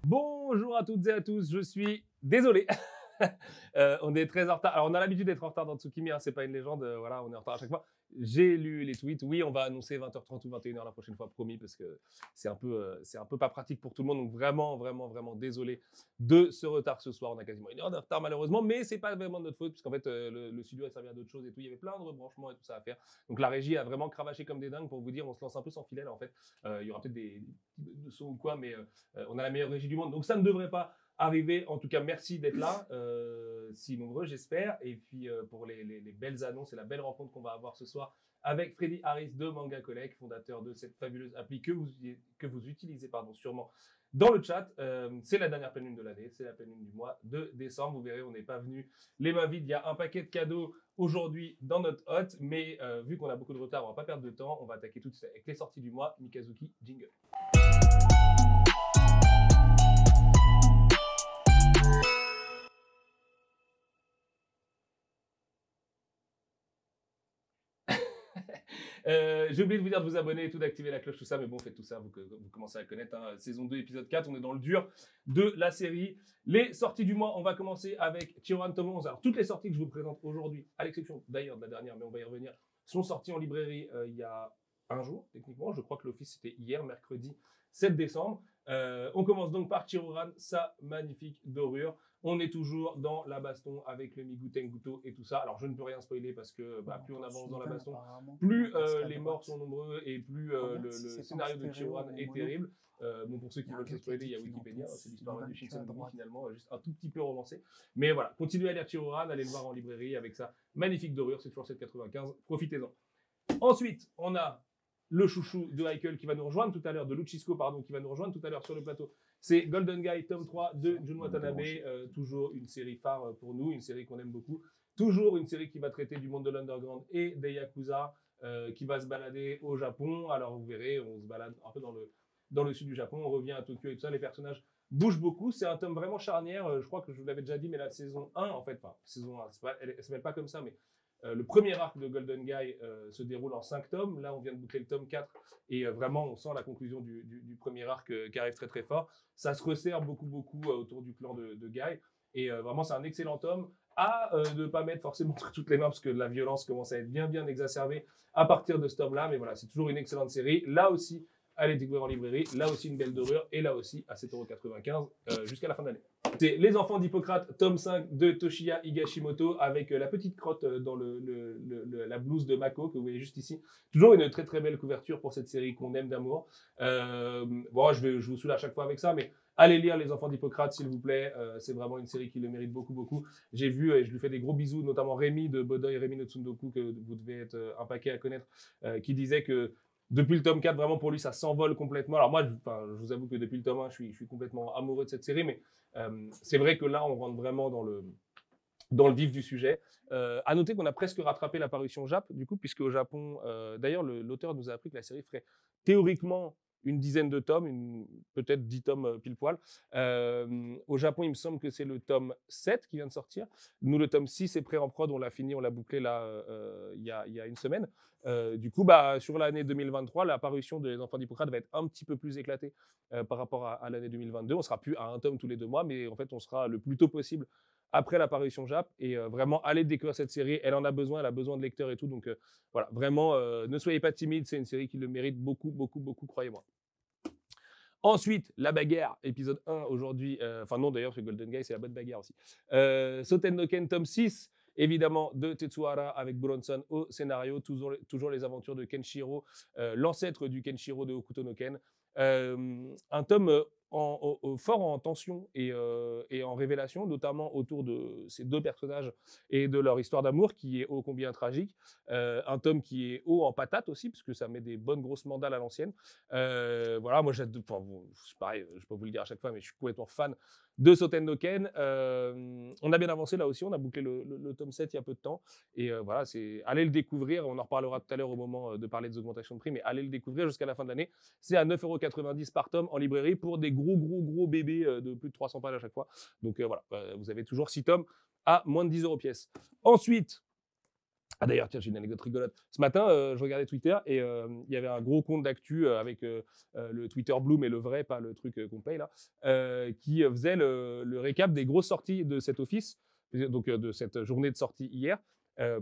Bonjour à toutes et à tous, je suis désolé. On est très en retard. Alors, on a l'habitude d'être en retard dans Tsukimi, hein, c'est pas une légende. Voilà, on est en retard à chaque fois. J'ai lu les tweets. Oui, on va annoncer 20h30 ou 21h la prochaine fois, promis, parce que c'est un peu pas pratique pour tout le monde. Donc, vraiment, vraiment, vraiment désolé de ce retard ce soir. On a quasiment une heure de retard, malheureusement, mais c'est pas vraiment de notre faute, puisqu'en fait, le studio a servi à d'autres choses et tout. Il y avait plein de rebranchements et tout ça à faire. Donc, la régie a vraiment cravaché comme des dingues pour vous dire, on se lance un peu sans filet, là, en fait. Il y aura peut-être des petits de son ou quoi, mais on a la meilleure régie du monde. Donc, ça ne devrait pas arriver. En tout cas, merci d'être là, si nombreux, j'espère. Et puis, pour les belles annonces et la belle rencontre qu'on va avoir ce soir avec Freddy Harris de Manga Collect, fondateur de cette fabuleuse appli que vous utilisez sûrement dans le chat. C'est la dernière pleine lune de l'année, c'est la pleine lune du mois de décembre. Vous verrez, on n'est pas venu les mains vides. Il y a un paquet de cadeaux aujourd'hui dans notre hôte, mais vu qu'on a beaucoup de retard, on va pas perdre de temps. On va attaquer tout de suite avec les sorties du mois. Mikazuki, jingle. J'ai oublié de vous dire de vous abonner et tout, d'activer la cloche, tout ça, mais bon, faites tout ça, vous commencez à connaître. Hein, saison 2, épisode 4, on est dans le dur de la série. Les sorties du mois, on va commencer avec Chiron tome 11. Alors, toutes les sorties que je vous présente aujourd'hui, à l'exception d'ailleurs de la dernière, mais on va y revenir, sont sorties en librairie il y a un jour, techniquement. Je crois que l'office, c'était hier, mercredi 7 décembre. On commence donc par Chiron, sa magnifique dorure. On est toujours dans la baston avec le Migu Tenguto et tout ça. Alors, je ne peux rien spoiler parce que plus on avance dans la baston, plus les morts sont nombreux et plus le scénario de Chiron est terrible. Bon, pour ceux qui veulent se spoiler, il y a Wikipédia. C'est l'histoire du Shinsenbumi finalement, juste un tout petit peu romancé. Mais voilà, continuez à lire Chiron, allez le voir en librairie avec sa magnifique dorure. C'est toujours 7,95. Profitez-en. Ensuite, on a le chouchou de Heikel qui va nous rejoindre tout à l'heure, de Luchisco, pardon, qui va nous rejoindre tout à l'heure sur le plateau. C'est Golden Guy, tome 3 de Jun Watanabe. Toujours une série phare pour nous, une série qu'on aime beaucoup. Toujours une série qui va traiter du monde de l'underground et des Yakuza, qui va se balader au Japon. Alors vous verrez, on se balade un peu dans le sud du Japon, on revient à Tokyo et tout ça. Les personnages bougent beaucoup. C'est un tome vraiment charnière. Je crois que je vous l'avais déjà dit, mais la saison 1, en fait, enfin, saison 1, elle ne s'appelle pas comme ça, mais le premier arc de Golden Guy se déroule en 5 tomes. Là, on vient de boucler le tome 4 et vraiment, on sent la conclusion du premier arc qui arrive très très fort. Ça se resserre beaucoup autour du clan de Guy et vraiment, c'est un excellent tome à ne pas mettre forcément entre toutes les mains parce que la violence commence à être bien exacerbée à partir de ce tome-là. Mais voilà, c'est toujours une excellente série. Là aussi, allez découvrir en librairie. Là aussi, une belle dorure et là aussi à 7,95 € jusqu'à la fin de l'année. C'est Les Enfants d'Hippocrate, tome 5 de Toshiya Higashimoto, avec la petite crotte dans la blouse de Mako que vous voyez juste ici. Toujours une très très belle couverture pour cette série qu'on aime d'amour. Bon, je vous saoule à chaque fois avec ça, mais allez lire Les Enfants d'Hippocrate, s'il vous plaît. C'est vraiment une série qui le mérite beaucoup. J'ai vu, et je lui fais des gros bisous, notamment Rémi de Bodoy, Rémi no Tsundoku, que vous devez être un paquet à connaître, qui disait que depuis le tome 4, vraiment pour lui, ça s'envole complètement. Alors moi, je vous avoue que depuis le tome 1, je suis complètement amoureux de cette série, mais c'est vrai que là, on rentre vraiment dans le vif du sujet. À noter qu'on a presque rattrapé la parution Jap, du coup, puisque au Japon, d'ailleurs, l'auteur nous a appris que la série ferait théoriquement une dizaine de tomes, peut-être 10 tomes pile poil. Au Japon, il me semble que c'est le tome 7 qui vient de sortir. Nous, le tome 6 est prêt en prod, on l'a fini, on l'a bouclé là il y a une semaine. Du coup, sur l'année 2023, la parution de Les Enfants d'Hippocrate va être un petit peu plus éclatée par rapport à l'année 2022. On sera plus à un tome tous les 2 mois, mais en fait, on sera le plus tôt possible après l'apparition Jap. Et vraiment, allez découvrir cette série. Elle en a besoin, elle a besoin de lecteurs et tout. Donc voilà, vraiment, ne soyez pas timides. C'est une série qui le mérite beaucoup, croyez-moi. Ensuite, La Bagarre, épisode 1 aujourd'hui. Enfin non, d'ailleurs, c'est Golden Guy, c'est la bonne bagarre aussi. Soten no Ken, tome 6, évidemment, de Tetsuhara avec Bronson au scénario. Toujours les aventures de Kenshiro, l'ancêtre du Kenshiro de Hokuto no Ken. Un tome fort en tension et en révélation, notamment autour de ces deux personnages et de leur histoire d'amour qui est ô combien tragique. Un tome qui est haut en patate aussi, parce que ça met des bonnes grosses mandales à l'ancienne. Voilà, moi j'adore, c'est pareil, je peux vous le dire à chaque fois, mais je suis complètement fan de Soten no Ken. On a bien avancé là aussi, on a bouclé le tome 7 il y a peu de temps. Et voilà, allez le découvrir, on en reparlera tout à l'heure au moment de parler des augmentations de prix, mais allez le découvrir jusqu'à la fin de l'année. C'est à 9,90 € par tome en librairie pour des gros bébés de plus de 300 pages à chaque fois. Donc voilà, vous avez toujours 6 tomes à moins de 10 € pièce. Ensuite, Ah d'ailleurs, tiens, j'ai une anecdote rigolote. Ce matin, je regardais Twitter et il y avait un gros compte d'actu avec le Twitter Blue, mais le vrai, pas le truc qu'on paye là, qui faisait le récap des grosses sorties de cet office, donc de cette journée de sortie hier,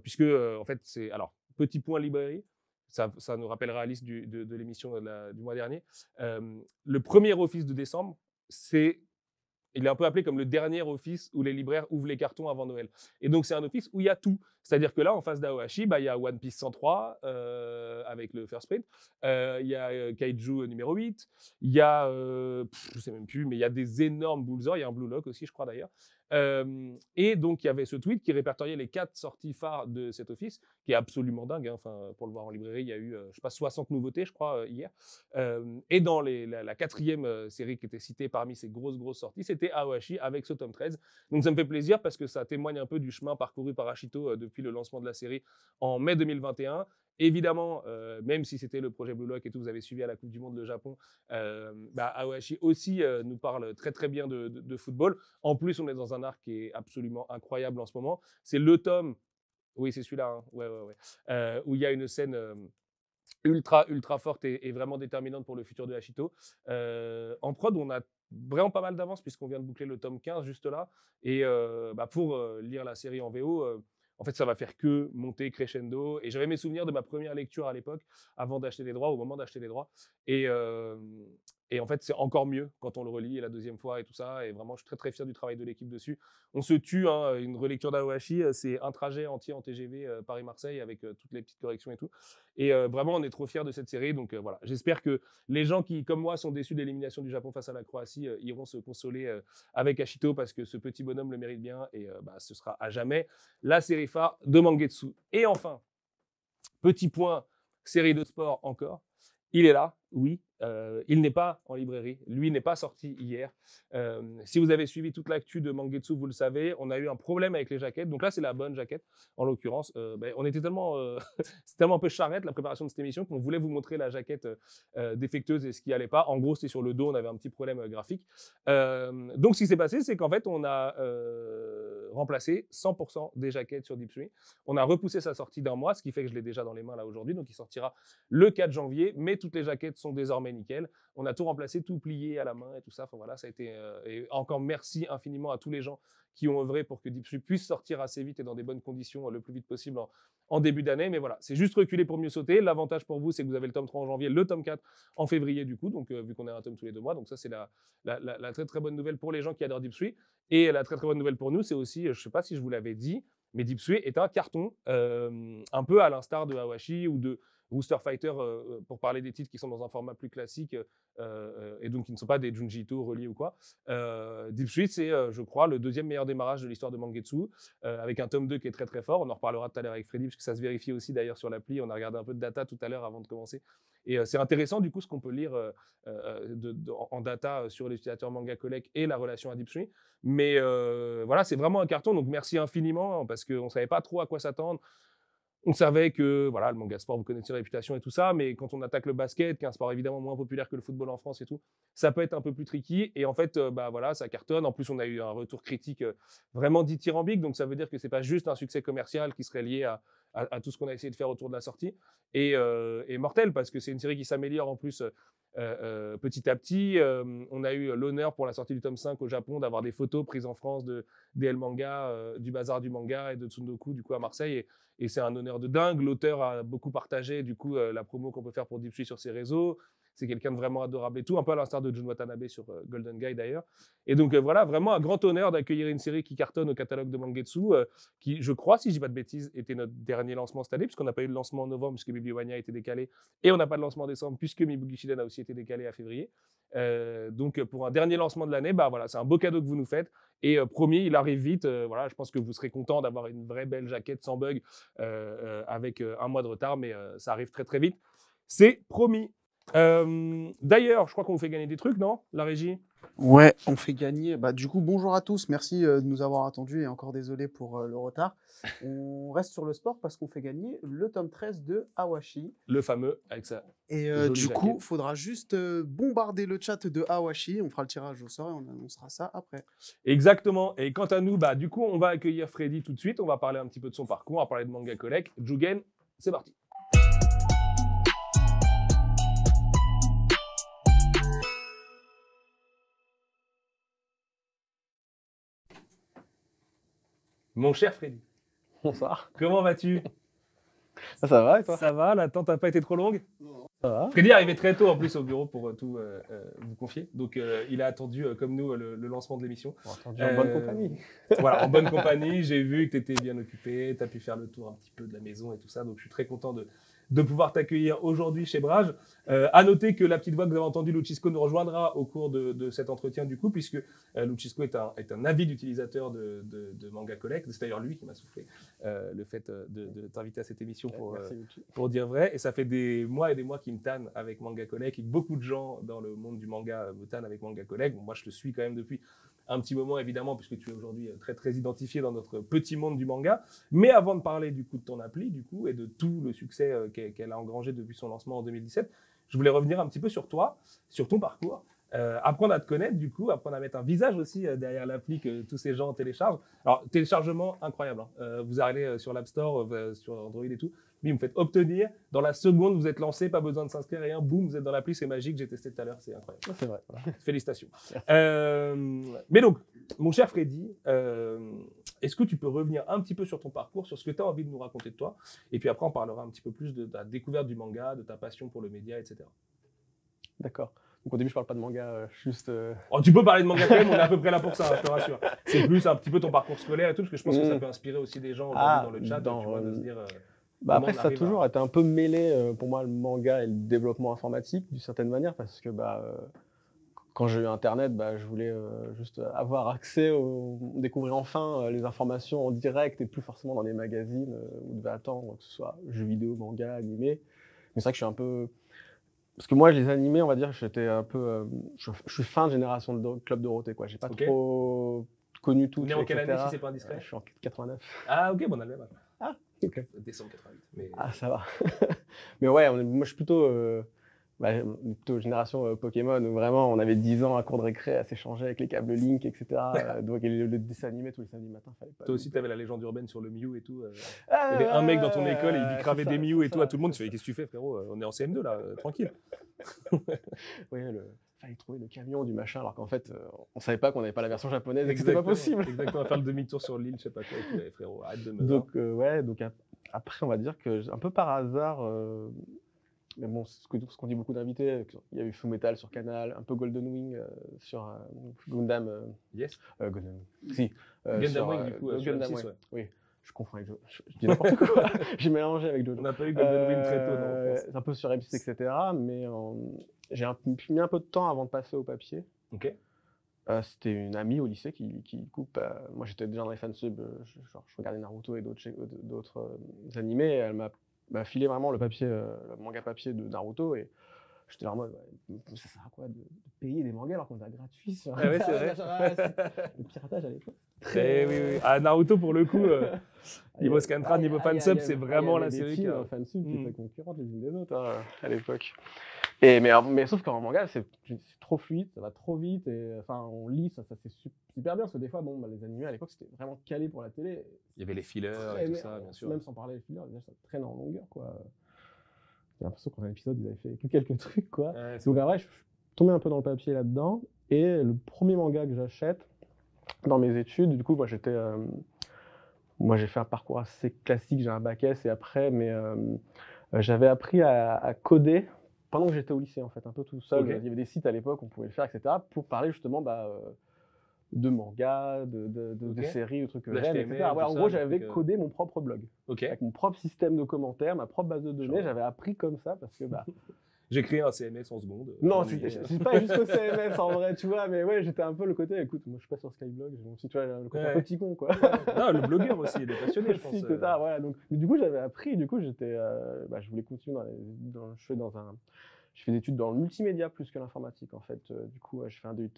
puisque en fait, c'est alors petit point librairie. Ça nous rappellera Alice de l'émission du mois dernier. Le premier office de décembre, c'est il est un peu appelé comme le dernier office où les libraires ouvrent les cartons avant Noël. Et donc, c'est un office où il y a tout. C'est-à-dire que là, en face d'Aohashi, bah, il y a One Piece 103 avec le First Print. Il y a Kaiju numéro 8. Il y a, je ne sais même plus, mais il y a des énormes Bullseye. Il y a un Blue Lock aussi, je crois d'ailleurs. Et donc, il y avait ce tweet qui répertoriait les 4 sorties phares de cet office, qui est absolument dingue. Hein. Enfin, pour le voir en librairie, il y a eu, je sais pas, 60 nouveautés, je crois, hier. Et dans la quatrième série qui était citée parmi ces grosses sorties, c'était Aohashi avec ce tome 13. Donc ça me fait plaisir parce que ça témoigne un peu du chemin parcouru par Ashito depuis le lancement de la série en mai 2021. Évidemment, même si c'était le projet Blue Lock et tout, vous avez suivi à la Coupe du Monde le Japon, Aohashi aussi nous parle très bien de football. En plus, on est dans un arc qui est absolument incroyable en ce moment. C'est le tome, oui c'est celui-là, hein. Ouais, où il y a une scène ultra forte et vraiment déterminante pour le futur de Hachito. En prod, on a vraiment pas mal d'avance puisqu'on vient de boucler le tome 15 juste là. Et pour lire la série en VO, en fait, ça va faire que monter crescendo. Et j'avais mes souvenirs de ma première lecture à l'époque, avant d'acheter les droits, au moment d'acheter les droits. Et, euh, et en fait, c'est encore mieux quand on le relit la deuxième fois et tout ça. Et vraiment, je suis très fier du travail de l'équipe dessus. On se tue, hein, une relecture d'Aohashi, c'est un trajet entier en TGV Paris-Marseille avec toutes les petites corrections et tout. Et vraiment, on est trop fiers de cette série. Donc voilà, j'espère que les gens qui, comme moi, sont déçus de l'élimination du Japon face à la Croatie iront se consoler avec Ashito parce que ce petit bonhomme le mérite bien et ce sera à jamais la série phare de Mangetsu. Et enfin, petit point, série de sport encore. Il est là, oui. Il n'est pas en librairie. Lui n'est pas sorti hier. Si vous avez suivi toute l'actu de Mangetsu, vous le savez, on a eu un problème avec les jaquettes. Donc là, c'est la bonne jaquette, en l'occurrence. On était tellement, c'était tellement un peu charrette la préparation de cette émission qu'on voulait vous montrer la jaquette défectueuse et ce qui allait pas. En gros, c'était sur le dos, on avait un petit problème graphique. Donc, ce qui s'est passé, c'est qu'en fait, on a remplacé 100% des jaquettes sur Deep Stream. On a repoussé sa sortie d'un mois, ce qui fait que je l'ai déjà dans les mains là aujourd'hui. Donc, il sortira le 4 janvier. Mais toutes les jaquettes sont désormais nickel. On a tout remplacé, tout plié à la main et tout ça. Enfin voilà, ça a été. Et encore merci infiniment à tous les gens qui ont œuvré pour que Deep Stream puisse sortir assez vite et dans des bonnes conditions le plus vite possible en début d'année. Mais voilà, c'est juste reculer pour mieux sauter. L'avantage pour vous, c'est que vous avez le tome 3 en janvier, le tome 4 en février du coup. Donc vu qu'on a un tome tous les 2 mois, donc ça c'est la très bonne nouvelle pour les gens qui adorent Deep Stream. Et la très bonne nouvelle pour nous, c'est aussi, je ne sais pas si je vous l'avais dit, mais Deep Stream est un carton, un peu à l'instar de Aohashi ou de Rooster Fighter, pour parler des titres qui sont dans un format plus classique et donc qui ne sont pas des Junji Ito reliés ou quoi. Deep Stream, c'est, je crois, le deuxième meilleur démarrage de l'histoire de Mangetsu, avec un tome 2 qui est très fort. On en reparlera tout à l'heure avec Freddy, parce que ça se vérifie aussi d'ailleurs sur l'appli. On a regardé un peu de data tout à l'heure avant de commencer. Et c'est intéressant du coup ce qu'on peut lire en data sur l'utilisateur Manga Collect et la relation à Deep Stream. Mais voilà, c'est vraiment un carton, donc merci infiniment, parce qu'on ne savait pas trop à quoi s'attendre. On savait que voilà, le manga sport, vous connaissez la réputation et tout ça, mais quand on attaque le basket, qui est un sport évidemment moins populaire que le football en France et tout, ça peut être un peu plus tricky. Et en fait, voilà, ça cartonne. En plus, on a eu un retour critique vraiment dithyrambique, donc ça veut dire que c'est pas juste un succès commercial qui serait lié à tout ce qu'on a essayé de faire autour de la sortie. Et mortel, parce que c'est une série qui s'améliore en plus petit à petit. On a eu l'honneur pour la sortie du tome 5 au Japon d'avoir des photos prises en France de DL Manga, du Bazar du Manga et de Tsundoku du coup à Marseille. Et c'est un honneur de dingue. L'auteur a beaucoup partagé du coup la promo qu'on peut faire pour Deep Stream sur ses réseaux. C'est quelqu'un de vraiment adorable et tout, un peu à l'instar de Jun Watanabe sur Golden Guy d'ailleurs. Et donc voilà, vraiment un grand honneur d'accueillir une série qui cartonne au catalogue de Mangetsu, qui, je crois, si je dis pas de bêtises, était notre dernier lancement cette année, puisqu'on n'a pas eu de lancement en novembre, puisque Bibliomania a été décalé, et on n'a pas de lancement en décembre, puisque Mibugi Shiden a aussi été décalé à février. Donc pour un dernier lancement de l'année, voilà, c'est un beau cadeau que vous nous faites. Et promis, il arrive vite. Voilà, je pense que vous serez content d'avoir une vraie belle jaquette sans bug avec un mois de retard, mais ça arrive très vite. C'est promis. D'ailleurs, je crois qu'on vous fait gagner des trucs, non? La régie? Ouais, on fait gagner. Bah, du coup, bonjour à tous. Merci de nous avoir attendus et encore désolé pour le retard. On reste sur le sport parce qu'on fait gagner le tome 13 de Awashi. Le fameux, avec ça. Et Jolie du coup, jaquette. il faudra juste bombarder le chat de Awashi. On fera le tirage au sort et on annoncera ça après. Exactement. Et quant à nous, bah, du coup, on va accueillir Freddy tout de suite. On va parler un petit peu de son parcours. On va parler de Manga Collect. Jugen, c'est parti. Mon cher Freddy, Bonsoir. comment vas-tu? Ça va et toi? Ça va, l'attente n'a pas été trop longue? Ça va. Freddy est arrivé très tôt en plus au bureau pour tout vous confier. Donc il a attendu, comme nous, le lancement de l'émission. Entendu en bonne compagnie. Voilà, en bonne compagnie. J'ai vu que tu étais bien occupé, tu as pu faire le tour un petit peu de la maison et tout ça. Donc je suis très content de pouvoir t'accueillir aujourd'hui chez Brage. À noter que la petite voix que vous avez entendue, Luchisco, nous rejoindra au cours de cet entretien du coup, puisque Luchisco est un avide utilisateur de Manga Collect. C'est d'ailleurs lui qui m'a soufflé le fait de t'inviter à cette émission pour dire vrai. Et ça fait des mois et des mois qu'il me tanne avec Manga Collect et que beaucoup de gens dans le monde du manga me tannent avec Manga Collect. Bon, moi, je te suis quand même depuis un petit moment, évidemment, puisque tu es aujourd'hui très, très identifié dans notre petit monde du manga. Mais avant de parler du coup de ton appli, du coup, et de tout le succès qu'elle a engrangé depuis son lancement en 2017, je voulais revenir un petit peu sur toi, sur ton parcours, apprendre à te connaître, du coup, apprendre à mettre un visage aussi derrière l'appli que tous ces gens téléchargent. Alors, téléchargement incroyable. Hein. Vous allez sur l'App Store, sur Android et tout. Bim, vous faites obtenir. Dans la seconde, vous êtes lancé, pas besoin de s'inscrire, rien. Boum, vous êtes dans l'appli, c'est magique. J'ai testé tout à l'heure, c'est incroyable. C'est vrai. Voilà. Félicitations. Mais donc, mon cher Freddy, est-ce que tu peux revenir un petit peu sur ton parcours, sur ce que tu as envie de nous raconter de toi? Et puis après, on parlera un petit peu plus de ta découverte du manga, de ta passion pour le média, etc. D'accord. Donc au début, je parle pas de manga, juste. Oh, tu peux parler de manga quand même, on est à peu près là pour ça, hein, je te rassure. C'est plus un petit peu ton parcours scolaire et tout, parce que je pense que ça peut inspirer aussi des gens dans le chat, tu vois, de se dire. Bah après, ça a toujours été un peu mêlé pour moi, le manga et le développement informatique, d'une certaine manière, parce que quand j'ai eu Internet, je voulais juste avoir accès, découvrir enfin les informations en direct et plus forcément dans des magazines où on devait attendre, que ce soit jeux vidéo, manga, animé. Mais c'est vrai que je suis un peu. Parce que moi, les animés, on va dire, j'étais un peu. Je suis fin de génération de Club Dorothée, quoi. J'ai pas trop connu tout. Né en quelle année, si c'est pas indiscret? Je suis en 89. Ah, ok, bon, on a le même. Ah, ok. Décembre 88. Mais... Ah, ça va. Mais ouais, moi, je suis plutôt génération Pokémon, où vraiment, on avait 10 ans à cours de récré à s'échanger avec les câbles Link, etc. Donc, le dessin animé tous les samedis matin, fallait pas. Toi aussi, tu avais la légende urbaine sur le Mew et tout. Il y avait un mec dans ton école et il gravait des Mew et tout à tout le monde. Tu fais, qu'est-ce que tu fais, frérot? On est en CM2 là, tranquille. Oui, fallait trouver le camion du machin, alors qu'en fait, on savait pas qu'on n'avait pas la version japonaise et que c'était Exactement, pas possible. Exactement, faire le demi-tour sur l'île, je sais pas quoi. Et tout, frérot, arrête de me. Donc après, on va dire que un peu par hasard, mais bon, c'est ce qu'on dit beaucoup d'invités, il y a eu Fullmetal sur Canal, un peu Golden Wing sur Gundam. Yes. Gundam. Si. Gundam Wing, du coup, sur Gundam M6, Wing. ouais. Oui. Je confonds avec Jojo. Je dis n'importe quoi. J'ai mélangé avec Jojo. On n'a pas eu Golden Wing très tôt, non, en France. C'est un peu sur M6, etc. Mais j'ai mis un peu de temps avant de passer au papier. Ok. C'était une amie au lycée qui coupe. Moi, j'étais déjà dans les fansubs. Je regardais Naruto et d'autres animés. Et elle m'a filé vraiment le manga papier de Naruto. Et j'étais là en mode, ça sert à quoi de payer des mangas alors qu'on a gratuit sur ouais, c'est vrai. Le piratage à l'époque. Oui. Ah, Naruto, pour le coup, niveau Scantra, niveau fansub, c'est vraiment la série qui a... fansub qui étaient concurrentes les unes des autres à l'époque. Mais sauf qu'en manga, c'est trop fluide, ça va trop vite, et enfin on lit, ça c'est super bien, parce que des fois, les animés à l'époque, c'était vraiment calé pour la télé. Il y avait les fillers et tout ça, bien sûr. Même sans parler des fillers, déjà, ça traîne en longueur, quoi. J'ai l'impression qu'en un épisode, ils avaient fait que quelques trucs, quoi. Donc après, je suis tombé un peu dans le papier là-dedans, et le premier manga que j'achète dans mes études, du coup, moi j'ai fait un parcours assez classique, j'ai un bac S, et après, j'avais appris à coder pendant que j'étais au lycée, en fait, un peu tout seul. Okay. Il y avait des sites à l'époque, on pouvait le faire, etc., pour parler justement de mangas, de séries, de trucs que j'aime, etc. Voilà, en gros, j'avais codé mon propre blog. Avec mon propre système de commentaires, ma propre base de données. J'avais appris comme ça parce que... J'ai créé un CMS en seconde. Non, c'est pas jusqu'au CMS en vrai, tu vois, mais ouais, j'étais un peu le côté, écoute, moi je suis pas sur Skyblog, j'ai mon site, tu vois, le côté un peu petit con, quoi. Non, le blogueur aussi, il est passionné, je pense. Voilà, donc, du coup, j'avais appris, du coup, je voulais continuer dans je fais des études dans le multimédia plus que l'informatique, en fait. Du coup, je fais un DUT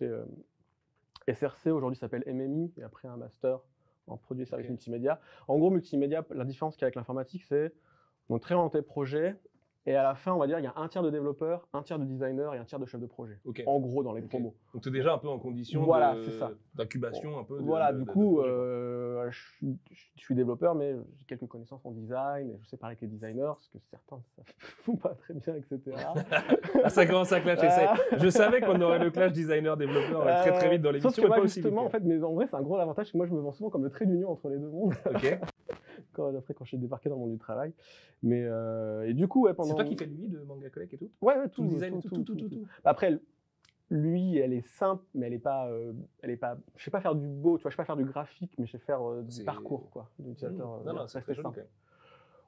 SRC, aujourd'hui ça s'appelle MMI, et après un master en produits et services multimédia. En gros, multimédia, la différence qu'il y a avec l'informatique, c'est on est très orienté projet, et à la fin, on va dire, il y a un tiers de développeurs, un tiers de designers et un tiers de chefs de projet. En gros, dans les promos. Donc, tu es déjà un peu en condition d'incubation, un peu. Du coup, je suis développeur, mais j'ai quelques connaissances en design, et je sais parler avec les designers, ce que certains ne font pas très bien, etc. Ça commence à clasher. Je savais qu'on aurait le clash designer-développeur très très vite dans l'émission. Sauf que moi, justement, en fait, mais en vrai, c'est un gros avantage, que moi, je me vends souvent comme le trait d'union entre les deux mondes. Quand je suis débarqué dans le monde du travail. Mais, et du coup, pendant... C'est toi qui fais lui de Manga Collect et tout? Ouais, tout le design, tout. Après, lui, elle est simple, mais elle est pas... je sais pas faire du beau, tu vois, je sais pas faire du graphique, mais je sais faire du parcours, quoi, d'utilisateur. Non, c'est très joli quand même.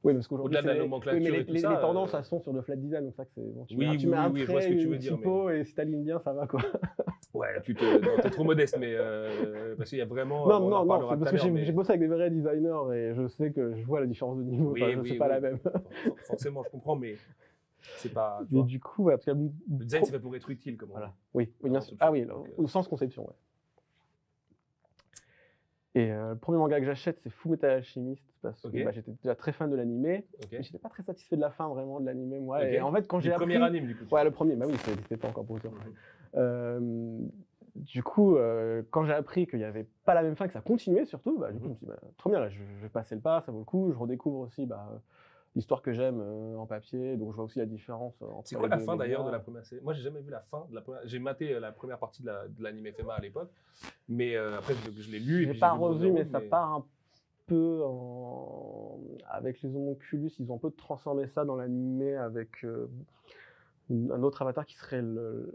Oui, parce qu'aujourd'hui, au-delà de la nomenclature et tout ça, les tendances, elles sont sur le flat design, donc ça, c'est bon. Tu mets un je vois ce que tu veux dire. Et si t'alignes bien, ça va, quoi. Ouais, t'es trop modeste, mais parce qu'il y a vraiment. Non, parce que j'ai bossé avec des vrais designers et je sais que je vois la différence de niveau. C'est pas la même. Forcément, je comprends, mais c'est pas. Mais du coup, parce que le design, c'est fait pour être utile, comme on dit. Oui, bien sûr. Ah oui, au sens conception, ouais. Et le premier manga que j'achète, c'est Fullmetal Alchemist, parce que j'étais déjà très fan de l'animé, mais j'étais pas très satisfait de la fin vraiment de l'animé, moi. Et en fait, quand j'ai appris... Le premier anime, du coup. Ouais, le premier, bah oui, c'était pas encore pour autant. Du coup, quand j'ai appris qu'il n'y avait pas la même fin, que ça continuait surtout, du coup, je me suis dit, trop bien, là, je vais passer le pas, ça vaut le coup. Je redécouvre aussi l'histoire que j'aime en papier, donc je vois aussi la différence entre. C'est quoi la fin d'ailleurs de la première série? Moi, j'ai jamais vu la fin de la première. J'ai maté la première partie de l'anime FMA à l'époque, mais après je l'ai lu. Je l'ai pas revu, mais ça part un peu avec les homonculus, ils ont un peu transformé ça dans l'animé avec un autre avatar qui serait le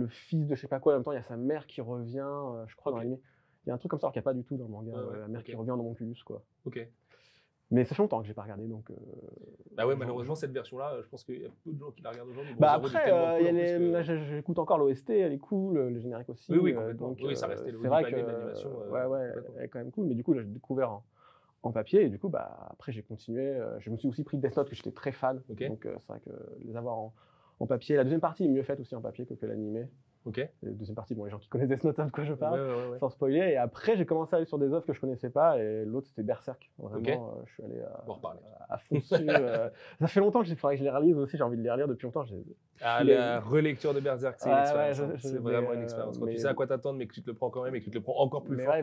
fils de je sais pas quoi. En même temps, il y a sa mère qui revient, je crois, dans l'animé. Il y a un truc comme ça qu'il n'y a pas du tout dans le manga, la mère qui revient en homonculus, quoi. Mais ça fait longtemps que j'ai pas regardé, donc. Bah ouais, malheureusement cette version-là, je pense qu'il y a peu de gens qui la regardent aujourd'hui. Après, j'écoute encore l'OST, elle est cool, le générique aussi. Oui, donc ça restait le vrai que l'animation. elle est quand même cool. Mais du coup, là, j'ai découvert en papier et du coup, après j'ai continué. Je me suis aussi pris Death Note que j'étais très fan. Donc c'est vrai que les avoir en papier. La deuxième partie est mieux faite aussi en papier que l'animé. La deuxième partie, les gens qui connaissent Death Note savent de quoi je parle, sans spoiler. Et après, j'ai commencé à aller sur des offres que je connaissais pas. Et l'autre, c'était Berserk. Vraiment, je suis allé à fond dessus. Ça fait longtemps que il faudrait que je les relise aussi. J'ai envie de les relire depuis longtemps. La relecture de Berserk, c'est une expérience. C'est vraiment une expérience. Quand tu sais à quoi t'attendre, mais que tu te le prends quand même et que tu te le prends encore plus fort.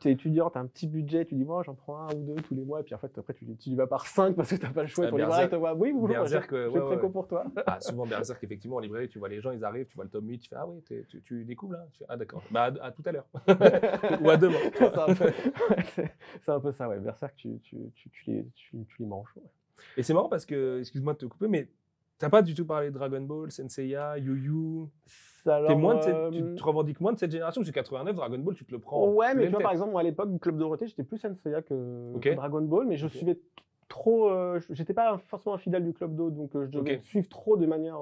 Tu es étudiant, tu as un petit budget, tu dis moi j'en prends un ou deux tous les mois, et puis en fait après tu y vas par 5 parce que tu n'as pas le choix. Pour les libraires, ils te voient, oui, bonjour, j'ai préco pour toi. Souvent Berserk, effectivement, en librairie, tu vois les gens, ils arrivent, tu vois le tome 8, tu fais ah oui, tu découvres là. Ah d'accord, à tout à l'heure. Ou à demain. C'est un peu ça, ouais. Berserk, tu les manges. Ouais. Et c'est marrant parce que, excuse-moi de te couper, mais t'as pas du tout parlé de Dragon Ball, Senseiya, Yu-Yu. Tu te revendiques moins de cette génération, parce que 89, Dragon Ball, tu te le prends. Ouais, mais tu vois, par exemple, moi, à l'époque du Club Dorothée, j'étais plus Senseiya que Dragon Ball, mais je suivais trop. J'étais pas forcément un fidèle du Club Do, donc je devais suivre trop de manière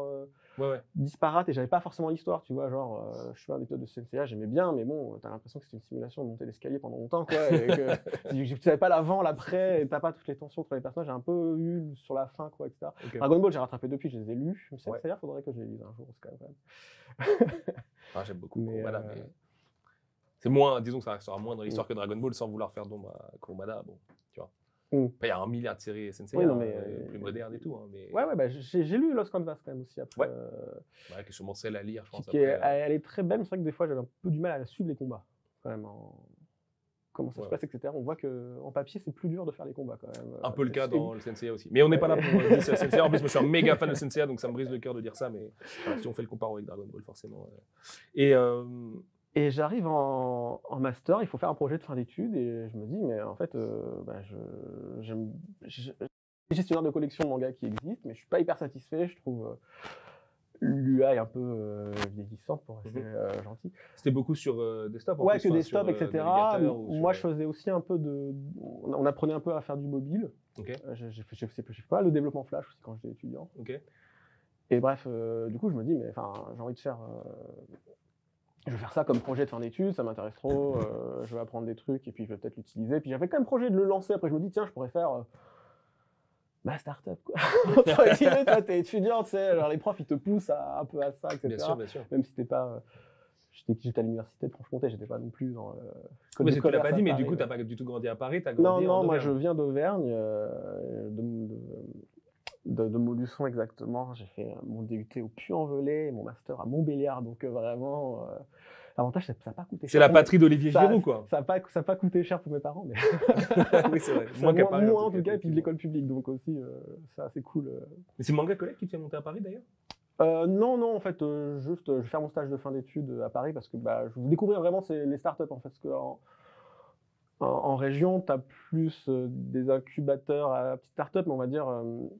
disparate et j'avais pas forcément l'histoire, tu vois. Genre, je suis un épisode de Senseiya, j'aimais bien, mais bon, t'as l'impression que c'était une simulation de monter l'escalier pendant longtemps, quoi. Et que tu savais pas l'avant, l'après, et t'as pas toutes les tensions entre les personnages. J'ai un peu eu sur la fin, quoi, etc. Dragon Ball, j'ai rattrapé depuis, je les ai lus. Senseiya, faudrait que je les lise un jour, c'est quand même. J'aime beaucoup Kurumada, mais c'est moins, disons que ça restera moins dans l'histoire que Dragon Ball sans vouloir faire d'ombre à Kurumada, bon, tu vois. Il y a 1 milliard de séries Senseiya, plus modernes et tout. Mais... Ouais, j'ai lu Lost Canvas quand même aussi après. Que je commençais à la lire, je pense. Elle est très belle, mais c'est vrai que des fois j'avais un peu du mal à suivre les combats, quand même. Comment ça se passe, etc. On voit qu'en papier, c'est plus dur de faire les combats quand même. Un peu le cas dans le Senseiya aussi. Mais on n'est pas là pour dire c'est Senseiya. En plus, moi, je suis un méga fan de Senseiya, donc ça me brise le cœur de dire ça. Mais si on fait le comparo avec Dragon Ball, forcément. Et j'arrive en master, il faut faire un projet de fin d'études, et je me dis, mais en fait, j'ai gestionnaire de collection de manga qui existe, mais je suis pas hyper satisfait. Je trouve l'UA est un peu vieillissante pour rester gentil. C'était beaucoup sur desktop. Ouais, que desktop, etc. Moi, je faisais aussi un peu on apprenait un peu à faire du mobile. J'ai fait pas le développement Flash aussi quand j'étais étudiant. Et bref, du coup, je me dis, mais enfin, j'ai envie de faire. Je vais faire ça comme projet de fin d'études, ça m'intéresse trop. Je vais apprendre des trucs et puis je vais peut-être l'utiliser. Puis j'avais quand même projet de le lancer. Après, je me dis, tiens, je pourrais faire ma start-up, quoi. Entre guillemets, toi, t'es étudiant, tu sais, alors les profs, ils te poussent un peu à ça, etc. Bien sûr, bien sûr. Même si t'es pas... J'étais à l'université de Franche-Comté, j'étais pas non plus dans... Mais tu l'as pas dit, mais du coup, ouais. t'as pas du tout grandi à Paris, t'as Non, grandi en non, moi, Auvergne. je viens d'Auvergne, de Montluçon exactement. J'ai fait mon DUT au Puy-en-Velay, mon master à Montbéliard, donc vraiment... L'avantage, ça n'a pas coûté cher. C'est la patrie d'Olivier Ça- Giroud, quoi. Ça n'a pas coûté cher pour mes parents, mais Oui, c'est vrai. moi, qu'à Paris, en tout cas, et puis de l'école publique, donc aussi, c'est assez cool. Mais c'est Manga Collect qui te fait monter à Paris, d'ailleurs? Non, en fait, juste, je vais faire mon stage de fin d'études à Paris parce que bah, je veux découvrir vraiment les startups, en fait, parce en région, tu as plus des incubateurs à petites startups, mais on va dire,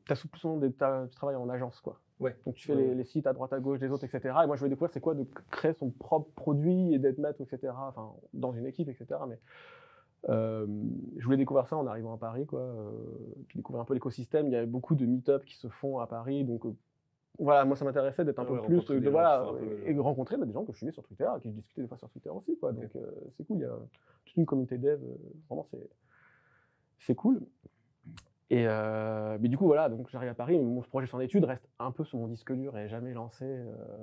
tu as plus souvent tu travailles en agence, quoi. Ouais. Donc tu fais les sites à droite à gauche des autres, etc. Et moi, je voulais découvrir c'est quoi de créer son propre produit et d'être maître, etc. Enfin, dans une équipe, etc. Mais je voulais découvrir ça en arrivant à Paris, quoi. Puis découvrir un peu l'écosystème. Il y avait beaucoup de meet-up qui se font à Paris, donc voilà, moi ça m'intéressait d'être un peu plus, rencontrer des gens voilà, qui sont un peu- et de rencontrer des gens que je suivais sur Twitter, qui je discutais des fois sur Twitter aussi, quoi. Donc c'est cool. Il y a toute une communauté dev, vraiment c'est cool. Et mais du coup, voilà, donc j'arrive à Paris, mon projet fin d'études reste un peu sur mon disque dur et jamais lancé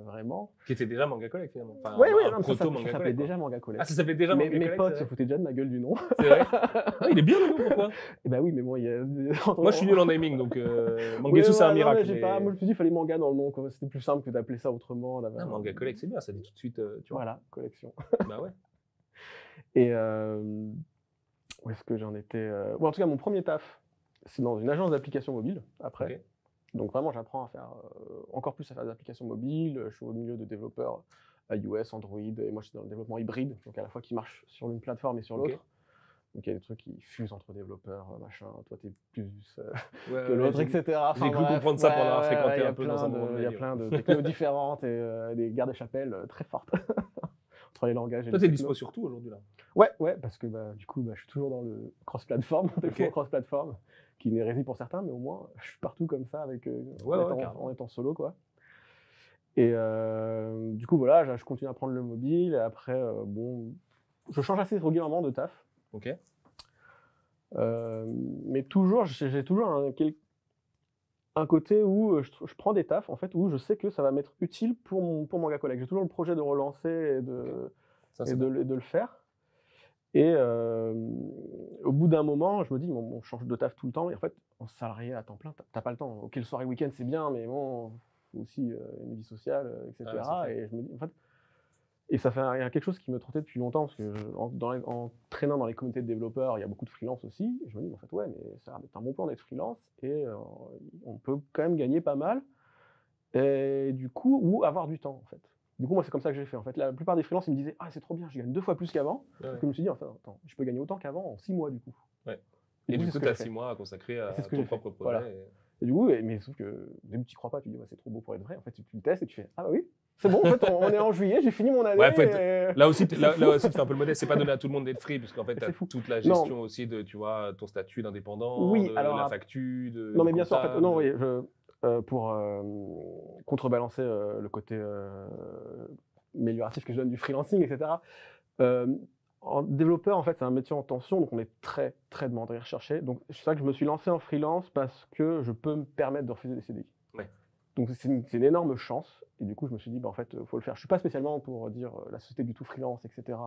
vraiment. Qui était déjà Manga Collect, finalement. Enfin, Oui, un non, mais ça proto Manga s'appelait Collect, quoi. déjà Manga Collect. Ah, ça s'appelait déjà Manga Mes Collect, potes c'est se vrai. foutaient déjà de ma gueule du nom. C'est vrai. Ah, il est bien le nom, pourquoi? Et bah oui, mais bon, il y a... Moi, je suis nul en naming, donc Mangetsu, Ouais, c'est un non, miracle. mais j'ai pas... Moi, je me suis dit, il fallait manga dans le nom, quoi. C'était plus simple que d'appeler ça autrement. Ah, Manga Collect, c'est bien, ça dit tout de suite, tu vois. Voilà, collection. Bah ouais. Et où est-ce que j'en étais bon, en tout cas, mon premier taf, c'est dans une agence d'applications mobiles, après. Ok. Donc vraiment, j'apprends à faire encore plus à faire des applications mobiles. Je suis au milieu de développeurs iOS, Android, et moi, je suis dans le développement hybride, donc à la fois qui marche sur une plateforme et sur Ok. l'autre. Donc il y a des trucs qui fusent entre développeurs, machin. Toi, t'es plus Ouais, que l'autre, etc. J'ai cru comprendre ça pour avoir fréquenté il y a un peu dans un moment de Il y a ma vie, plein de technos différentes et des gardes chapelles très fortes entre les langages et Toi, les t'es technos. dispo sur tout aujourd'hui, là. Ouais, parce que bah, du coup, bah, je suis toujours dans le cross-platform, Ok. cross-platform, qui est une hérésie pour certains, mais au moins, je suis partout comme ça avec, en étant solo, quoi. Et du coup, voilà, je continue à prendre le mobile, et après, bon, je change assez régulièrement de taf. Ok. Mais toujours, j'ai toujours un côté où je prends des tafs, en fait, où je sais que ça va m'être utile pour Manga Collect. J'ai toujours le projet de relancer et Ça, et c'est de le faire. Et au bout d'un moment, je me dis, bon, on change de taf tout le temps, et en fait, en salarié à temps plein, t'as pas le temps. Ok, le soir et le week-end, c'est bien, mais bon, faut aussi une vie sociale, etc. Ah ouais, et je me dis, en fait, et ça fait il y a quelque chose qui me trottait depuis longtemps, parce que en traînant dans les communautés de développeurs, il y a beaucoup de freelance aussi. Et je me dis, en fait, ouais, mais ça a l'air d'être un bon plan d'être freelance, et on peut quand même gagner pas mal, et du coup, ou avoir du temps, en fait. Du coup, moi, c'est comme ça que j'ai fait. En fait, la plupart des freelances, ils me disaient, ah, c'est trop bien, je gagne 2 fois plus qu'avant. Ouais. Donc, je me suis dit, enfin, attends, je peux gagner autant qu'avant en 6 mois, du coup. Ouais. Et du c'est coup, ce que tu as j'ai fait. 6 mois à consacrer à C'est ce que ton j'ai fait. propre projet. Voilà. Et du coup, mais sauf que au début, tu crois pas, tu dis, ouais, c'est trop beau pour être vrai. En fait, tu le testes et tu fais, ah bah oui, c'est bon, en fait, on est en juillet, j'ai fini mon année. Ouais, faut être- et- Là aussi, tu fais un peu le modèle. C'est pas donné à tout le monde d'être free, puisqu'en fait, tu as C'est fou. toute la gestion aussi de, tu vois, ton statut d'indépendant, Oui, de alors, la facture, de. Non, mais du bien sûr, en fait, comptable, non, de- oui, pour contrebalancer le côté amélioratif que je donne du freelancing, etc. En développeur, en fait, c'est un métier en tension, donc on est très, très demandé et recherché. Donc, c'est ça que je me suis lancé en freelance parce que je peux me permettre de refuser des CDI. Ouais. Donc, c'est une énorme chance. Et du coup, je me suis dit, bah, en fait, il faut le faire. Je ne suis pas spécialement pour dire la société du tout freelance, etc.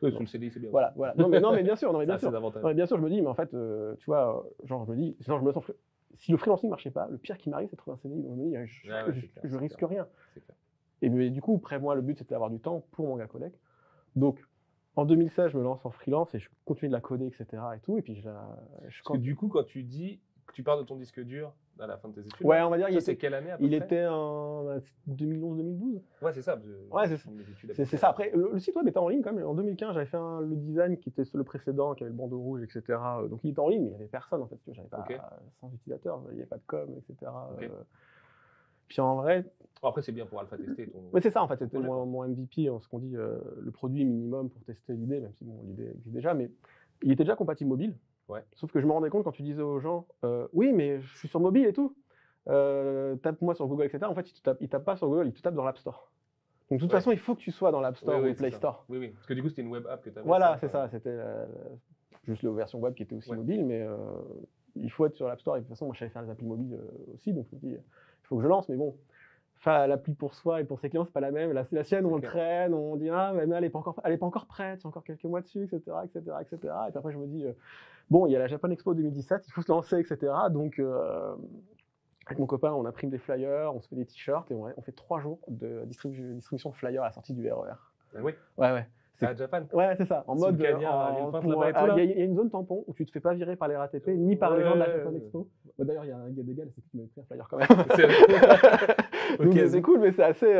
Ouais, sous le CDI, c'est bien. Voilà. Non, mais bien sûr, Ça a ses avantages. non, mais bien sûr, je me dis, mais en fait, tu vois, genre, je me dis, sinon je me sens si le freelancing marchait pas, le pire qui m'arrive, c'est de trouver un CDI. Donc, je me dis, Ouais, c'est clair, je c'est risque clair. rien. C'est clair. Et mais, du coup, après, moi, le but, c'était d'avoir du temps pour Manga Collect. Donc, en 2016, je me lance en freelance et je continue de la coder, etc. Et tout. Et puis, Parce que du coup, quand tu dis que tu pars de ton disque dur à la fin de tes études, ouais, on va dire, ça, c'est quelle année à peu il près était en 2011-2012. Ouais, c'est ça. Ouais, c'est ça. Après, le site web était en ligne quand même. En 2015, j'avais fait le design qui était le précédent, qui avait le bandeau rouge, etc. Donc, il était en ligne, mais il n'y avait personne, en fait. J'avais pas 100 utilisateurs, il n'y avait pas de com, etc. Ok. Puis en vrai, Après, c'est bien pour alpha tester ton. mais c'est ça, en fait, c'était projet, quoi. mon MVP, ce qu'on dit, le produit minimum pour tester l'idée, même si bon, l'idée existe déjà, mais il était déjà compatible mobile. Ouais. Sauf que je me rendais compte quand tu disais aux gens, oui, mais je suis sur mobile et tout, tape-moi sur Google, etc. En fait, il tape pas sur Google, il te tape dans l'App Store. Donc de toute façon, il faut que tu sois dans l'App Store ou le Play Store. Oui. Parce que du coup, c'était une web app que tu avais. Voilà, c'est ça, c'était juste la version web qui était aussi Ouais. mobile, mais il faut être sur l'App Store. Et de toute façon, moi, je savais faire les applis mobiles aussi, donc je me dis, il faut que je lance. Mais bon, enfin, l'appli pour soi et pour ses clients, c'est pas la même. La sienne, on le traîne, on dit ah, mais elle est pas encore prête, il y a encore quelques mois dessus, etc., etc., etc. Et puis après, je me dis bon, il y a la Japan Expo 2017, il faut se lancer, etc. Donc avec mon copain, on imprime des flyers, on se fait des t-shirts et on fait 3 jours de distribution de flyers à la sortie du RER. Ah oui. Ouais. C'est à Japan. Ouais, c'est ça. En mode. Il y a une zone tampon où tu te fais pas virer par les RATP ni par les gens de la Japan Expo. Bon, d'ailleurs, il y a un gars des gars, c'est qui m'avait pris un flyer quand même. Donc c'est cool, mais c'est assez.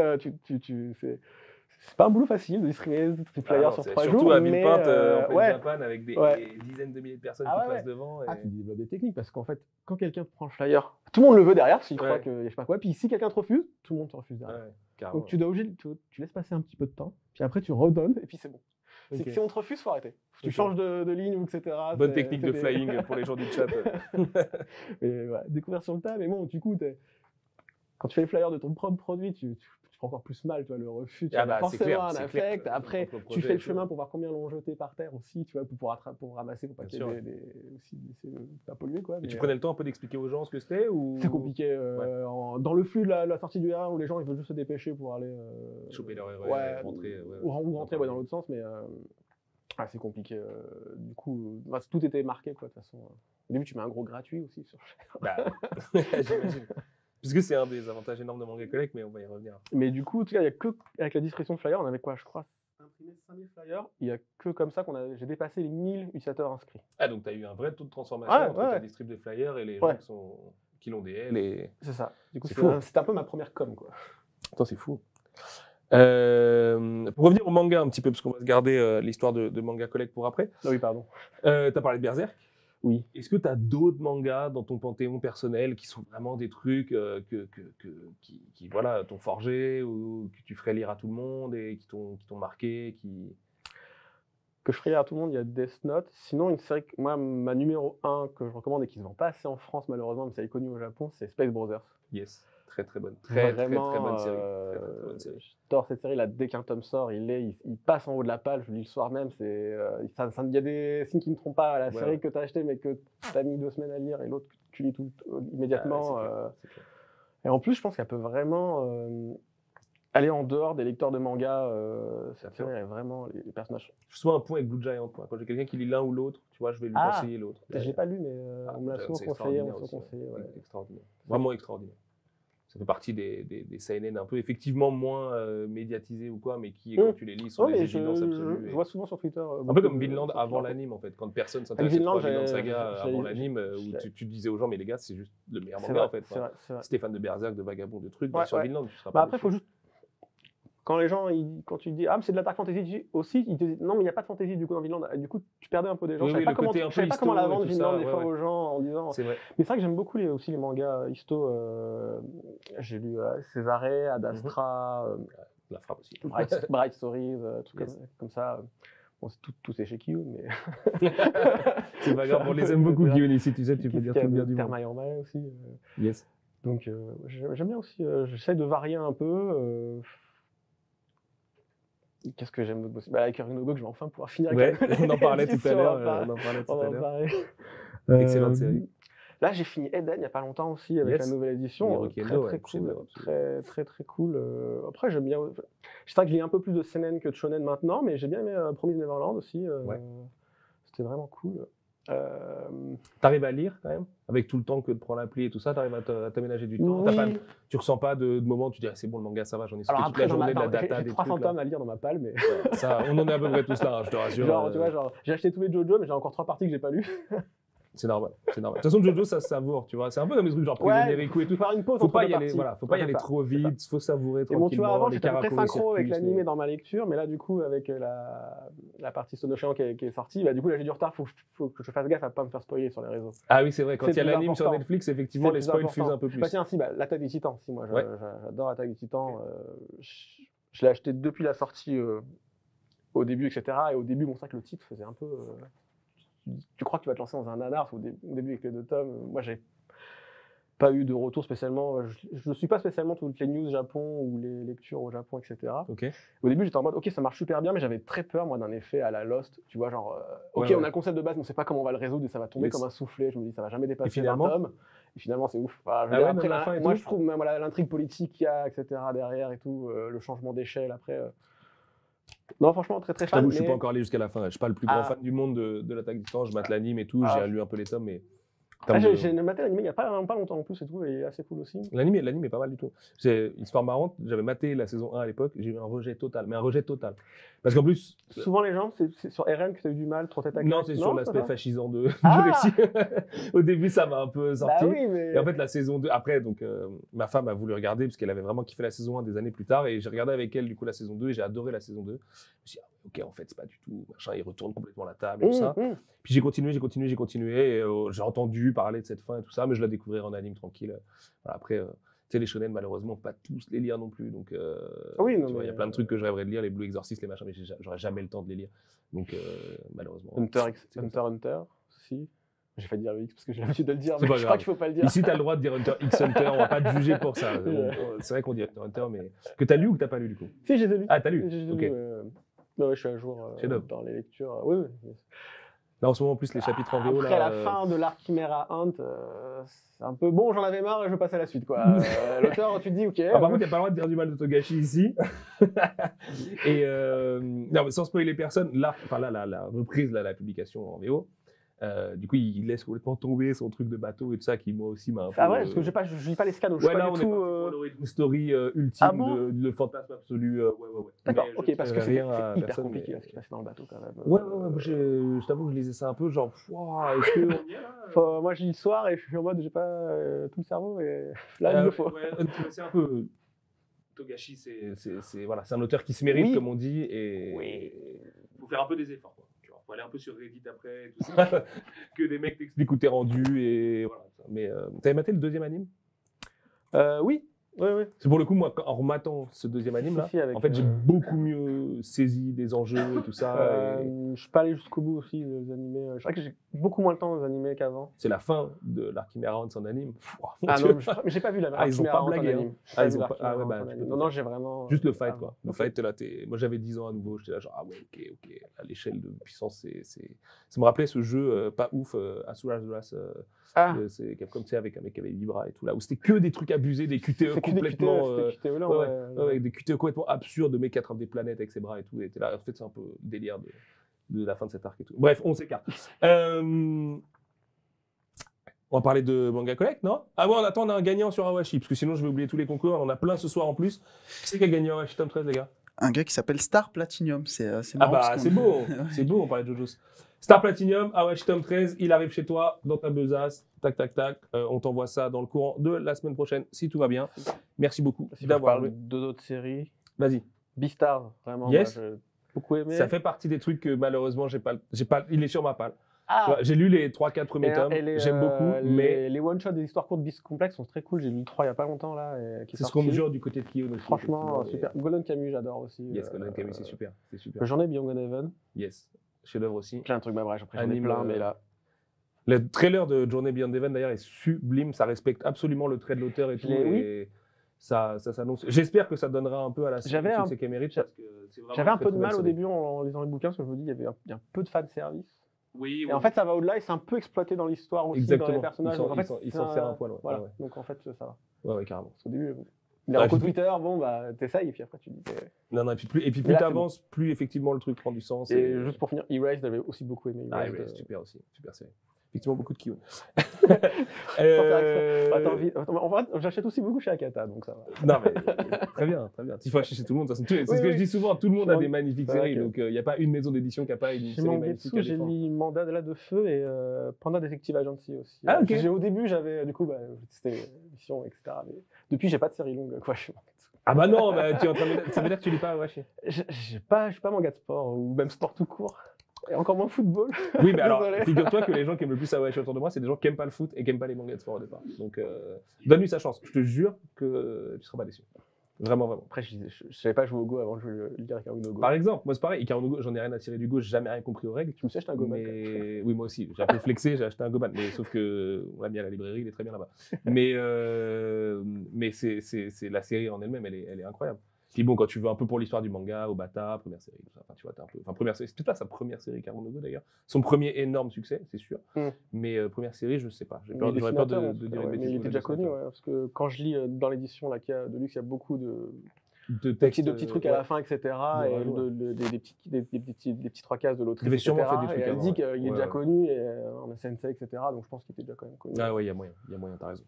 C'est pas un boulot facile de distribuer des flyers sur 3 jours. Surtout à Villepinte, en Japan, avec des dizaines de milliers de personnes qui passent devant. Tu développes des techniques parce qu'en fait, quand quelqu'un prend le flyer, tout le monde le veut derrière s'il croit que je sais pas quoi. Puis si quelqu'un te refuse, tout le monde te refuse derrière. Donc tu laisses passer un petit peu de temps, puis après tu redonnes et puis c'est bon. Si on te refuse, faut arrêter. Tu changes de ligne ou etc. Bonne technique de flying pour les gens du chat. Mais voilà, découvrir sur le tas, mais bon, du coup, quand tu fais les flyers de ton propre produit, tu prends encore plus mal, tu vois, le refus, tu as forcément un affect. Après, tu fais le chemin pour voir combien l'ont jeté par terre aussi, tu vois, pour ramasser, pour pas qu'il y ait pas polluer, quoi. Et tu prenais le temps un peu d'expliquer aux gens ce que c'était ou... C'est compliqué. Dans le flux de la sortie du R1 où les gens ils veulent juste se dépêcher pour aller choper leur RER, rentrer. Ou rentrer dans l'autre sens, mais c'est compliqué. Du coup, tout était marqué, quoi, de toute façon. Au début, tu mets un gros gratuit aussi sur j'imagine. Puisque c'est un des avantages énormes de Manga Collect, mais on va y revenir. Mais du coup, il n'y a que avec la distribution de flyers, on avait quoi, je crois, imprimé 5000 flyers. Il n'y a que comme ça j'ai dépassé les 1000 utilisateurs inscrits. Ah, donc tu as eu un vrai taux de transformation entre ta distrib des flyers et les gens qui l'ont DL. C'est ça. Du coup, c'était un peu ma première com, quoi. Attends, c'est fou. Pour revenir au manga un petit peu, parce qu'on va se garder l'histoire de Manga Collect pour après. Ah oui, pardon. Tu as parlé de Berserk. Oui. Est-ce que tu as d'autres mangas dans ton panthéon personnel qui sont vraiment des trucs qui voilà, t'ont forgé ou que tu ferais lire à tout le monde et qui t'ont marqué Que je ferais lire à tout le monde, il y a Death Note. Sinon, une série que moi, ma numéro 1 que je recommande et qui ne se vend pas assez en France malheureusement, mais ça est connu au Japon, c'est Space Brothers. Yes. Très bonne. Très bonne série. J'adore cette série là. Dès qu'un tome sort, il passe en haut de la page. Je lis le soir même. Il y a des signes qui ne trompent pas à la série que tu as acheté mais que tu as mis 2 semaines à lire et l'autre que tu lis immédiatement. C'est clair. Et en plus, je pense qu'elle peut vraiment aller en dehors des lecteurs de manga. Cette série est vraiment les personnages. Je suis souvent un point avec Blue Giant. Quand j'ai quelqu'un qui lit l'un ou l'autre, tu vois, je vais lui conseiller l'autre. Je l'ai pas lu, mais on me l'a souvent conseillé. Extraordinaire. Vraiment extraordinaire. Ça fait partie des seinen un peu effectivement moins médiatisés ou quoi, mais qui, quand tu les lis, sont des évidences absolues. Je vois souvent sur Twitter. Un peu comme Vinland avant l'anime, en fait. Quand personne s'intéressait à Vinland Saga avant l'anime, où tu disais aux gens, mais les gars, c'est juste le meilleur manga, en fait. Si t'es fan de Berserk, de Vagabond, de trucs, sur Vinland, tu seras pas. Après, il faut juste. Quand les gens, quand tu dis, ah, mais c'est de la Dark Fantasy aussi, ils te disent, non, mais il n'y a pas de fantasy du coup dans Vinland. Du coup, tu perdais un peu des gens. Je ne savais pas comment la vendre Vinland des fois aux gens en disant. C'est vrai. Mais c'est vrai que j'aime beaucoup aussi les mangas histo. J'ai lu Césarée, Ad Astra, La Frappe aussi. Bright Stories, tout comme ça. Bon, tout c'est chez Kiyun, mais. C'est pas grave, on les aime beaucoup, Kiyun, ici, tu sais, tu peux dire tout bien du monde. Terma aussi. Yes. Donc, j'aime bien aussi. J'essaie de varier un peu. Qu'est-ce que j'aime d'autre? Avec Nogo, je vais enfin pouvoir finir. On en parlait tout à l'heure. Excellente série. Là, j'ai fini Eden il n'y a pas longtemps aussi avec la nouvelle édition. Très cool. Très cool. Après, j'aime bien. Je sais que je lis un peu plus de seinen que de shonen maintenant, mais j'ai bien aimé Promise Neverland aussi. C'était vraiment cool. T'arrives à lire quand même? Avec tout le temps que te prend l'appli et tout ça, t'arrives à t'aménager du temps? Tu ressens pas de moment où tu dis c'est bon, le manga ça va, j'en ai stocké toute la journée de la data, des trucs. J'ai 300 tomes à lire dans ma palle, mais. Ça, on en est à peu près tous là, je te rassure. Tu vois, j'ai acheté tous les JoJo, mais j'ai encore 3 parties que j'ai pas lues. C'est normal. De toute façon, JoJo, ça se savoure, tu vois. C'est un peu comme les trucs genre prisonnier Riku et tout. Faire une pause. Faut pas y aller trop vite, faut savourer tranquillement. Et bon, tu vois, avant, j'étais à peu près synchro avec l'animé dans ma lecture, mais là, du coup, avec la partie Sonoshan qui est sortie, du coup, là, j'ai du retard, faut que je fasse gaffe à pas me faire spoiler sur les réseaux. Ah oui, c'est vrai, quand il y a l'anime sur Netflix, effectivement, les spoils fusent un peu plus. l'Attaque des Titans, si, moi, j'adore l'Attaque des Titans. Je l'ai acheté depuis la sortie au début, etc. Et au début, bon, c'est vrai que le titre faisait un peu. Tu crois que tu vas te lancer dans un nanar au début avec les 2 tomes. Moi, pas eu de retour spécialement. Je ne suis pas spécialement toutes les news Japon ou les lectures au Japon, etc. Ok. Au début, j'étais en mode, ok, ça marche super bien, mais j'avais très peur, moi, d'un effet à la Lost. Tu vois, genre, ok, Ouais, on a le concept de base, mais on ne sait pas comment on va le résoudre et ça va tomber Yes. comme un soufflet. Je me dis, ça va jamais dépasser finalement 20 tomes. Et finalement, c'est ouf. Enfin, je veux Ah dire, ouais, après, même la fin et moi, tout je trouve même voilà, l'intrigue politique qu'il y a, etc., derrière et tout, le changement d'échelle après. Non, franchement, très très Je fan. t'avoue, je suis mais- pas encore allé jusqu'à la fin. Je suis pas le plus grand Ah. fan du monde de l'Attaque du Temps. Je mate l'anime et tout. Ah. J'ai lu un peu les tomes, mais. Ah, termes de- j'ai maté l'anime il n'y a pas longtemps en plus et tout, et il est assez cool aussi. L'anime est pas mal du tout. C'est une histoire marrante. J'avais maté la saison 1 à l'époque. J'ai eu un rejet total. Mais un rejet total. Parce qu'en plus. Souvent, les gens, c'est sur RN que tu as eu du mal, trop tête à Non, claque. c'est sur l'aspect ça va fascisant du Ah. récit. Au début, ça m'a un peu sorti. Bah oui, mais. Et en fait, la saison 2, après, donc, ma femme a voulu regarder parce qu'elle avait vraiment kiffé la saison 1 des années plus tard. Et j'ai regardé avec elle, du coup, la saison 2 et j'ai adoré la saison 2. Je me suis dit, ah, ok, en fait, c'est pas du tout. Machin, il retourne complètement la table et tout ça. Puis j'ai continué. Et, j'ai entendu parler de cette fin et tout ça, mais je la découvrirai en anime tranquille. Voilà, après, tu sais, les shonen, malheureusement, pas tous les lire non plus. Donc, Oui, tu non, vois, il y a mais, plein de trucs que je rêverais de lire, les Blue Exorcist, les machins, mais j'aurais jamais le temps de les lire. Donc, malheureusement. Hunter, si. J'ai failli dire le X parce que j'ai l'habitude de le dire, C'est mais pas je grave. crois qu'il faut pas le dire. Ici, tu as le droit de dire Hunter X Hunter, on va pas te juger pour ça. C'est vrai qu'on dit Hunter, mais. Que tu as lu ou que tu pas lu du coup? Si, j'ai lu. Ah, t'as lu? J'ai Ok. lu. Ouais, je suis à jour Chef-d'œuvre. dans les lectures. Oui, oui. Là, en ce moment, en plus, les chapitres en VO. Après là, la fin de l'arc Chimera Hunt, c'est un peu bon, j'en avais marre et je passe à la suite, quoi. L'auteur, tu te dis, ok. Ah, par contre, il n'y a pas le droit de dire du mal de Togashi ici. Et non, mais sans spoiler personne, là, enfin, là, la reprise, là, la publication en VO, du coup, il laisse complètement tomber son truc de bateau et tout ça qui, moi aussi, m'a un peu. Ah ouais, parce que je lis pas les scans, donc je Ouais, suis là, pas on du est tout. parti pour l'origin story ultime, Ah bon le fantasme absolu. Ouais. D'accord, Mais je ok, parce que c'est rien à hyper personne, compliqué mais- ce qui se passe dans le bateau quand même. Ouais, je t'avoue que je lisais ça un peu, genre, Wouah, est-ce que. On y est là Moi, je lis le soir et je suis en mode, j'ai pas tout le cerveau et là, il me le faut. Ouais, c'est un peu. Togashi, c'est voilà, c'est un auteur qui se mérite, Oui. comme on dit, et Oui. faut faire un peu des efforts. Quoi. Tu vois, faut aller un peu sur Reddit après, et tout ça, que des mecs t'expliquent où t'es rendu, et voilà. Mais t'avais maté le deuxième anime? Oui. C'est pour le coup, moi, en rematant ce deuxième anime là, Si, avec, en fait, j'ai beaucoup mieux saisi des enjeux et tout ça. Et Je suis pas allé jusqu'au bout aussi des animés. Je crois que j'ai beaucoup moins le temps aux animés qu'avant. c'est la fin de l'Archimera Hunt en anime. Pouah, mon Ah Dieu. non, mais j'ai pas vu la Ah, ils ont pas Archimera Hunt en blagué, anime. hein. J'ai Ah, vu ils ont pas- l'Archimera ah ouais, Hunt bah, en tu anime. peux Non, le non, faire. j'ai vraiment. Juste le fight, quoi. Le ok. fight, t'es là, moi, j'avais 10 ans à nouveau, j'étais là, genre, ah ouais, ok. À l'échelle de puissance, ça me rappelait ce jeu pas ouf, Asura's Wrath. Ah, C'est Capcom, tu sais, avec un mec qui avait Vibra et tout là, où c'était que des trucs abusés, des QTE c'est que des complètement. QTE, là, ouais, ouais. avec des QTE complètement absurdes, de mecs qui attrapent des planètes avec ses bras et tout. Et t'es là, en fait, c'est un peu le délire de la fin de cet arc et tout. Bref, on s'écarte. On va parler de Manga Collect, non? Ah bon, attends, on a un gagnant sur Awashi, parce que sinon je vais oublier tous les concours. On en a plein ce soir en plus. Qui c'est qui a gagné Awashi Tome 13, les gars? Un gars qui s'appelle Star Platinum, c'est Ah marrant. bah, parce qu'on- c'est beau, c'est beau, on parlait de JoJo's. Star Platinum, Awashi Tome 13, il arrive chez toi, dans ta besace, tac, on t'envoie ça dans le courant de la semaine prochaine, si tout va bien. Merci beaucoup Si je d'avoir parle joué. de deux autres séries. Vas-y. Beastars, vraiment. Yes. Moi, j'ai beaucoup aimé. Ça fait partie des trucs que malheureusement, j'ai pas, il est sur ma palle. Tu Ah, vois, j'ai lu les 3-4 premiers tomes, j'aime beaucoup, mais Les one-shots des histoires courtes Beast Complex sont très cool. J'ai lu le 3 il y a pas longtemps, là. Qui est c'est ce sorti. qu'on me jure du côté de Kiyun aussi. Franchement, effectivement, super. Golden Kamuy, j'adore aussi. et- Yes, Golden Kamuy, c'est super. J'en ai Beyond Good Heaven. Yes, chef-d'œuvre aussi. Plein de trucs, bah bref, après j'en ai Anime, plein, mais là. Le trailer de Journey Beyond Heaven d'ailleurs est sublime, ça respecte absolument le trait de l'auteur et tout. Et ça s'annonce. J'espère que ça donnera un peu à la série J'avais le un- succès qu'elle mérite, parce que c'est vraiment J'avais un une peu de très mal belle au série. début en lisant les bouquins, parce que je me dis, il y a un peu de fanservice. Oui, Et en fait, ça va au-delà et c'est un peu exploité dans l'histoire aussi, dans exactement. les personnages. Donc, en fait, Il c'est s'en un- sert un poil. Ouais. Voilà, Ouais, donc en fait, ça va. ouais, carrément. Parce qu'au début, les Ouais, recos je- Twitter, bon, bah, t'essayes, et puis après, tu dis. Non, et puis plus Mais là, c'est t'avances, plus effectivement le truc prend du sens. Et juste pour finir, Erased, j'avais aussi beaucoup aimé. Ah, Erased, ouais, super aussi, super série. Effectivement, beaucoup de Kiyun. J'achète aussi beaucoup chez Akata, donc ça va. Non, mais très bien, très bien. Il faut acheter chez tout le monde. De toute façon, c'est ce que je dis souvent, tout le monde a des magnifiques C'est vrai séries. que- Donc, il n'y a pas une maison d'édition qui n'a pas une Chez série magnifique Mangetsu, à j'ai défendre. mis Mandat de la de Feu et Panda Detective Agency aussi. Ah, ok. Au début, j'avais, du coup, bah, c'était l'émission, etc. Mais depuis, j'ai pas de série longue, quoi. Ah bah non, bah, tu es en train de... ça veut dire que tu lis pas Awashi. Je suis pas manga de sport, ou même sport tout court. Et encore moins football. Oui, mais alors, Désolé. figure-toi que les gens qui aiment le plus Awashi autour de moi, c'est des gens qui n'aiment pas le foot et qui n'aiment pas les mangas de sport au départ. Donc, donne-lui sa chance. Je te jure que tu ne seras pas déçu. Vraiment, vraiment. Après, je savais pas jouer au Go avant de jouer lire Ikaru no Go. Par exemple, moi c'est pareil, Ikaru no Go, j'en ai rien à tirer du Go, j'ai jamais rien compris aux règles. Je me suis acheté un Go. Mais... Oui, moi aussi, j'ai un peu flexé, j'ai acheté un Goban, mais sauf que on l'a mis à la librairie, il est très bien là-bas. Mais c'est la série en elle-même, elle est incroyable. Puis bon, quand tu veux un peu pour l'histoire du manga, Obata, première série, tout ça, enfin, tu vois, t'es un peu... Enfin, première série, c'est peut-être pas sa première série, Ikaru no Go d'ailleurs. Son premier énorme succès, c'est sûr. Mais première série, je sais pas. J'aurais peur de dire une bêtise. Mais il était déjà connu, parce que quand je lis dans l'édition là, qu'il y a de luxe, il y a beaucoup de textes, petits trucs à la fin, etc. Et des petits trois cases de l'autrice. Il avait sûrement fait des trucs. Elle dit qu'il est déjà connu, en sensei, etc. Donc je pense qu'il était déjà quand même connu. Ah ouais, il y a moyen, t'as raison.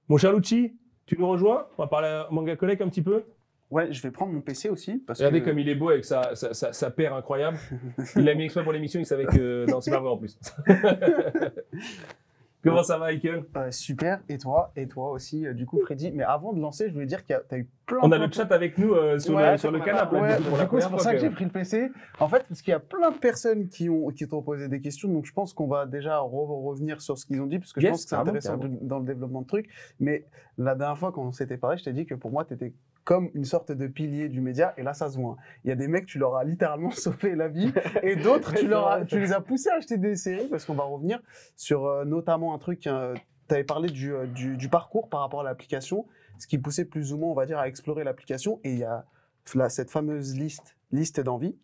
Mon cher Lucci, tu nous rejoins? On va parler manga collègue un petit peu. Ouais, je vais prendre mon PC aussi. Regardez comme il est beau avec sa paire incroyable. Il l'a mis exprès pour l'émission, il savait que... Non, c'est pas vrai en plus. Comment ça va, Michael? Super, et toi aussi, du coup, Freddy. Mais avant de lancer, je voulais dire qu'il y a eu plein On a le chat avec nous sur le canapé. Ouais, du coup, c'est pour ça que j'ai pris le PC. En fait, parce qu'il y a plein de personnes qui t'ont posé des questions, donc je pense qu'on va déjà revenir sur ce qu'ils ont dit, parce que je pense que c'est intéressant dans le développement de trucs. Mais la dernière fois, quand on s'était parlé, je t'ai dit que pour moi, tu étais comme une sorte de pilier du média, et là, ça se voit. Il y a des mecs, tu leur as littéralement sauvé la vie, et d'autres, tu les as poussés à acheter des séries, parce qu'on va revenir sur notamment un truc, tu avais parlé du parcours par rapport à l'application, ce qui poussait plus ou moins, on va dire, à explorer l'application, et il y a cette fameuse liste d'envie,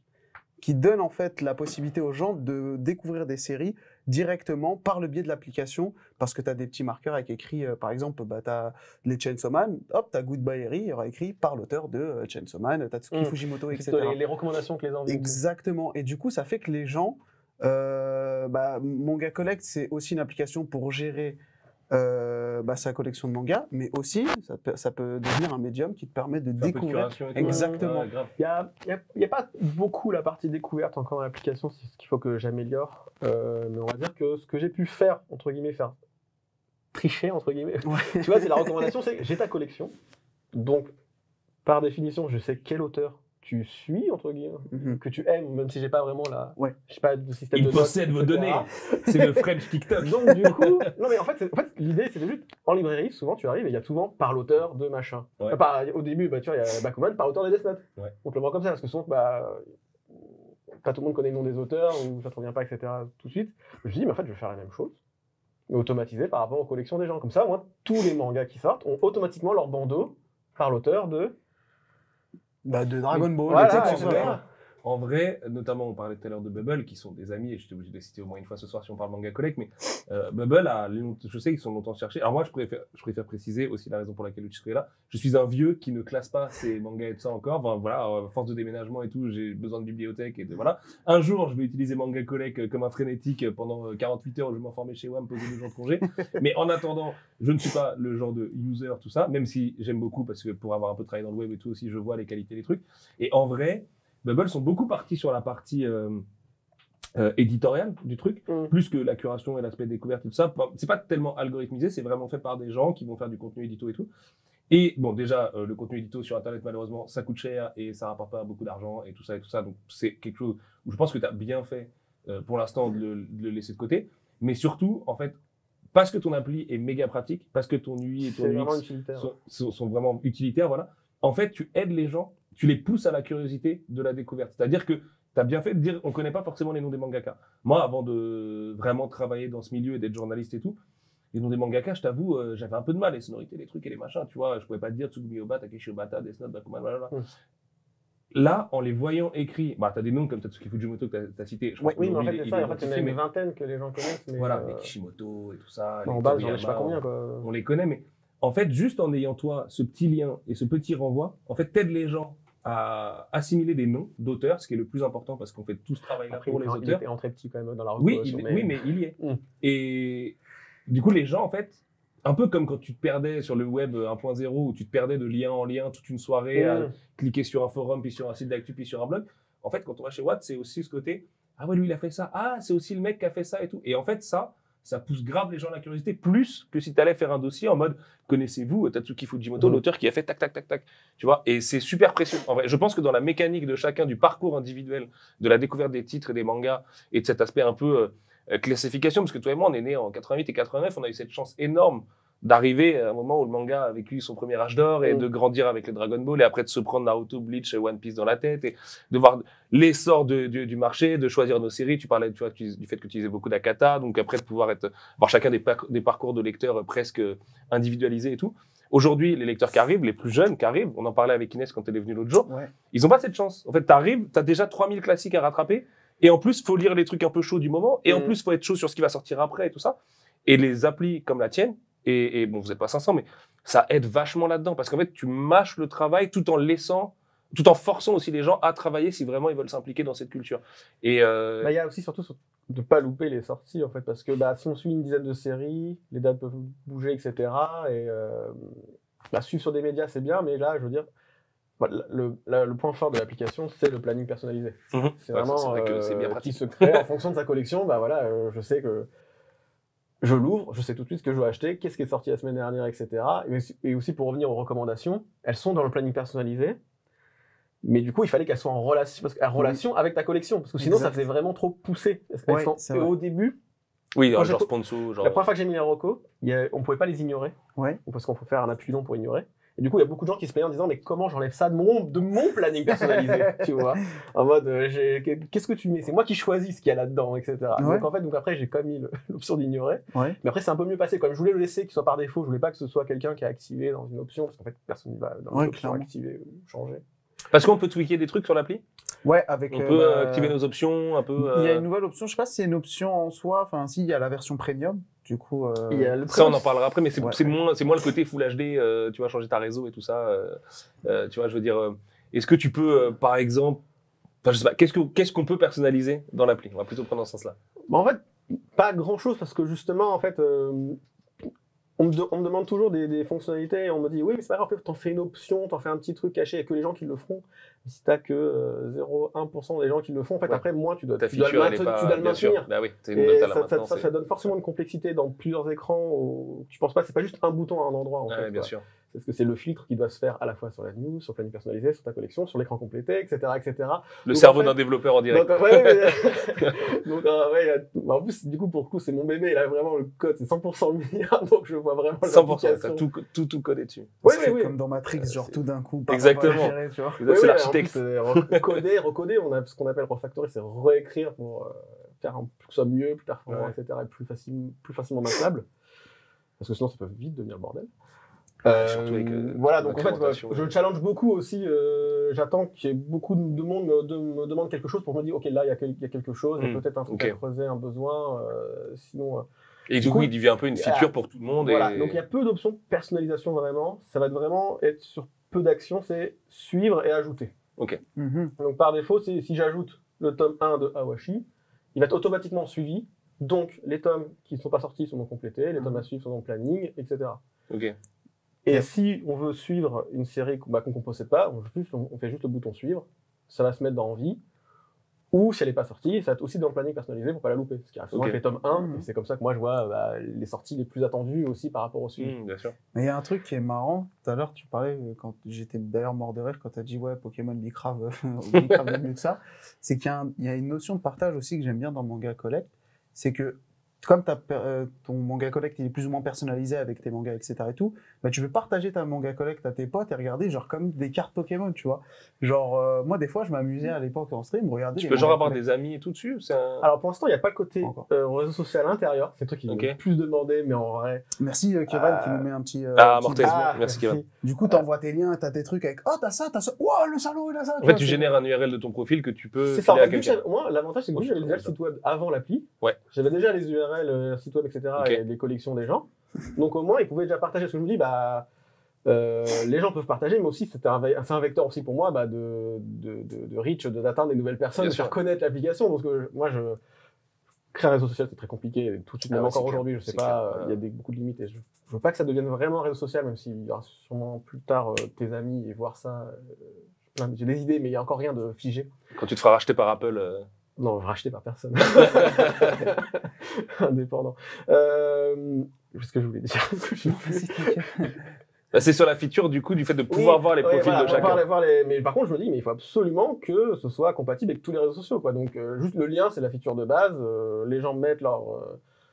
qui donne en fait la possibilité aux gens de découvrir des séries directement par le biais de l'application, parce que tu as des petits marqueurs avec écrit, par exemple, tu as les Chainsaw Man, hop, tu as Goodbye Eri, il y aura écrit par l'auteur de Chainsaw Man, Tatsuki Fujimoto, etc. Les recommandations que les envies. Exactement, et du coup, ça fait que les gens, Manga Collect, c'est aussi une application pour gérer sa collection de mangas, mais aussi ça peut devenir un médium qui te permet de découvrir. Exactement. Il y a pas beaucoup la partie découverte encore dans l'application, c'est ce qu'il faut que j'améliore. Mais on va dire que ce que j'ai pu faire, entre guillemets, tricher, entre guillemets, tu vois, c'est la recommandation, c'est j'ai ta collection, donc par définition, je sais quel auteur tu suis, entre guillemets, que tu aimes, même si j'ai pas vraiment je sais pas, de système il de possède vos données. C'est le French TikTok. Donc du coup, non mais en fait l'idée c'était juste, en librairie, souvent tu arrives et il y a souvent par l'auteur de machin. Ouais. Au début, tu vois, il y a Bakuman par l'auteur de Death Note. Ouais. On te le voit comme ça, parce que souvent, pas tout le monde connaît le nom des auteurs, ou ça te revient pas, etc. tout de suite. Je me suis dit, mais en fait, je vais faire la même chose, mais automatisé par rapport aux collections des gens. Comme ça, moi, tous les mangas qui sortent ont automatiquement leur bandeau par l'auteur de Dragon Ball, voilà, En vrai, notamment, on parlait tout à l'heure de Bubble, qui sont des amis, et je suis obligé de les citer au moins une fois ce soir si on parle manga collect, mais Bubble, je sais qu'ils sont longtemps cherchés. Alors moi, je préfère préciser aussi la raison pour laquelle tu serais là. Je suis un vieux qui ne classe pas ses mangas et tout ça encore. Enfin, voilà, à force de déménagement et tout, j'ai besoin de bibliothèque et de voilà. Un jour, je vais utiliser manga collect comme un frénétique pendant 48 heures où je vais m'enformer chez WAM, poser 2 jours de congé. Mais en attendant, je ne suis pas le genre de user, tout ça, même si j'aime beaucoup parce que pour avoir un peu travaillé dans le web et tout aussi, je vois les qualités des trucs. Et en vrai, Bubble sont beaucoup partis sur la partie éditoriale du truc, plus que la curation et l'aspect découverte et tout ça. C'est pas tellement algorithmisé, c'est vraiment fait par des gens qui vont faire du contenu édito et tout. Et bon, déjà, le contenu édito sur Internet, malheureusement, ça coûte cher et ça rapporte pas beaucoup d'argent et tout ça et tout ça. Donc, c'est quelque chose où je pense que tu as bien fait pour l'instant de le laisser de côté. Mais surtout, en fait, parce que ton appli est méga pratique, parce que ton UI et ton UX sont vraiment utilitaires, voilà. En fait, tu aides les gens, tu les pousses à la curiosité de la découverte. C'est-à-dire que tu as bien fait de dire, on connaît pas forcément les noms des mangaka. Moi, avant de vraiment travailler dans ce milieu et d'être journaliste et tout, les noms des mangaka, je t'avoue, j'avais un peu de mal, les sonorités, les trucs et les machins, tu vois. Je pouvais pas te dire Tsugumi Oba, Takeshi Obata, Death Note, Bakuman, blablabla. Là, en les voyant écrits, tu as des noms comme Tatsuki Fujimoto que tu as cité. Oui, mais en fait, c'est ça. En fait, il y en a une vingtaine que les gens connaissent. Mais voilà, les Kishimoto et tout ça. En bas, je sais pas combien, quoi. On les connaît, mais en fait, juste en ayant toi ce petit lien et ce petit renvoi, en fait, t'aides les gens à assimiler des noms d'auteurs, ce qui est le plus important parce qu'on fait tout ce travail-là pour les auteurs. Il est entré petit quand même dans la recommandation. Oui, mais il y est. Et du coup, les gens, en fait, un peu comme quand tu te perdais sur le web 1.0 où tu te perdais de lien en lien toute une soirée à cliquer sur un forum, puis sur un site d'actu, puis sur un blog. En fait, quand on va chez Watt, c'est aussi ce côté « Ah ouais, lui, il a fait ça. Ah, c'est aussi le mec qui a fait ça et tout. » Et en fait, ça pousse grave les gens à la curiosité, plus que si tu allais faire un dossier en mode « Connaissez-vous Tatsuki Fujimoto, l'auteur qui a fait tac, tac, tac, tac ?» Tu vois, et c'est super précieux. En vrai, je pense que dans la mécanique de chacun, du parcours individuel, de la découverte des titres et des mangas, et de cet aspect un peu classification, parce que toi et moi, on est nés en 88 et 89, on a eu cette chance énorme d'arriver à un moment où le manga a vécu son premier âge d'or et de grandir avec les Dragon Ball et après de se prendre Naruto, Bleach et One Piece dans la tête et de voir l'essor du marché, de choisir nos séries. Tu parlais, tu vois, du fait que tu utilisais beaucoup d'Akata, donc après de pouvoir avoir chacun des parcours de lecteurs presque individualisés et tout. Aujourd'hui, les lecteurs qui arrivent, les plus jeunes qui arrivent, on en parlait avec Inès quand elle est venue l'autre jour, ils n'ont pas cette chance. En fait, t'as déjà 3000 classiques à rattraper et en plus, faut lire les trucs un peu chauds du moment et en plus, faut être chaud sur ce qui va sortir après et tout ça. Et les applis comme la tienne, et bon, vous n'êtes pas 500, mais ça aide vachement là-dedans parce qu'en fait, tu mâches le travail tout en forçant aussi les gens à travailler si vraiment ils veulent s'impliquer dans cette culture. Et il y a aussi surtout de pas louper les sorties en fait, parce que si on suit une dizaine de séries, les dates peuvent bouger, etc. Et suivre sur des médias c'est bien, mais là, je veux dire, le point fort de l'application, c'est le planning personnalisé. C'est vraiment c'est bien pratique. Qui se crée en fonction de sa collection. Je sais que je l'ouvre, je sais tout de suite ce que je dois acheter, qu'est-ce qui est sorti la semaine dernière, etc. Et aussi pour revenir aux recommandations, elles sont dans le planning personnalisé, mais du coup il fallait qu'elles soient en relation avec ta collection, parce que sinon ça faisait vraiment trop poussé. Et au début, genre sponsor, la première fois que j'ai mis les recos, on pouvait pas les ignorer, parce qu'on faut faire un appui long pour ignorer. Et du coup, il y a beaucoup de gens qui se plaignaient en disant mais comment j'enlève ça de mon planning personnalisé, tu vois, en mode qu'est-ce que tu mets, c'est moi qui choisis ce qu'il y a là-dedans, etc. Donc après j'ai quand même mis l'option d'ignorer, mais après c'est un peu mieux passé. Comme je voulais le laisser qu'il soit par défaut, je voulais pas que ce soit quelqu'un qui a activé dans une option, parce qu'en fait personne ne va dans l'option activer ou changer. Parce qu'on peut tweaker des trucs sur l'appli. On peut activer nos options un peu. Il y a une nouvelle option, je sais pas si c'est une option en soi, enfin si, il y a la version premium. Du coup, ça on en parlera après, mais c'est moins le côté Full HD, tu vas changer ta réseau et tout ça. Tu vois, je veux dire, est-ce que tu peux, par exemple, je sais pas, qu'est-ce qu'on peut personnaliser dans l'appli? On va plutôt prendre dans ce sens-là. En fait, pas grand-chose parce que justement, en fait, on me demande toujours des fonctionnalités et on me dit oui, mais c'est pas grave, en fait, t'en fais une option, t'en fais un petit truc caché, il y a que les gens qui le feront. Si t'as que 0,1% des gens qui le font, en fait, après, moi, tu dois le maintenir. Bah oui, ça donne forcément une complexité dans plusieurs écrans. Tu penses pas, c'est pas juste un bouton à un endroit, en fait. Bien sûr. Parce que c'est le filtre qui doit se faire à la fois sur la news, sur le planning personnalisé, sur ta collection, sur l'écran complété, etc., etc. Le cerveau d'un développeur en direct. En plus, du coup, pour le coup, c'est mon bébé, il a vraiment le code, c'est 100% le mien, donc je vois vraiment 100%, t'as tout codé dessus. C'est comme dans Matrix, genre tout d'un coup. Exactement. C'est l'architecte. Recoder, on a ce qu'on appelle refactorer, c'est réécrire pour faire que ce soit mieux, plus performant, etc., et plus facilement maintenable. Parce que sinon, ça peut vite devenir le bordel. Donc en fait, je challenge beaucoup aussi. J'attends qu'il y ait beaucoup de monde me demande quelque chose pour me dire ok, là il y a quelque chose, il y a peut-être un truc à creuser, un besoin. Sinon. Et du coup, il devient un peu une feature pour tout le monde. Voilà. Donc il y a peu d'options de personnalisation vraiment. Ça va vraiment être sur peu d'actions, c'est suivre et ajouter. Ok. Donc par défaut, si j'ajoute le tome 1 de Awashi, il va être automatiquement suivi. Donc les tomes qui ne sont pas sortis sont non complétés, les tomes à suivre sont dans le planning, etc. Ok. Et si on veut suivre une série qu'on ne possède pas, on fait juste le bouton suivre, ça va se mettre dans Envie, ou si elle n'est pas sortie, ça va être aussi dans le planning personnalisé pour ne pas la louper. Ce qui arrive souvent avec les tomes 1, et c'est comme ça que moi je vois les sorties les plus attendues aussi par rapport au suivi. Bien sûr. Mais il y a un truc qui est marrant, tout à l'heure tu parlais, quand j'étais d'ailleurs mort de rire quand tu as dit ouais, Pokémon Bicrave, Bicrave mieux que ça, c'est qu'il y a une notion de partage aussi que j'aime bien dans Manga Collect, c'est que comme ton manga collect il est plus ou moins personnalisé avec tes mangas, etc. et tout, bah, tu peux partager ta manga collect à tes potes et regarder genre comme des cartes Pokémon, tu vois. Genre, moi, des fois, je m'amusais à l'époque en stream, regarder. Tu peux genre avoir des amis et tout dessus Alors, pour l'instant, il n'y a pas le côté réseau social à l'intérieur. C'est le truc qui est plus demandé, mais en vrai. Merci, Kevin, qui nous met un petit. Mortel, merci, Kevin. Du coup, t'envoies tes liens, t'as tes trucs avec. Oh, t'as ça. Oh, le salaud, il a ça. En fait, tu génères un URL de ton profil que tu peux. C'est ça, à quelqu'un. Moi, l'avantage, c'est que j'avais déjà le site web avant l'appli. Ouais. J'avais déjà les URL, site web, etc. et les collections des gens. Donc au moins, ils pouvaient déjà partager. Parce que je me dis, les gens peuvent partager, mais aussi c'est un vecteur aussi pour moi de reach, d'atteindre des nouvelles personnes, de faire connaître l'application. Donc moi, créer un réseau social, c'est très compliqué. Tout de suite, même encore aujourd'hui, je sais pas, il y a beaucoup de limites. Et je veux pas que ça devienne vraiment un réseau social, même s'il y aura sûrement plus tard tes amis et voir ça. J'ai des idées, mais il y a encore rien de figé. Quand tu te feras racheter par Apple. Non, racheté par personne. Indépendant. Qu'est-ce que je voulais dire? C'est sur la feature du coup du fait de pouvoir voir les profils de chacun. Mais par contre, je me dis, mais il faut absolument que ce soit compatible avec tous les réseaux sociaux, quoi. Donc, juste le lien, c'est la feature de base. Les gens mettent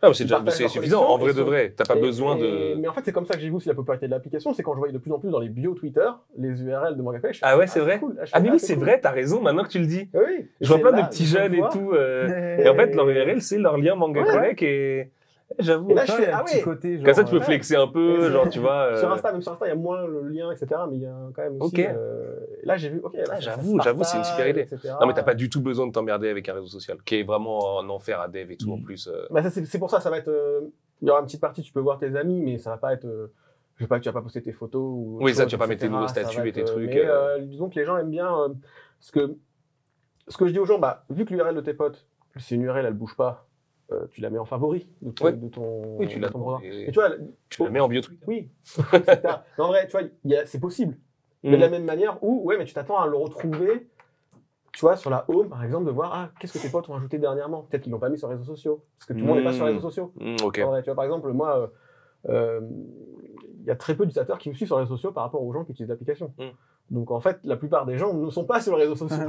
Ah, c'est suffisant, en vrai de vrai. T'as pas besoin de. Mais en fait, c'est comme ça que j'ai vu aussi la popularité de l'application. C'est quand je voyais de plus en plus dans les bios Twitter les URL de Manga Collect. Ah ouais, c'est vrai. Cool. Ah mais oui, c'est vrai, t'as raison, maintenant que tu le dis. Oui. Je vois plein de petits jeunes et tout. Et en fait, leur URL, c'est leur lien Manga Collect et. J'avoue. Et là, je fais un petit côté. Comme ça, tu peux flexer un peu, genre, tu vois. Sur Insta, même sur Insta, il y a moins le lien, etc. Mais il y a quand même aussi. Là, j'ai vu. Là, j'avoue, c'est une super idée. Etc. Non, mais t'as pas du tout besoin de t'emmerder avec un réseau social, qui est vraiment un enfer à dev et tout en plus. Bah, c'est pour ça, ça va être. Il y aura une petite partie, tu peux voir tes amis, mais ça va pas être. Je sais pas que tu vas pas poster tes photos. Ou oui, ça, tu vas pas mettre tes nouveaux statuts et tes trucs. Mais disons que les gens aiment bien. Ce que je dis aux gens, bah, vu que l'URL de tes potes, c'est une URL, elle bouge pas. Tu la mets en favori de ton oui, tu la et tu vois, tu la mets en bio Twitter. Oui. Mais en vrai, tu vois, c'est possible. Mais de la même manière où, ouais, mais tu t'attends à le retrouver, tu vois, sur la home, par exemple, de voir, qu'est-ce que tes potes ont ajouté dernièrement. Peut-être qu'ils l'ont pas mis sur les réseaux sociaux. Parce que tout le monde n'est pas sur les réseaux sociaux. Ok. En vrai, tu vois, par exemple, moi, il y a très peu d'utilisateurs qui me suivent sur les réseaux sociaux par rapport aux gens qui utilisent l'application. Donc en fait, la plupart des gens ne sont pas sur les réseaux sociaux.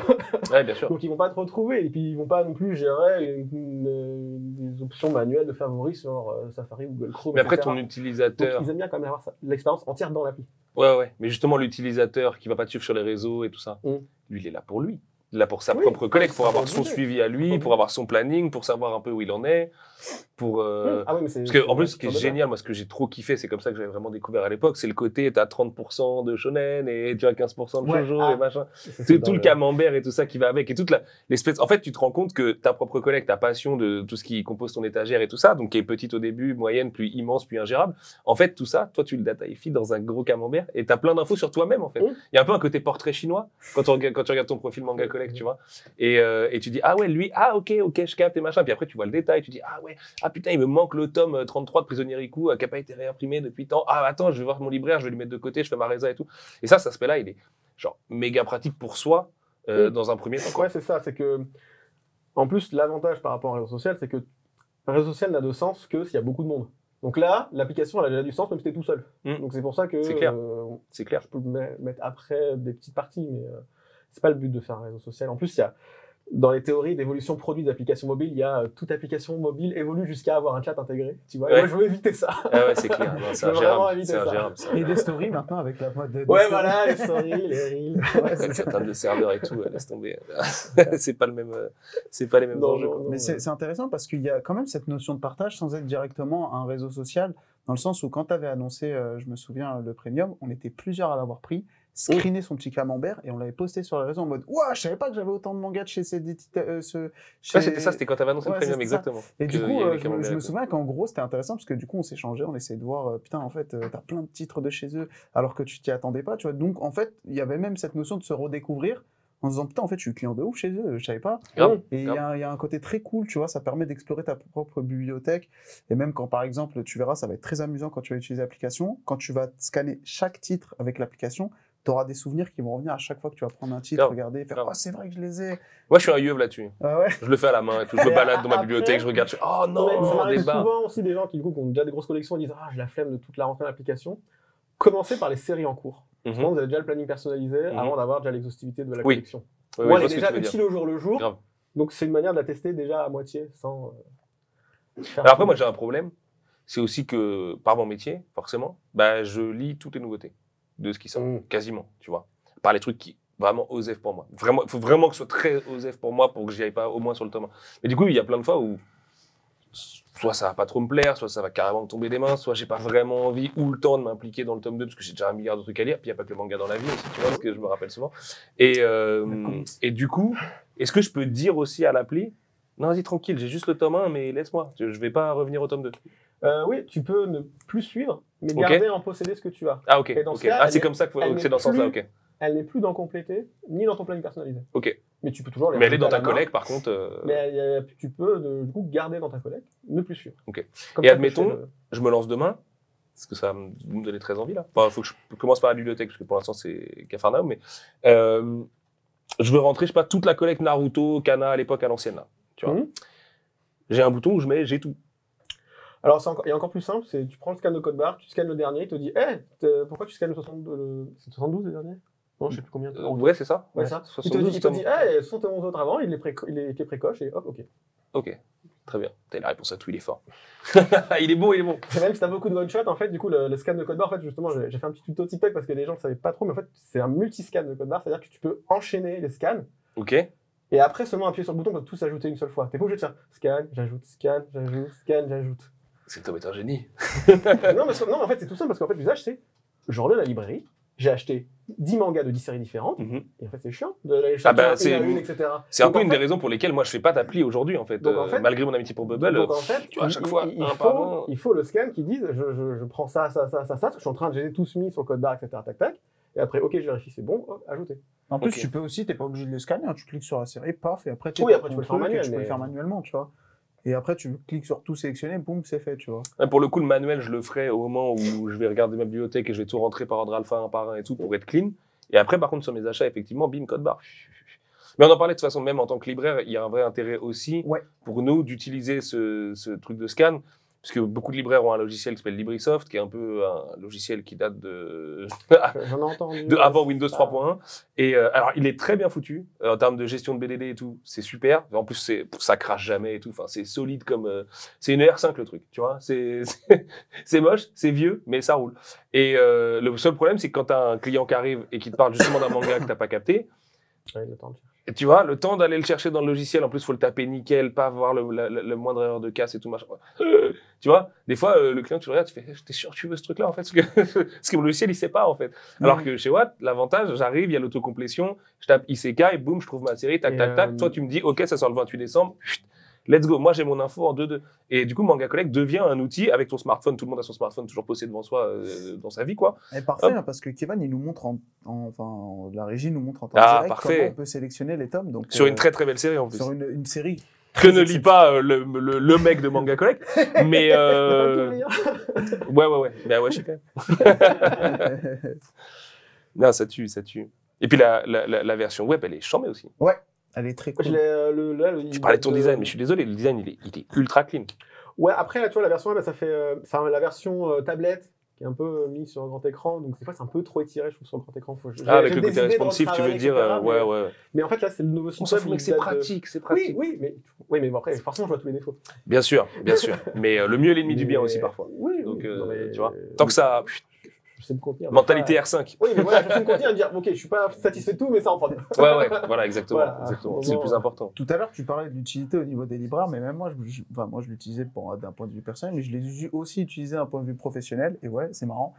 Ouais, bien sûr. Donc ils vont pas te retrouver et puis ils vont pas non plus gérer des options manuelles de favoris sur Safari, Google Chrome. Mais après, etc. ton utilisateur. Donc, ils aiment bien quand même avoir l'expérience entière dans l'appli. Ouais. Mais justement, l'utilisateur qui va pas te suivre sur les réseaux et tout ça, lui, il est là pour lui. Il est là pour sa propre collecte, pour avoir son suivi à lui, pour avoir son planning, pour savoir un peu où il en est. Parce que, en plus, ce qui est génial, moi, ce que j'ai trop kiffé, c'est comme ça que j'avais vraiment découvert à l'époque, c'est le côté, t'as 30% de shonen et tu as 15% de shoujo et machin. Tout le camembert et tout ça qui va avec et toute l'espèce. En fait, tu te rends compte que ta propre collecte, ta passion de tout ce qui compose ton étagère et tout ça, donc qui est petite au début, moyenne, puis immense, puis ingérable. En fait, tout ça, toi, tu le dataifies dans un gros camembert et t'as plein d'infos sur toi-même, en fait. Il y a un peu un côté portrait chinois quand tu regardes ton profil Manga Collect, tu vois. Et tu dis, ah ouais, lui, ok, je capte et machin. Puis après, tu vois le détail, tu dis, ah ouais, putain, il me manque le tome 33 de Prisonnier Riku qui n'a pas été réimprimé depuis tant. Ah, attends, je vais voir mon libraire, je vais lui mettre de côté, je fais ma résa et tout. Et ça, cet aspect-là, il est genre méga pratique pour soi dans un premier temps. Quoi. Ouais, c'est ça. C'est que, en plus, l'avantage par rapport à un réseau social, c'est que un réseau social n'a de sens que s'il y a beaucoup de monde. Donc là, l'application, elle a déjà du sens même si t'es tout seul. Donc c'est pour ça que. C'est clair. C'est clair. Je peux mettre après des petites parties, mais c'est pas le but de faire un réseau social. En plus, il y a. Dans les théories d'évolution produit d'applications mobiles, il y a toute application mobile évolue jusqu'à avoir un chat intégré. Tu vois, moi je veux éviter ça. Ah ouais, c'est clair. Non, c'est ingérable. Et des stories maintenant avec la mode. Voilà, les stories, les reels. Certains de serveurs et tout, laisse tomber. C'est pas les mêmes enjeux. Mais c'est intéressant parce qu'il y a quand même cette notion de partage sans être directement un réseau social, dans le sens où quand tu avais annoncé, je me souviens, le premium, on était plusieurs à l'avoir pris. Screener son petit camembert et on l'avait posté sur les réseaux en mode ouah, je savais pas que j'avais autant de mangas de chez ces c'était ça, c'était quand t'avais annoncé le premium, exactement. Et du coup, je me souviens qu'en gros, c'était intéressant parce que du coup, on s'échangeait, on essayait de voir, putain, en fait, t'as plein de titres de chez eux alors que tu t'y attendais pas, tu vois. Donc, en fait, il y avait même cette notion de se redécouvrir en se disant, putain, en fait, je suis client de ouf chez eux, je savais pas. Et il y a un côté très cool, tu vois, ça permet d'explorer ta propre bibliothèque. Et même quand, par exemple, tu verras, ça va être très amusant quand tu vas utiliser l'application, quand tu vas scanner chaque titre avec l'application, tu auras des souvenirs qui vont revenir à chaque fois que tu vas prendre un titre, regarder, faire oh, c'est vrai que je les ai. Moi, je suis un yeuve là-dessus. Ah ouais. Je le fais à la main et tout. Je me balade dans ma bibliothèque, je regarde. Oh non, ça m'arrive souvent aussi des gens qui, du coup, ont déjà des grosses collections et disent j'ai la flemme de toute la rentrer dans l'application. Commencez par les séries en cours. Souvent, vous avez déjà le planning personnalisé avant d'avoir déjà l'exhaustivité de la collection. Moi, elle est déjà utile au jour le jour. Grave. Donc, c'est une manière de la tester déjà à moitié sans. Alors après, moi, j'ai un problème. C'est aussi que, par mon métier, forcément, je lis toutes les nouveautés de ce qui sort, quasiment, tu vois. Par les trucs qui, vraiment, osef pour moi. Vraiment, il faut vraiment que ce soit très osef pour moi pour que j'y aille pas au moins sur le tome 1. Et du coup, il y a plein de fois où soit ça va pas trop me plaire, soit ça va carrément me tomber des mains, soit j'ai pas vraiment envie ou le temps de m'impliquer dans le tome 2 parce que j'ai déjà un milliard de trucs à lire, puis il n'y a pas que le manga dans la vie aussi, tu vois, ce que je me rappelle souvent. Et du coup, est-ce que je peux dire aussi à l'appli, non, vas-y, tranquille, j'ai juste le tome 1, mais laisse-moi, je vais pas revenir au tome 2. Oui, tu peux ne plus suivre, mais garder en posséder ce que tu as. Ah, ok. C'est comme ça que c'est dans ce sens-là, ok. Elle n'est plus dans compléter, ni dans ton planning personnalisé. Ok. Mais tu peux toujours mais elle est dans ta collecte, par contre. Mais tu peux, du coup, garder dans ta collecte, ne plus suivre. Ok. Et admettons, je me lance demain, parce que ça va me donner très envie, là. Enfin, faut que je commence par la bibliothèque, parce que pour l'instant, c'est Capharnaüm, mais je veux rentrer, je sais pas, toute la collecte Naruto, Kana, à l'époque, à l'ancienne, là. Tu vois. J'ai un bouton où je mets j'ai tout. Alors, il y a encore plus simple, c'est tu prends le scan de code barre, tu scannes le dernier, il te dit pourquoi tu scannes le 72, c'est 72 le dernier? Non, je sais plus combien. Ouais, c'est ça. Ouais, ça. Il te dit 71 autres avant, il est précoche et hop, ok. Ok, très bien. T'as la réponse à tout, il est fort. Il est bon, il est bon. Et même si t'as beaucoup de one-shot, en fait, du coup, le scan de code barre, en fait, justement, j'ai fait un petit tuto TikTok parce que les gens ne savaient pas trop, mais en fait, c'est un multi-scan de code barre, c'est-à-dire que tu peux enchaîner les scans. Ok. Et après, seulement appuyer sur le bouton pour tout s'ajouter une seule fois. T'es pas obligé de faire scan, j'ajoute, scan, j'ajoute, scan, j'ajoute. C'est que Tom est un génie. non, mais en fait, c'est tout simple parce qu'en fait, l'usage, c'est je relais la librairie, j'ai acheté 10 mangas de 10 séries différentes, et en fait, c'est chiant de les chercher une à une, etc. C'est un peu une des raisons pour lesquelles moi je fais pas d'appli aujourd'hui, en fait. Malgré mon amitié pour Bubble. Donc, en fait, tu vois, à chaque fois, il faut le scan qui dise je prends ça, parce que je suis en train de j'ai tous mis sur le code barre, etc. Tac, tac. Et après, ok, je vérifie, c'est bon, hop, ajouter. En plus, tu peux aussi, t'es pas obligé de le scanner, tu cliques sur la série, paf, et après, tu peux le faire manuellement, tu vois. Et après, tu cliques sur tout sélectionner, boum, c'est fait, tu vois. Pour le coup, le manuel, je le ferai au moment où je vais regarder ma bibliothèque et je vais tout rentrer par ordre alpha, un par un et tout, pour être clean. Et après, par contre, sur mes achats, effectivement, bim, code barre. Mais on en parlait de toute façon, même en tant que libraire, il y a un vrai intérêt aussi pour nous d'utiliser ce truc de scan. Parce que beaucoup de libraires ont un logiciel qui s'appelle LibriSoft, qui est un peu un logiciel qui date de avant Windows 3.1. Et alors, il est très bien foutu en termes de gestion de BDD et tout. C'est super. En plus, ça crache jamais et tout. Enfin, c'est solide comme. C'est une R5 le truc, tu vois. C'est moche, c'est vieux, mais ça roule. Et le seul problème, c'est que quand t'as un client qui arrive et qui te parle justement d'un manga que t'as pas capté. Et tu vois, le temps d'aller le chercher dans le logiciel, en plus, il faut le taper nickel, pas avoir le moindre erreur de casse et tout, machin. Tu vois, des fois, le client, tu le regardes, tu fais, t'es sûr que tu veux ce truc-là, en fait, parce que mon logiciel, il sait pas, en fait. Alors que chez Watt, l'avantage, j'arrive, il y a l'autocomplétion, je tape ICK et boum, je trouve ma série, tac, tac, tac. Toi, tu me dis, OK, ça sort le 28 décembre. Let's go. Moi, j'ai mon info en 2-2. Et du coup, Manga Collect devient un outil avec ton smartphone. Tout le monde a son smartphone toujours posé devant soi dans sa vie, quoi. Et parfait, hein, parce que Kevin, il nous montre la régie nous montre en temps direct comment on peut sélectionner les tomes. Donc, sur une très très belle série en plus. Sur une série. Que ne lit pas le mec de Manga Collect. Mais ouais. Mais ouais, je sais quand même. Non, ça tue. Et puis la version web, elle est chambée aussi. Ouais. Elle est très cool. Tu parlais de ton design, mais je suis désolé, le design, il est ultra clean. Ouais, après, là, tu vois, la version web, ça fait la version tablette qui est un peu mise sur un grand écran. Donc, des fois, c'est un peu trop étiré, je trouve, sur un grand écran. Avec le côté responsive, tu veux dire, ouais. Mais en fait, là, c'est le nouveau site. On s'en fout, mais c'est pratique. Oui, mais bon, après, forcément, je vois tous les défauts. Bien sûr. Mais le mieux est l'ennemi du bien aussi, parfois. Oui. Donc, tu vois, tant que ça. Je sais me contenir. Mentalité R5. Oui, mais voilà, je sais me contenir et dire, ok, je suis pas satisfait de tout, mais ça en prend. Ouais, voilà, exactement. C'est le plus important. Tout à l'heure, tu parlais de l'utilité au niveau des libraires, mais même moi, je l'utilisais d'un point de vue personnel, mais je l'ai aussi utilisé d'un point de vue professionnel. Et ouais, c'est marrant.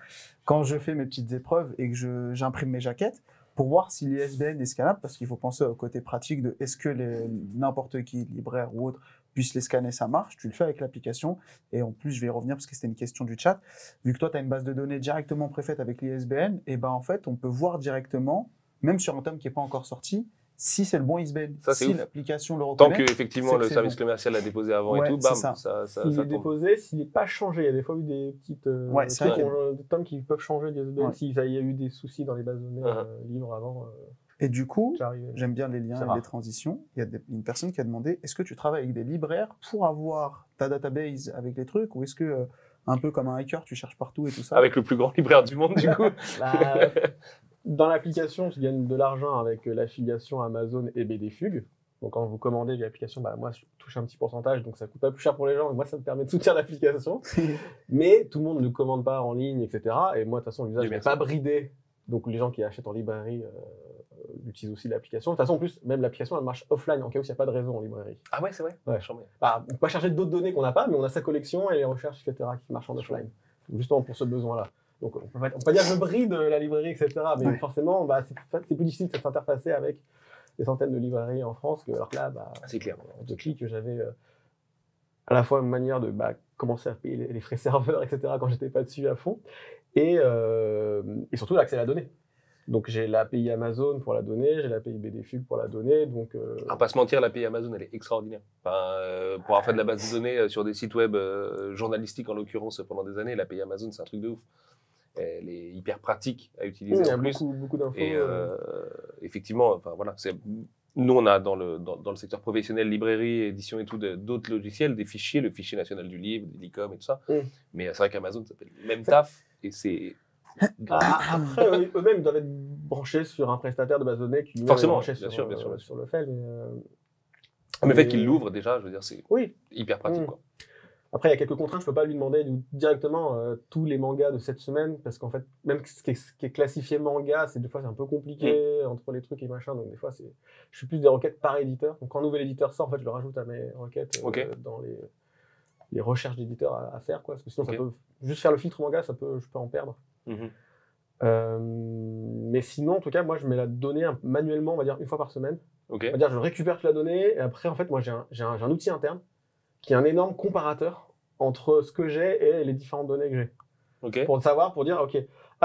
Quand je fais mes petites épreuves et que j'imprime mes jaquettes, pour voir si l'ISBN est scannable, parce qu'il faut penser au côté pratique de est-ce que n'importe qui, libraire ou autre, puisse les scanner, ça marche, tu le fais avec l'application. Et en plus, je vais y revenir parce que c'était une question du chat. Vu que toi, tu as une base de données directement préfaite avec l'ISBN, et ben en fait, on peut voir directement, même sur un tome qui n'est pas encore sorti, si c'est le bon ISBN. Si l'application le reconnaît. Tant que effectivement le service commercial l'a déposé avant et tout, bam, ça s'il est déposé, s'il n'est pas changé, il y a des fois eu des petites des tomes qui peuvent changer d'ISBN s'il y a eu des soucis dans les bases de données libres avant. Et du coup, j'aime bien les liens et les transitions. Il y a une personne qui a demandé, est-ce que tu travailles avec des libraires pour avoir ta database avec les trucs, ou est-ce que, un peu comme un hacker, tu cherches partout et tout ça? Avec le plus grand libraire du monde, du coup. Dans l'application, je gagne de l'argent avec l'affiliation Amazon et BDFug. Donc quand vous commandez l'application, moi je touche un petit pourcentage, donc ça coûte pas plus cher pour les gens. Moi, ça me permet de soutenir l'application. Mais tout le monde ne commande pas en ligne, etc. Et moi, de toute façon, l'usage n'est pas bridé. Donc les gens qui achètent en librairie utilisent aussi l'application. De toute façon, en plus, même l'application, elle marche offline en cas où il n'y a pas de réseau en librairie. Ah ouais, c'est vrai. Ouais. On peut pas chercher d'autres données qu'on n'a pas, mais on a sa collection et les recherches, etc. qui marchent en offline. Justement pour ce besoin-là. Donc on peut pas dire que je bride la librairie, etc. Mais forcément, c'est plus difficile de s'interfacer avec des centaines de librairies en France que, alors que là, c'est clair. En 2 clics, j'avais à la fois une manière de commencer à payer les frais serveurs, etc. quand j'étais pas dessus à fond, et surtout l'accès à la donnée. Donc j'ai l'API Amazon pour la donnée, j'ai l'API BDFug pour la donnée. Donc à pas se mentir, l'API Amazon elle est extraordinaire. Pour avoir fait de la base de données sur des sites web journalistiques en l'occurrence pendant des années, l'API Amazon c'est un truc de ouf. Elle est hyper pratique à utiliser. Il y a beaucoup d'infos. Et effectivement, nous on a dans le secteur professionnel, librairie, édition et tout, d'autres logiciels, des fichiers, le fichier national du livre, l'ICOM et tout ça. Mais c'est vrai qu'Amazon ça s'appelle le même taf et c'est après, eux-mêmes doivent être branchés sur un prestataire de base de données qui est branché sur le file. Mais le fait qu'il l'ouvre déjà, je veux dire, c'est hyper pratique. Quoi. Après, il y a quelques contraintes, je peux pas lui demander directement tous les mangas de cette semaine, parce qu'en fait, même ce qui est classifié manga, des fois c'est un peu compliqué entre les trucs et machin, donc des fois je fais plus des requêtes par éditeur. Donc quand un nouvel éditeur sort, en fait, je le rajoute à mes requêtes dans les recherches d'éditeurs à faire, quoi, parce que sinon ça peut juste faire le filtre manga, je peux en perdre. Mais sinon, en tout cas, moi je mets la donnée manuellement, on va dire une fois par semaine. On va dire je récupère toute la donnée, et après en fait moi j'ai un outil interne qui est un énorme comparateur entre ce que j'ai et les différentes données que j'ai. Pour savoir, pour dire,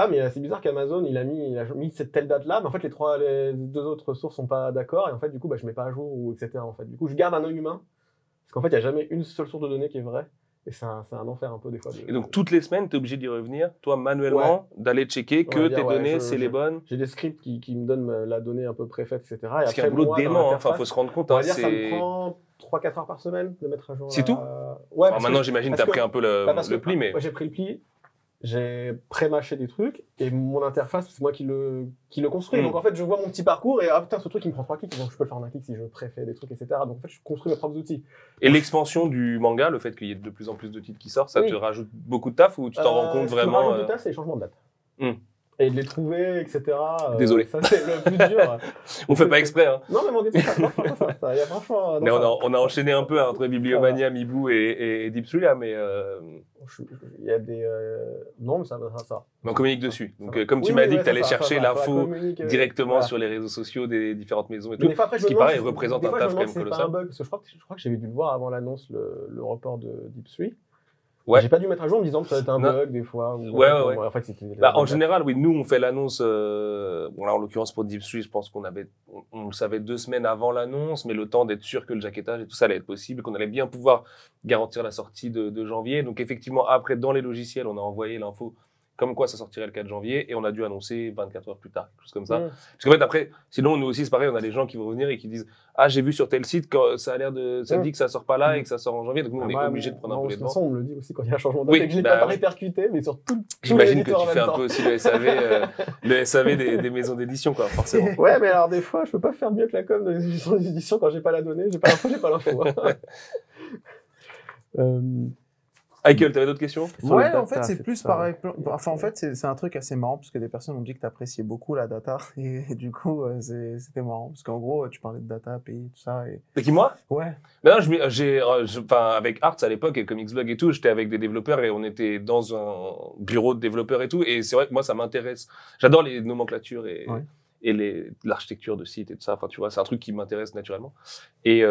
mais c'est bizarre qu'Amazon, il a mis cette telle date-là, mais en fait, les deux autres sources sont pas d'accord, et en fait, du coup, je mets pas à jour, etc. En fait. Du coup, je garde un œil humain, parce qu'en fait, il n'y a jamais une seule source de données qui est vraie, et c'est un enfer un peu des fois. Et donc, toutes les semaines, tu es obligé d'y revenir, toi, manuellement, d'aller checker que tes données, c'est les bonnes. J'ai des scripts qui me donnent la donnée un peu préfaite, etc. Parce qu'il y a un boulot dément, il faut se rendre compte. On va dire, ça me prend 3-4 heures par semaine de mettre à jour. C'est tout? Ouais. Alors maintenant, j'imagine que tu as pris un peu le pli, mais. Moi, j'ai pris le pli, j'ai pré-mâché des trucs, et mon interface, c'est moi qui le construis. Donc en fait, je vois mon petit parcours, et putain, ce truc, il me prend 3 clics, donc je peux le faire en un clic si je préfais des trucs, etc. Donc en fait, je construis mes propres outils. Et l'expansion du manga, le fait qu'il y ait de plus en plus de titres qui sortent, ça te rajoute beaucoup de taf ou tu t'en rends compte vraiment? Ce qui me rajoute du taf, c'est les changements de date. Et de les trouver, etc. Désolé. Ça, c'est le plus dur. On fait pas exprès, hein. Non, mais mon Dieu, ça. Il y a franchement. Mais on a enchaîné un peu entre Bibliomania, Mibu et Deep Street, là, mais. Il y a des. Non, mais ça. Mais on communique dessus. Donc, comme tu m'as dit que tu allais chercher l'info directement sur les réseaux sociaux des différentes maisons et tout. Ce qui, pareil, représente un taf quand même colossal. C'est pas un bug, parce que je crois que j'avais dû le voir avant l'annonce, le report de Deep Street. Ouais. J'ai pas dû mettre à jour en me disant que ça était un bug des fois. Ouais. En fait, en général, oui, nous on fait l'annonce. Bon là, en l'occurrence pour Deep Street, je pense qu'on le savait 2 semaines avant l'annonce, mais le temps d'être sûr que le jaquettage et tout ça allait être possible, qu'on allait bien pouvoir garantir la sortie de janvier. Donc effectivement, après dans les logiciels, on a envoyé l'info comme quoi ça sortirait le 4 janvier et on a dû annoncer 24 heures plus tard, quelque chose comme ça. Parce qu'en fait après, sinon nous aussi c'est pareil, on a des gens qui vont revenir et qui disent j'ai vu sur tel site que ça a l'air de, ça dit que ça sort pas là et que ça sort en janvier, donc nous on est obligé de prendre un peu les devants. De toute façon on me le dit aussi quand il y a un changement de date et que je n'ai pas répercuté, mais sur tout. J'imagine que tu fais un peu aussi le SAV des maisons d'édition quoi, forcément. Ouais, mais alors des fois je peux pas faire mieux que la com de les maisons d'édition quand j'ai pas la donnée, j'ai pas l'info, j'ai pas l'info. Michael, t'avais d'autres questions? Ouais, en fait, c'est plus pareil. Enfin, en fait, c'est un truc assez marrant parce que des personnes ont dit que t'appréciais beaucoup la data et du coup, c'était marrant parce qu'en gros, tu parlais de data, API, tout ça. C'est qui, moi? Ouais. Non, avec Arts à l'époque et Comicsblog et tout, j'étais avec des développeurs et on était dans un bureau de développeurs et tout. Et c'est vrai que moi, ça m'intéresse. J'adore les nomenclatures et l'architecture de site et tout ça. Enfin, tu vois, c'est un truc qui m'intéresse naturellement. Et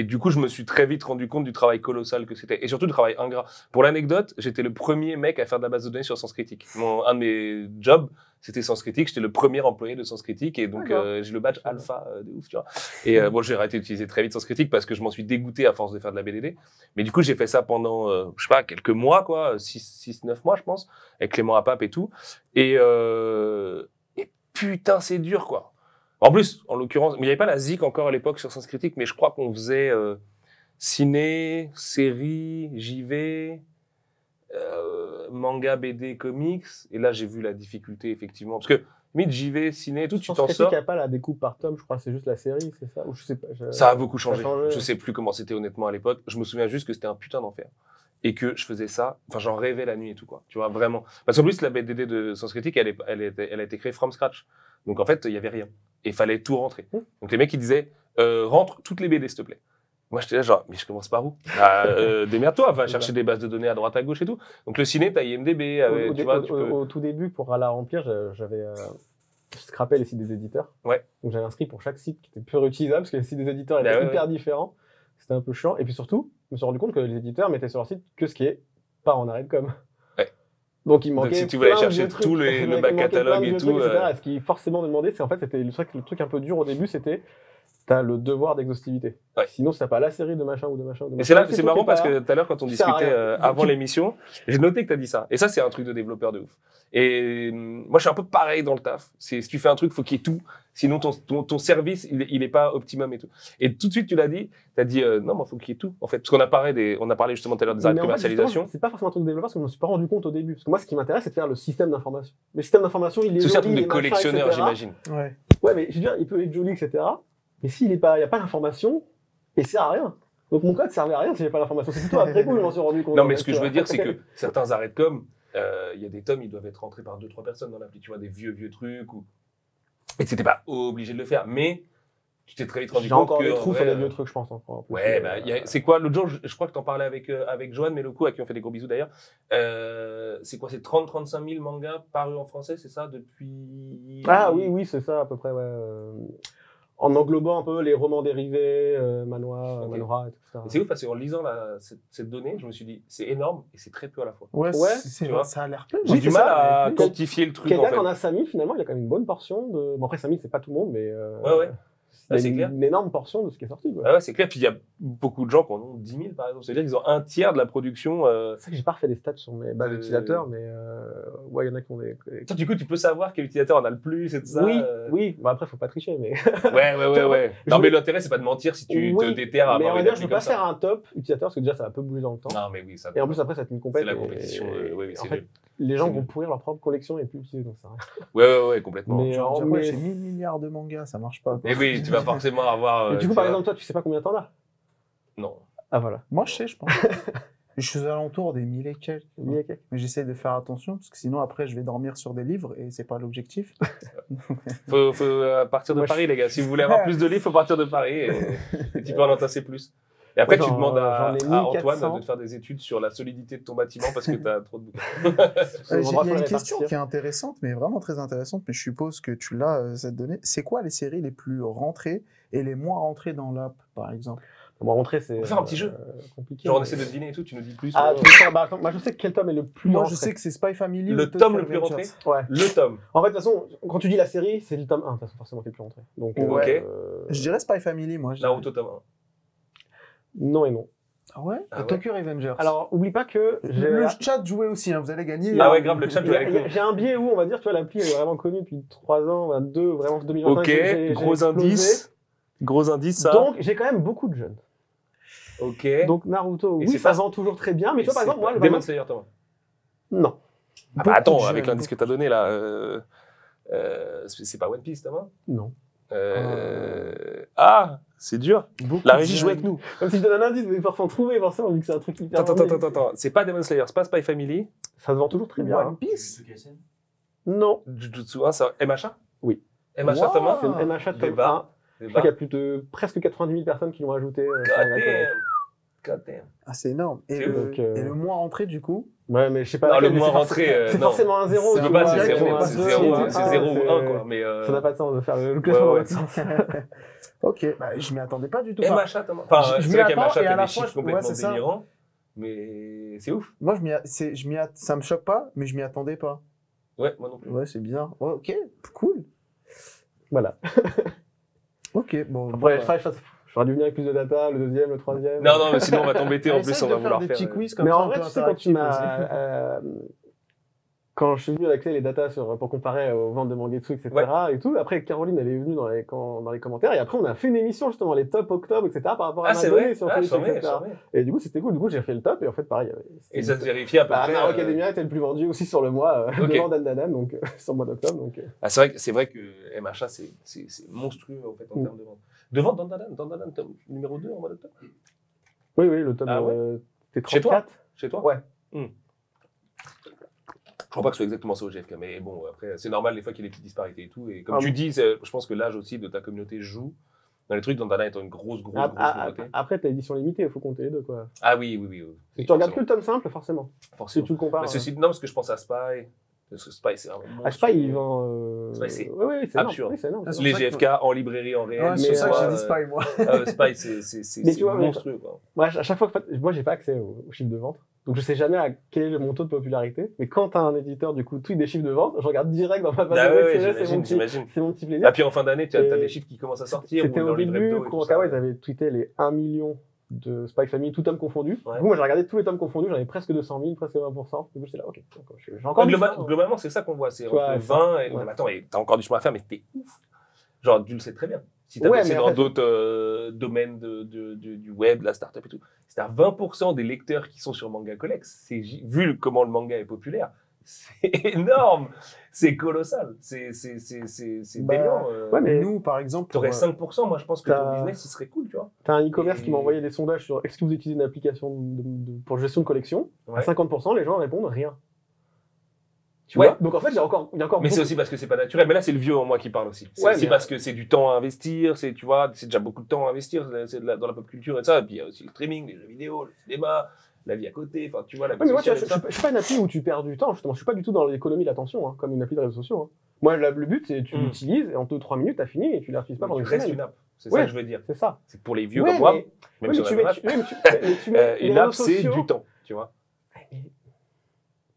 du coup, je me suis très vite rendu compte du travail colossal que c'était. Et surtout du travail ingrat. Pour l'anecdote, j'étais le premier mec à faire de la base de données sur Sens Critique. Un de mes jobs, c'était Sens Critique. J'étais le premier employé de Sens Critique. Et donc, j'ai le badge alpha de ouf, tu vois. Et j'ai arrêté d'utiliser très vite Sens Critique parce que je m'en suis dégoûté à force de faire de la BDD. Mais du coup, j'ai fait ça pendant, je sais pas, quelques mois, quoi. 6-9 mois, je pense. Avec Clément Apap et tout. Et putain, c'est dur, quoi. En plus, en l'occurrence, il n'y avait pas la ZIC encore à l'époque sur Sens Critique, mais je crois qu'on faisait ciné, série, JV, manga, BD, comics. Et là, j'ai vu la difficulté, effectivement. Parce que, JV, ciné, tout, tu t'en sors. Il n'y a pas la découpe par tome, je crois, c'est juste la série, c'est ça? Ou je sais pas, ça a beaucoup changé. Je sais plus comment c'était honnêtement à l'époque. Je me souviens juste que c'était un putain d'enfer. Et que je faisais ça, enfin j'en rêvais la nuit et tout quoi, tu vois, vraiment. Parce qu'en plus la BDD de Sens Critique, elle a été créée from scratch. Donc en fait, il y avait rien. Et il fallait tout rentrer. Donc les mecs ils disaient, rentre toutes les BD s'il te plaît. Moi j'étais là genre, mais je commence par où? Démerde-toi, va chercher des bases de données à droite à gauche et tout. Donc le ciné, t'as IMDb, au tout début, pour la remplir, j'avais scrappé les sites des éditeurs. Ouais. Donc j'avais inscrit pour chaque site qui était peu réutilisable, parce que les sites des éditeurs étaient hyper différents. C'était un peu chiant. Et puis surtout, je me suis rendu compte que les éditeurs mettaient sur leur site que ce qui est pas en arrêt de com. Ouais. Donc il manquait. Donc si tu voulais chercher tout le back catalogue et tout. Ce qui forcément demandait, c'est en fait, c'était le truc un peu dur au début, c'était t'as le devoir d'exhaustivité. Ouais. Sinon, ça n'a pas la série de machin ou de machin. Et c'est marrant parce que tout à l'heure, quand on discutait avant l'émission, j'ai noté que tu as dit ça. Et ça, c'est un truc de développeur de ouf. Et moi, je suis un peu pareil dans le taf. Si tu fais un truc, faut qu'il y ait tout. Sinon, ton service, il est pas optimum et tout. Et tout de suite, tu l'as dit, tu as dit, non, mais faut qu'il y ait tout, en fait. Parce qu'on a parlé justement tout à l'heure des arrêts de commercialisation. C'est pas forcément un truc de développeur parce que je me suis pas rendu compte au début. Parce que moi, ce qui m'intéresse, c'est de faire le système d'information. Le système d'information, il est. C'est un truc de collectionneur, j'imagine. Ouais, mais je veux dire, il peut être joli, etc. Mais s'il n'y a pas l'information, Et ça sert à rien. Donc mon code servait à rien si j'avais pas l'information. C'est plutôt après coup que je m'en suis rendu compte. Non, mais ce que je veux dire, c'est que certains arrêts de com, il y a des tomes, ils doivent être rentrés par 2-3 personnes dans l'appli, tu vois, des vieux trucs. Et c'était pas obligé de le faire, mais tu t'es très vite rendu compte que. J'ai encore des trous sur les vieux trucs, je pense. Encore. Ouais, c'est quoi l'autre jour, je crois que t'en parlais avec Joanne Meloku, à qui on fait des gros bisous d'ailleurs. C'est quoi, c'est 30-35 000 mangas parus en français, c'est ça, depuis. Ah oui, c'est ça à peu près, ouais. En englobant un peu les romans dérivés, Manoir, Okay. Manora, etc. C'est ouf parce qu'en lisant cette donnée, je me suis dit, c'est énorme et c'est très peu à la fois. Ouais, tu vois. ça a l'air peu. J'ai du mal à quantifier le truc. Quelqu'un qui en a 5000, finalement, il a quand même une bonne portion de. Bon, après, 5000, c'est pas tout le monde, mais. Ouais. C'est clair. Une énorme portion de ce qui est sorti. Quoi. Ouais, c'est clair. Puis il y a beaucoup de gens qui en ont 10 000, par exemple. C'est-à-dire qu'ils ont un tiers de la production. C'est ça que j'ai pas refait des stats sur mes bases d'utilisateurs, mais ouais, il y en a qui ont des. Du coup, tu peux savoir quel utilisateur en a le plus et tout ça. Oui. Bah, après, faut pas tricher, mais. Ouais. Non, mais l'intérêt, c'est pas de mentir si tu te déterres à avoir une appli. Je veux pas faire un top utilisateur parce que déjà, ça va un peu bouger dans le temps. Non, mais oui, ça. Et en plus, après, ça te une compétition. C'est la compétition. Oui, en fait, les gens vont pourrir leur propre collection et plus utiliser, donc ça. Ouais, complètement. Mais j'ai 1000 milliards de mangas, ça marche pas. Mais oui, tu vas forcément avoir. Du coup, par exemple, toi, tu sais pas combien t'en as? Non. Ah voilà. Moi, je sais, je pense. Je suis aux alentours des 1000 et quelques. Mais j'essaie de faire attention parce que sinon, après, je vais dormir sur des livres et c'est pas l'objectif. faut partir de Paris, les gars. Si vous voulez avoir plus de livres, faut partir de Paris et tu peux en entasser plus. Et après, tu demandes à Antoine de te faire des études sur la solidité de ton bâtiment parce que tu as trop de bouquins. Il y a une question qui est intéressante, mais vraiment très intéressante, mais je suppose que tu l'as, cette donnée. C'est quoi les séries les plus rentrées et les moins rentrées dans l'app, par exemple? Moi, rentrer, c'est. On va faire un petit jeu. Compliqué. Genre, on essaie de deviner et tout, tu nous dis plus. Ah, moi, je sais quel tome est le plus Moi, rentré. je sais que c'est Spy Family. Le tome le plus rentré. Ouais. Le tome. En fait, de toute façon, quand tu dis la série, c'est le tome 1, de toute façon, forcément, qui est le plus rentré. Donc, ok. Je dirais Spy Family, moi. Naruto tome 1. Non et non. Ah ouais, Tokyo Revengers. Alors, oublie pas que le chat jouait aussi, hein, vous allez gagner. Ah ouais, grave, le chat jouait avec nous. J'ai un biais où, on va dire, tu vois, l'appli est vraiment connue depuis 3 ans, 22, vraiment 2021. Ok, gros indice. Gros indice, ça. Donc, j'ai quand même beaucoup de jeunes. Ok. Donc, Naruto, oui, ça vend toujours très bien, mais tu vois, par exemple, moi, le Demon Slayer, Thomas. Non. Ah bah attends, avec l'indice que t'as donné là, c'est pas One Piece, Thomas? Non. Ah, c'est dur. La régie joue avec nous. Comme si je donne un indice, mais forcément trouver, forcément, vu que c'est un truc hyper. Attends. C'est pas Demon Slayer, c'est pas Spy Family. Ça se vend toujours très bien. One Piece? Non. Jujutsu 1, ça. MHA? Oui. MHA, Thomas? C'est le MHA tome 1. Je crois qu'il y a plus de presque 90 000 personnes qui l'ont ajouté. God damn. Ah, c'est énorme. Et le moins rentré, du coup? Ouais, mais je sais pas. Non, le moins rentré. C'est forcément un 0. C'est pas, c'est 0 ou 1, quoi. Mais ça n'a pas de sens de faire le classement dans l'autre sens. Ok, bah, je m'y attendais pas du tout. MHA, Thomas. Enfin, je c'est vrai m'y attends qu'MHA et à fait la des fois, chiffres complètement délirants. Mais c'est ouf. Moi, ça me choque pas, mais je m'y attendais pas. Ouais, moi non plus. Ouais, c'est bizarre. Ouais, ok, cool. Voilà. Ok, bon. Après, j'aurais dû venir avec plus de data, le deuxième, le troisième. Non, mais sinon on va t'embêter en plus, on va vouloir des faire. petits quiz comme mais ça. en vrai, tu sais, quand tu m'as. Quand je suis venu avec les datas pour comparer aux ventes de Mangetsu, etc. et tout, après Caroline, elle est venue dans les commentaires, et après on a fait une émission justement, les top octobre, etc. par rapport à ma donnée sur Twitch, etc. Et du coup, c'était cool. Du coup, j'ai fait le top, et en fait, pareil. Et ça se vérifie à peu près. Naru Academia était le plus vendu aussi sur le mois, devant Dandadan, donc sur le mois d'octobre. Donc. C'est vrai que MHA, c'est monstrueux en fait en termes de vente. Devant Dandadan, tome numéro 2 en mois d'octobre. Oui, le tome. C'était 34. Chez toi? Ouais. Je crois pas que ce soit exactement ça au GFK, mais bon, après, c'est normal des fois qu'il y ait des petites disparités et tout. Et comme tu dis, je pense que l'âge aussi de ta communauté joue dans les trucs. Dandadan étant une grosse nouveauté. Après, t'as édition limitée, il faut compter les deux, quoi. Ah oui. Si tu regardes que le tome simple, forcément. Si tu le compares. Non, parce que je pense à Spy. Parce que Spy, c'est vraiment. Spy, il vend. Spy, c'est absurde. Les GFK en librairie, en réel. C'est ça que j'ai dit Spy, moi. Spy, c'est monstrueux, quoi. Moi, à chaque fois, moi, j'ai pas accès aux chiffres de vente. Donc, je sais jamais à quel est mon taux de popularité. Mais quand t'as un éditeur, du coup, tweet des chiffres de vente, je regarde direct dans ma page de j'imagine. C'est mon petit plaisir. Et puis, en fin d'année, tu as des chiffres qui commencent à sortir. C'était au début, quand ils avaient tweeté les 1 million de Spy Family, tout tome confondu. Ouais. Du coup, moi, j'ai regardé tous les tomes confondus, j'en avais presque 200 000, presque 20%. Du coup, j'étais là, ok. J'ai encore globalement, c'est ça qu'on voit. C'est entre 20 et. Mais attends, t'as encore du chemin à faire, mais t'es ouf. Genre, tu le sais très bien. Si t'as bossé dans d'autres domaines du web, la startup et tout, c'est à 20% des lecteurs qui sont sur Manga Collex. Vu comment le manga est populaire, c'est énorme, c'est colossal, c'est délirant. Ouais, mais nous, par exemple, t'aurais 5%, moi je pense que ton business il serait cool, tu vois. T'as un e-commerce qui m'a envoyé des sondages sur est-ce que vous utilisez une application pour gestion de collection. À 50%, les gens répondent rien. Tu vois. Donc en fait, il y a encore. Mais c'est aussi parce que c'est pas naturel. Mais là, c'est le vieux en moi qui parle aussi. C'est aussi parce que c'est du temps à investir. C'est, tu vois, c'est déjà beaucoup de temps à investir. C'est dans la pop culture et ça. Et puis il y a aussi le streaming, les jeux vidéo, le cinéma, la vie à côté. Enfin, tu vois, la vie sociale. Je suis pas une appli où tu perds du temps. Justement, je suis pas du tout dans l'économie de l'attention, hein, comme une appli de réseaux sociaux. Hein. Moi, le but, c'est tu l'utilises et en 2-3 minutes, t'as fini et tu l'utilises pas pendant une semaine. Une app. C'est ça que je veux dire. C'est ça. C'est pour les vieux comme moi. Même si une app, c'est du temps. Tu vois.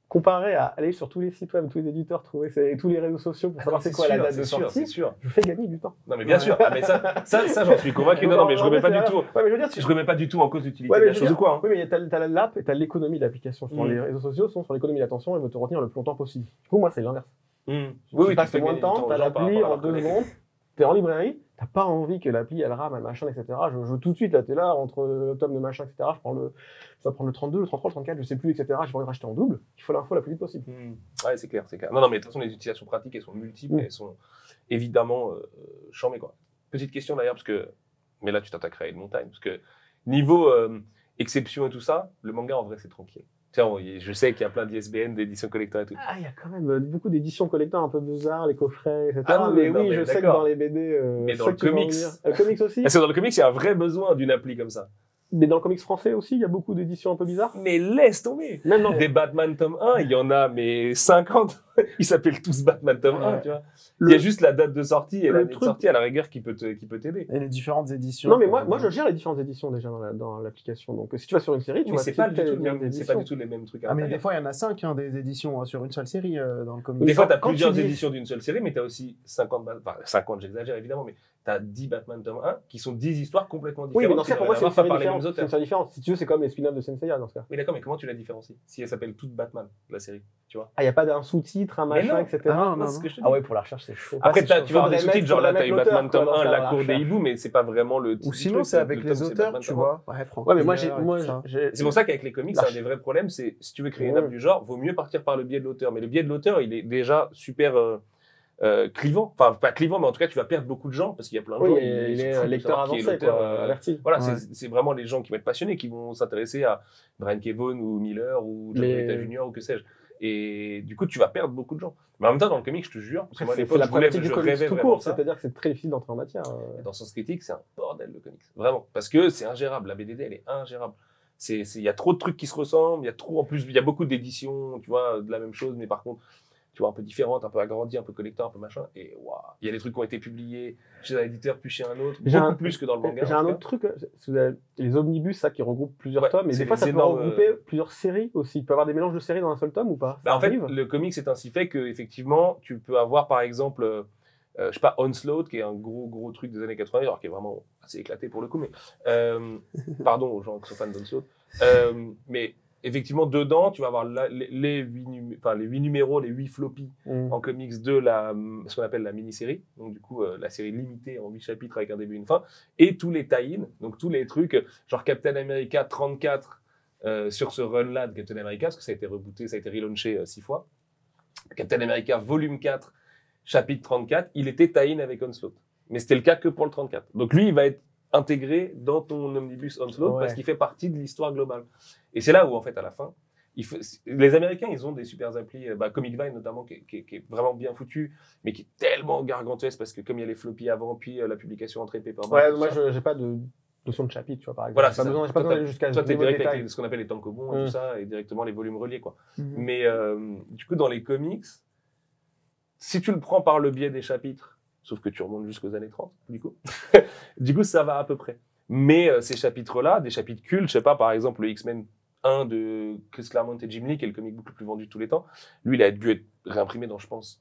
Comparé à aller sur tous les sites web, tous les éditeurs, trouver tous les réseaux sociaux pour savoir c'est quoi la date de sortie, je fais gagner du temps. Non mais bien sûr, mais ça j'en suis convaincu. Non mais je remets pas du tout. Je remets pas du tout en cause l'utilité de la chose ou quoi. Oui mais t'as l'app et t'as l'économie de l'application. Les réseaux sociaux sont sur l'économie d'attention et veulent te retenir le plus longtemps possible. Du coup moi c'est l'inverse. Tu passes moins de temps, t'as l'appli en 2 secondes, t'es en librairie, t'as pas envie que l'appli elle rame, machin, etc. Je joue tout de suite, là t'es là, entre le tome de machin, etc. Je vais prendre le 32, le 33, le 34, je sais plus, etc. J'ai pas envie de racheter en double, il faut l'info la plus vite possible. Ouais, c'est clair, c'est clair. Non, mais de toute façon, les utilisations pratiques, elles sont multiples, elles sont évidemment charmées, quoi. Petite question d'ailleurs, parce que, mais là tu t'attaquerais à une montagne, parce que niveau exception et tout ça, le manga en vrai c'est tranquille. Tiens, je sais qu'il y a plein d'ISBN, d'éditions collector et tout. Ah, il y a quand même beaucoup d'éditions collector un peu bizarres, les coffrets, etc. Mais je sais que dans les BD... mais dans le comics... Le comics aussi. Parce que dans le comics, il y a un vrai besoin d'une appli comme ça. Mais dans le comics français aussi, il y a beaucoup d'éditions un peu bizarres. Mais laisse tomber. Même dans des Batman tome 1, il y en a, mais 50. Ils s'appellent tous Batman tome 1, tu vois. Il y a juste la date de sortie et l'année de sortie à la rigueur qui peut t'aider. Et les différentes éditions. Non, mais moi, je gère les différentes éditions déjà dans l'application. Donc, si tu vas sur une série, tu vois, c'est pas du tout les mêmes trucs. Mais des fois, il y en a 5 des éditions sur une seule série dans le comics. Des fois, tu as plusieurs éditions d'une seule série, mais tu as aussi 50, enfin 50, j'exagère évidemment, mais tu as 10 Batman tome 1 qui sont 10 histoires complètement différentes. Oui, mais dans ce cas, pour moi, c'est une série différente. Si tu veux, c'est comme les spin-offs de Senseiya dans ce cas. Oui, d'accord, mais comment tu la différencies si elle s'appelle toute Batman, la série, tu vois? Ah, il n'y a pas d'un sous-titre, un machin, etc. Ah ouais, pour la recherche, c'est chaud. Après, tu vas avoir des sous-titres, genre là, tu as eu Batman tome 1, La Cour des hiboux, mais c'est pas vraiment le titre. Ou sinon, c'est avec les auteurs, tu vois. Ouais, mais moi, c'est pour ça qu'avec les comics, c'est un des vrais problèmes, c'est si tu veux créer une app du genre, vaut mieux partir par le biais de l'auteur. Mais le biais de l'auteur, il est déjà super clivant. Enfin, pas clivant, mais en tout cas, tu vas perdre beaucoup de gens parce qu'il y a plein de gens. Il est lecteur avancé, averti. Voilà, c'est vraiment les gens qui vont être passionnés, qui vont s'intéresser à Brian Kevough ou Miller ou John Romita Jr. ou que sais-je. Et du coup, tu vas perdre beaucoup de gens. Mais en même temps, dans le comic, je te jure, parce que moi, à l'époque, je rêvais tout court, c'est-à-dire que c'est très difficile d'entrer en matière. Dans Sens Critique, c'est un bordel, le comics. Vraiment. Parce que c'est ingérable. La BDD, elle est ingérable. Il y a trop de trucs qui se ressemblent. En plus, il y a beaucoup d'éditions, tu vois, de la même chose, mais par contre, tu vois, un peu différentes, un peu agrandies, un peu collector, un peu machin. Et waouh, il y a des trucs qui ont été publiés chez un éditeur, puis chez un autre, beaucoup plus que dans le manga. J'ai un autre truc, les omnibus, ça, qui regroupent plusieurs tomes, et des fois, ça peut regrouper plusieurs séries aussi. Il peut y avoir des mélanges de séries dans un seul tome ou pas? En fait, le comics est ainsi fait que, effectivement, tu peux avoir, par exemple, je sais pas, Onslaught, qui est un gros truc des années 80, alors qui est vraiment assez éclaté pour le coup, mais pardon aux gens qui sont fans d'Onslaught. Mais effectivement, dedans, tu vas avoir les 8 numéros, les 8 floppies en comics de ce qu'on appelle la mini-série. Donc, du coup, la série limitée en 8 chapitres avec un début et une fin. Et tous les tie-in, donc tous les trucs, genre Captain America 34 sur ce run-là de Captain America, parce que ça a été rebooté, ça a été relaunché 6 fois. Captain America volume 4, chapitre 34, il était tie-in avec Onslaught. Mais c'était le cas que pour le 34. Donc, lui, il va être intégré dans ton omnibus Onslaught parce qu'il fait partie de l'histoire globale. Et c'est là où, en fait, à la fin, les Américains, ils ont des super applis, Comic Vine notamment, qui est vraiment bien foutu, mais qui est tellement gargantuesque parce que comme il y a les floppies avant, puis la publication en trade paperback. Ouais, moi, j'ai pas de notion de chapitre, tu vois, par exemple. Voilà, j'ai pas besoin d'aller jusqu'à toi, t'es direct avec ce qu'on appelle les tankobons et tout ça, et directement les volumes reliés, quoi. Mais du coup, dans les comics, si tu le prends par le biais des chapitres, sauf que tu remontes jusqu'aux années 30, du coup, ça va à peu près. Mais ces chapitres-là, des chapitres cultes, je sais pas, par exemple, le X-Men 1 de Chris Claremont et Jim Lee, qui est le comic book le plus vendu de tous les temps, lui, il a dû être réimprimé dans, je sais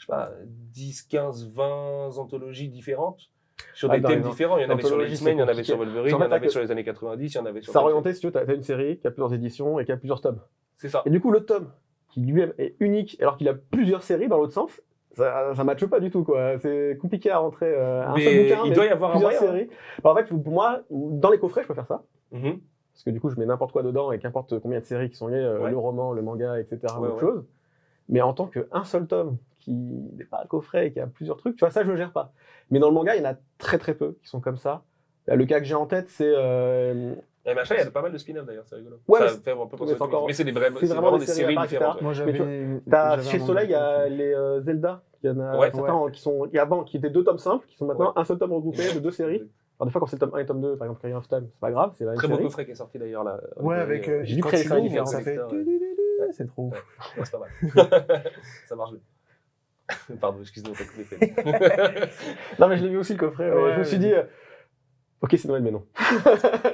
pas, 10, 15, 20 anthologies différentes, sur des thèmes différents. Il y en avait sur les X-Men, il y en avait sur Wolverine, il y en avait sur les années 90, il y en avait sur... Ça orienté, si tu veux, t'as une série qui a plusieurs éditions et qui a plusieurs tomes. C'est ça. Et du coup, le tome, qui lui-même est unique, alors qu'il a plusieurs séries dans l'autre sens, ça matche pas du tout, quoi. C'est compliqué à rentrer un seul bouquin, il doit y avoir plusieurs séries. En fait, pour moi, dans les coffrets, je peux faire ça. Parce que du coup, je mets n'importe quoi dedans et qu'importe combien de séries qui sont liées, le roman, le manga, etc. ou autre chose. Mais en tant qu'un seul tome qui n'est pas un coffret et qui a plusieurs trucs, tu vois, ça, je le gère pas. Mais dans le manga, il y en a très très peu qui sont comme ça. Le cas que j'ai en tête, c'est... Et machin, il y a pas mal de spin-off d'ailleurs, c'est rigolo. Ouais, ça mais fait un peu c'est encore... mais c'est vraiment des séries différentes. Moi, chez Soleil, il y a les Zelda. Il y en a certains qui étaient 2 tomes simples, qui sont maintenant un seul tome regroupé de 2 séries. Alors des fois, quand c'est le tome 1 et tome 2, par exemple, Carry of Time, c'est pas grave, c'est la même Très série. beau coffret qui est sorti d'ailleurs là. Ouais, avec... J'ai dû créer ça différent. Ça fait... C'est trop ouf. C'est pas mal. Ça marche bien. Pardon, excuse-moi, t'as coupé. Non, mais je l'ai vu aussi le coffret. Je me suis dit... Ok, c'est Noël, mais non.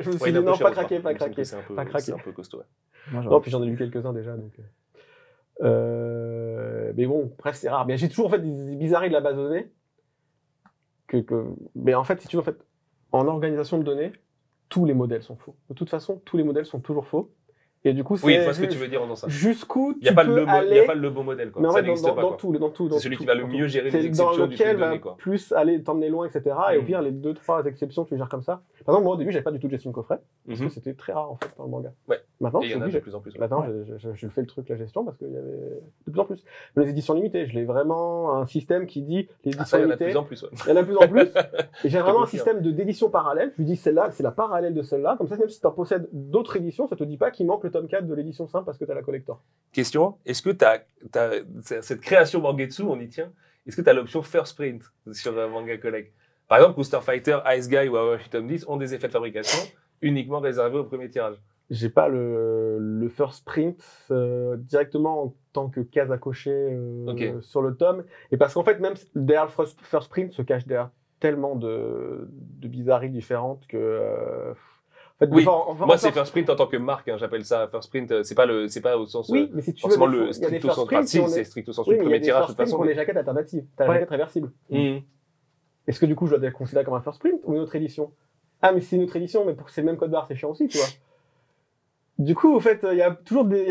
Je me suis dit non, pas craquer. C'est un peu costaud. Ouais. Non, puis j'en ai lu quelques-uns déjà. Donc... mais bon, bref, c'est rare. Mais j'ai toujours en fait des bizarreries de la base de données. Mais en fait, si tu veux, en organisation de données, tous les modèles sont faux. De toute façon, tous les modèles sont toujours faux. Et du coup, c'est. Oui, je vois ce que tu veux dire en ça. Jusqu'où il n'y a pas le bon modèle, quoi. Mais en ça fait, n'existe pas. Dans tout. C'est celui qui va le mieux gérer les exceptions dans du flux de lequel va données, quoi. plus aller t'emmener loin, etc. Et au pire, les 2-3 exceptions, tu les gères comme ça. Par exemple, moi, au début, j'avais pas du tout de gestion de coffret. Parce que c'était très rare, en fait, dans le manga. Ouais. Maintenant, il y en a de plus en plus. Maintenant, je fais le truc, la gestion, parce qu'il y avait de plus en plus. Mais les éditions limitées, je l'ai vraiment un système qui dit les éditions limitées. Il y en a de plus en plus. Il y en a de plus en plus. Et j'ai vraiment un système d'édition parallèle. Je lui dis, celle-là, c'est la parallèle de celle-là. Comme ça, même si tu en possèdes d'autres éditions, ça te dit pas qu'il manque le tome 4 de l'édition simple parce que tu as la collector. Question, est-ce que tu as cette création Mangetsu, on y tient, est-ce que tu as l'option First Print sur Manga Collect? Par exemple, Booster Fighter, Ice Guy ou Awashi Tom 10 ont des effets de fabrication uniquement réservés au premier tirage. J'ai pas le first print directement en tant que case à cocher sur le tome. Et parce qu'en fait, même derrière le first print se cache derrière tellement de bizarreries différentes que... En fait, oui, moi c'est first print en tant que marque, hein, j'appelle ça first print, c'est pas au sens oui, mais si tu forcément veux, le stricto sensu, c'est stricto sensu le premier tirage de toute façon. Pour les jaquettes alternatives, t'as la jaquette réversible. Est-ce que du coup je dois la considérer comme un first print ou une autre édition? Ah mais c'est une autre édition, mais c'est le même code barre, c'est chiant aussi, tu vois. Du coup, en fait, il y a